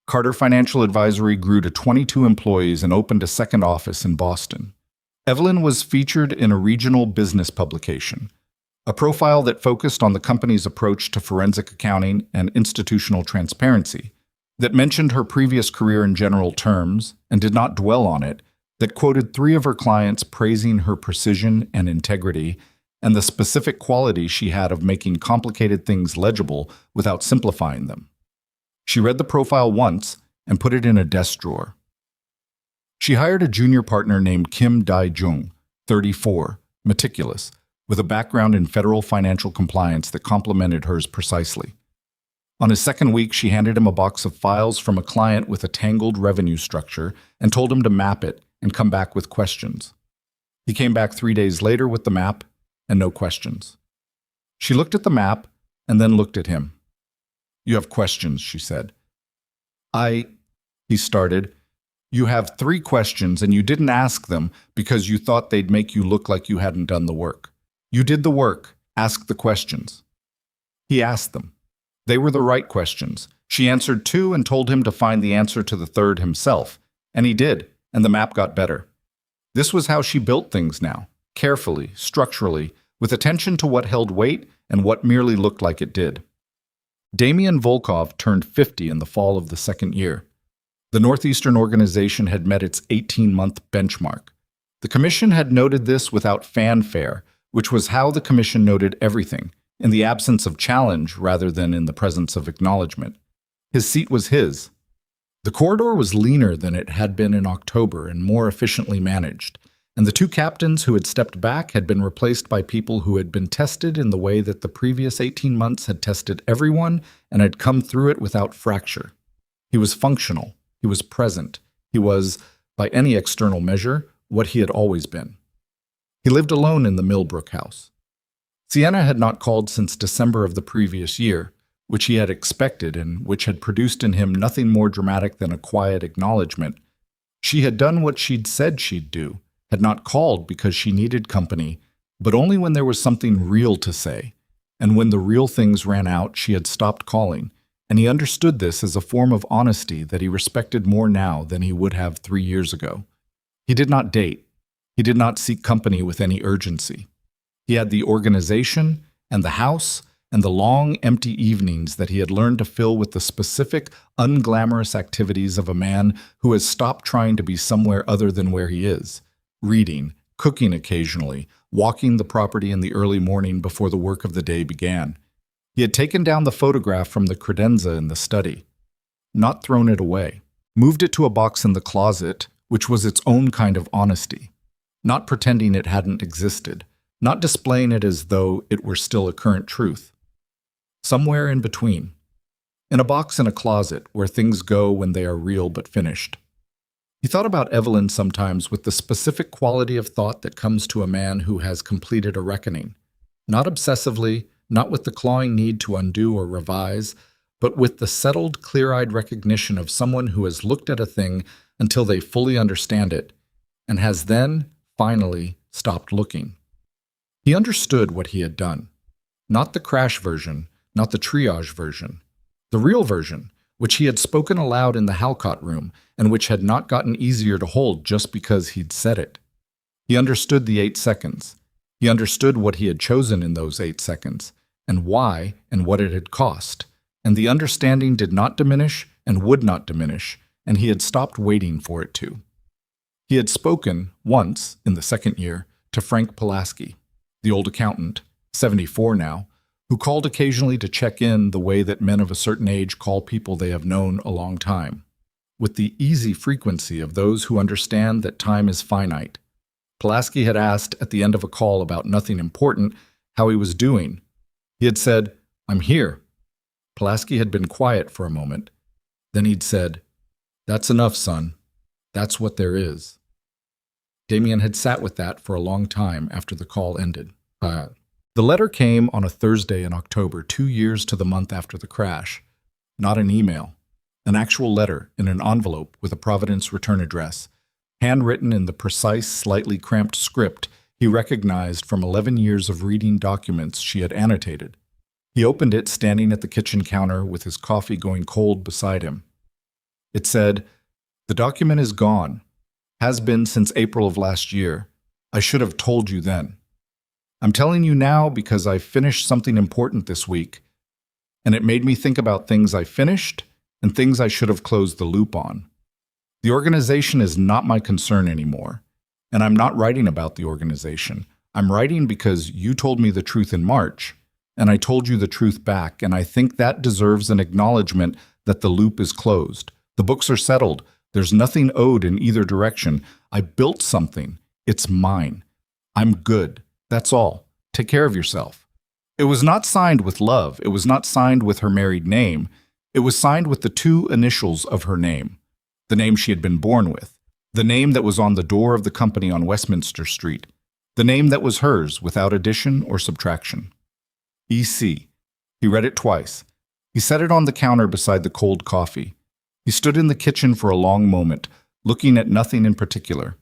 Carter Financial Advisory grew to 22 employees and opened a second office in Boston. Evelyn was featured in a regional business publication, a profile that focused on the company's approach to forensic accounting and institutional transparency, that mentioned her previous career in general terms and did not dwell on it, that quoted 3 of her clients praising her precision and integrity and the specific quality she had of making complicated things legible without simplifying them. She read the profile once and put it in a desk drawer. She hired a junior partner named Kim Dae-jung, 34, meticulous, with a background in federal financial compliance that complemented hers precisely. On his second week, she handed him a box of files from a client with a tangled revenue structure and told him to map it and come back with questions. He came back 3 days later with the map and no questions. She looked at the map and then looked at him. "You have questions," she said. He started. "You have 3 questions and you didn't ask them because you thought they'd make you look like you hadn't done the work. You did the work. Ask the questions." He asked them. They were the right questions. She answered 2 and told him to find the answer to the 3rd himself. And he did, and the map got better. This was how she built things now, carefully, structurally, with attention to what held weight and what merely looked like it did. Damian Volkov turned 50 in the fall of the second year. The Northeastern organization had met its 18-month benchmark. The commission had noted this without fanfare, which was how the commission noted everything, in the absence of challenge rather than in the presence of acknowledgement. His seat was his. The corridor was leaner than it had been in October and more efficiently managed, and the 2 captains who had stepped back had been replaced by people who had been tested in the way that the previous 18 months had tested everyone and had come through it without fracture. He was functional. He was present. He was, by any external measure, what he had always been. He lived alone in the Millbrook house. Sienna had not called since December of the previous year, which he had expected and which had produced in him nothing more dramatic than a quiet acknowledgement. She had done what she'd said she'd do, had not called because she needed company, but only when there was something real to say. And when the real things ran out, she had stopped calling, and he understood this as a form of honesty that he respected more now than he would have 3 years ago. He did not date. He did not seek company with any urgency. He had the organization and the house and the long, empty evenings that he had learned to fill with the specific, unglamorous activities of a man who has stopped trying to be somewhere other than where he is. Reading, cooking occasionally, walking the property in the early morning before the work of the day began. He had taken down the photograph from the credenza in the study, not thrown it away, moved it to a box in the closet, which was its own kind of honesty, not pretending it hadn't existed, not displaying it as though it were still a current truth. Somewhere in between, in a box in a closet where things go when they are real but finished. He thought about Evelyn sometimes with the specific quality of thought that comes to a man who has completed a reckoning, not obsessively, not with the clawing need to undo or revise, but with the settled, clear-eyed recognition of someone who has looked at a thing until they fully understand it, and has then, finally, stopped looking. He understood what he had done. Not the crash version, not the triage version. The real version, which he had spoken aloud in the Halcott room, and which had not gotten easier to hold just because he'd said it. He understood the 8 seconds. He understood what he had chosen in those 8 seconds, and why and what it had cost. And the understanding did not diminish and would not diminish, and he had stopped waiting for it to. He had spoken, once, in the second year, to Frank Pulaski, the old accountant, 74 now, who called occasionally to check in the way that men of a certain age call people they have known a long time, with the easy frequency of those who understand that time is finite. Pulaski had asked at the end of a call about nothing important how he was doing. He had said, "I'm here." Pulaski had been quiet for a moment. Then he'd said, "That's enough, son. That's what there is." Damien had sat with that for a long time after the call ended. The letter came on a Thursday in October, 2 years to the month after the crash. Not an email. An actual letter in an envelope with a Providence return address, handwritten in the precise, slightly cramped script he recognized from 11 years of reading documents she had annotated. He opened it standing at the kitchen counter with his coffee going cold beside him. It said, "The document is gone. Has been since April of last year. I should have told you then. I'm telling you now because I finished something important this week, and it made me think about things I finished and things I should have closed the loop on. The organization is not my concern anymore, and I'm not writing about the organization. I'm writing because you told me the truth in March, and I told you the truth back, and I think that deserves an acknowledgement that the loop is closed. The books are settled. There's nothing owed in either direction. I built something. It's mine. I'm good. That's all. Take care of yourself." It was not signed with love. It was not signed with her married name. It was signed with the 2 initials of her name, the name she had been born with, the name that was on the door of the company on Westminster Street, the name that was hers without addition or subtraction. E.C. He read it twice. He set it on the counter beside the cold coffee. He stood in the kitchen for a long moment, looking at nothing in particular,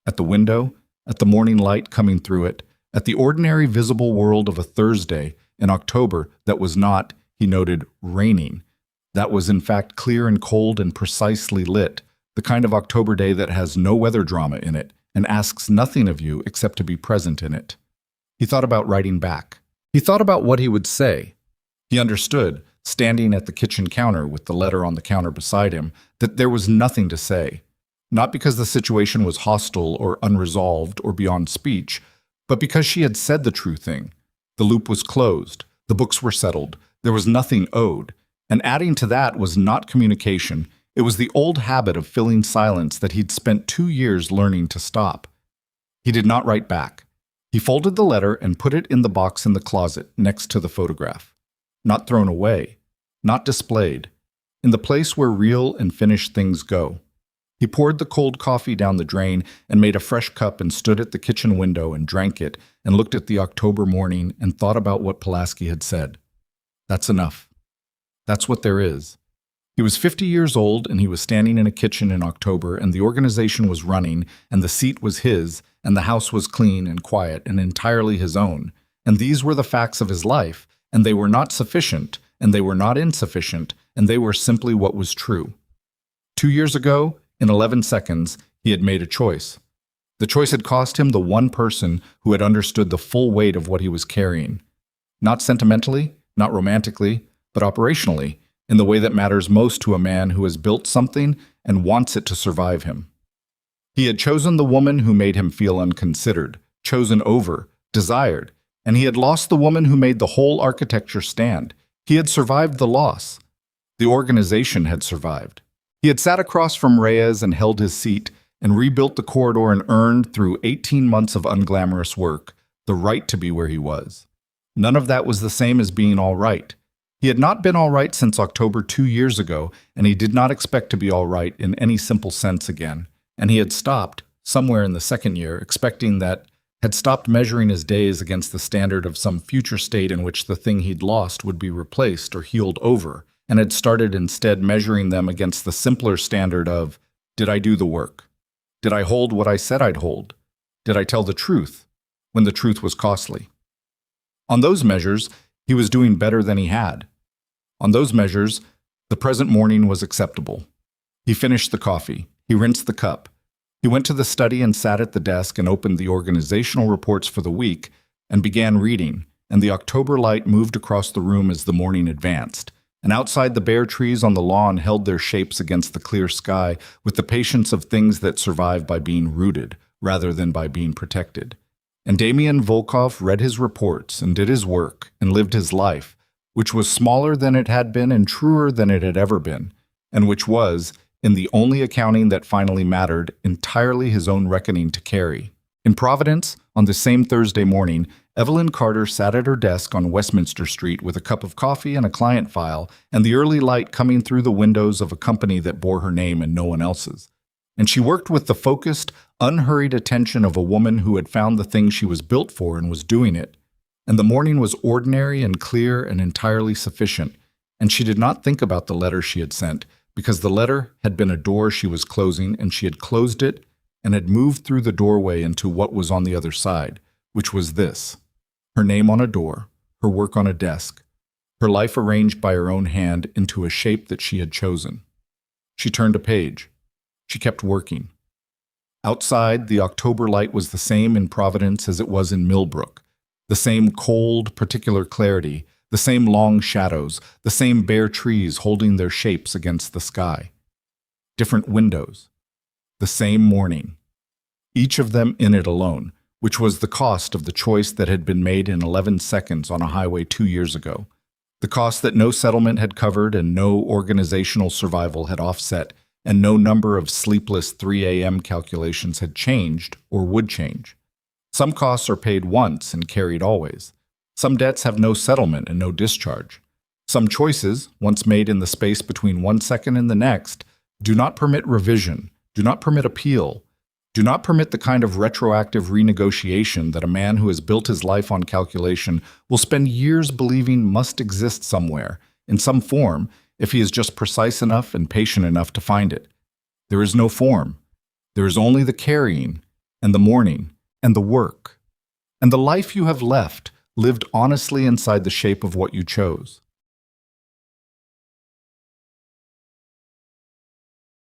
at the window, at the morning light coming through it, at the ordinary visible world of a Thursday in October that was not, he noted, raining. That was in fact clear and cold and precisely lit, the kind of October day that has no weather drama in it and asks nothing of you except to be present in it. He thought about writing back. He thought about what he would say. He understood, standing at the kitchen counter with the letter on the counter beside him, that there was nothing to say. Not because the situation was hostile or unresolved or beyond speech, but because she had said the true thing. The loop was closed. The books were settled. There was nothing owed. And adding to that was not communication. It was the old habit of filling silence that he'd spent 2 years learning to stop. He did not write back. He folded the letter and put it in the box in the closet next to the photograph. Not thrown away. Not displayed. In the place where real and finished things go. He poured the cold coffee down the drain and made a fresh cup and stood at the kitchen window and drank it and looked at the October morning and thought about what Pulaski had said. That's enough. That's what there is. He was 50 years old and he was standing in a kitchen in October and the organization was running and the seat was his and the house was clean and quiet and entirely his own. And these were the facts of his life, and they were not sufficient and they were not insufficient and they were simply what was true. 2 years ago, in 11 seconds, he had made a choice. The choice had cost him the one person who had understood the full weight of what he was carrying. Not sentimentally, not romantically, but operationally, in the way that matters most to a man who has built something and wants it to survive him. He had chosen the woman who made him feel unconsidered, chosen over, desired, and he had lost the woman who made the whole architecture stand. He had survived the loss. The organization had survived. He had sat across from Reyes and held his seat and rebuilt the corridor and earned, through 18 months of unglamorous work, the right to be where he was. None of that was the same as being all right. He had not been all right since October 2 years ago, and he did not expect to be all right in any simple sense again. And he had stopped, somewhere in the second year, expecting that, had stopped measuring his days against the standard of some future state in which the thing he'd lost would be replaced or healed over, and had started instead measuring them against the simpler standard of, did I do the work? Did I hold what I said I'd hold? Did I tell the truth, when the truth was costly? On those measures, He was doing better than he had. On those measures, the present morning was acceptable. He finished the coffee. He rinsed the cup. He went to the study and sat at the desk and opened the organizational reports for the week and began reading, and the October light moved across the room as the morning advanced, and outside the bare trees on the lawn held their shapes against the clear sky with the patience of things that survive by being rooted rather than by being protected. And Damian Volkov read his reports and did his work and lived his life, which was smaller than it had been and truer than it had ever been, and which was, in the only accounting that finally mattered, entirely his own reckoning to carry. In Providence, on the same Thursday morning, Evelyn Carter sat at her desk on Westminster Street with a cup of coffee and a client file, and the early light coming through the windows of a company that bore her name and no one else's. And she worked with the focused, unhurried attention of a woman who had found the thing she was built for and was doing it. And the morning was ordinary and clear and entirely sufficient, and she did not think about the letter she had sent, because the letter had been a door she was closing, and she had closed it and had moved through the doorway into what was on the other side, which was this: her name on a door, her work on a desk, her life arranged by her own hand into a shape that she had chosen. She turned a page. She kept working. Outside, the October light was the same in Providence as it was in Millbrook, the same cold, particular clarity, the same long shadows, the same bare trees holding their shapes against the sky. Different windows. The same morning. Each of them in it alone, which was the cost of the choice that had been made in 11 seconds on a highway 2 years ago. The cost that no settlement had covered and no organizational survival had offset, and no number of sleepless 3 a.m. calculations had changed or would change. Some costs are paid once and carried always. Some debts have no settlement and no discharge. Some choices, once made in the space between 1 second and the next, do not permit revision, do not permit appeal, do not permit the kind of retroactive renegotiation that a man who has built his life on calculation will spend years believing must exist somewhere, in some form, if he is just precise enough and patient enough to find it. There is no form. There is only the carrying, and the mourning, and the work. And the life you have left lived honestly inside the shape of what you chose.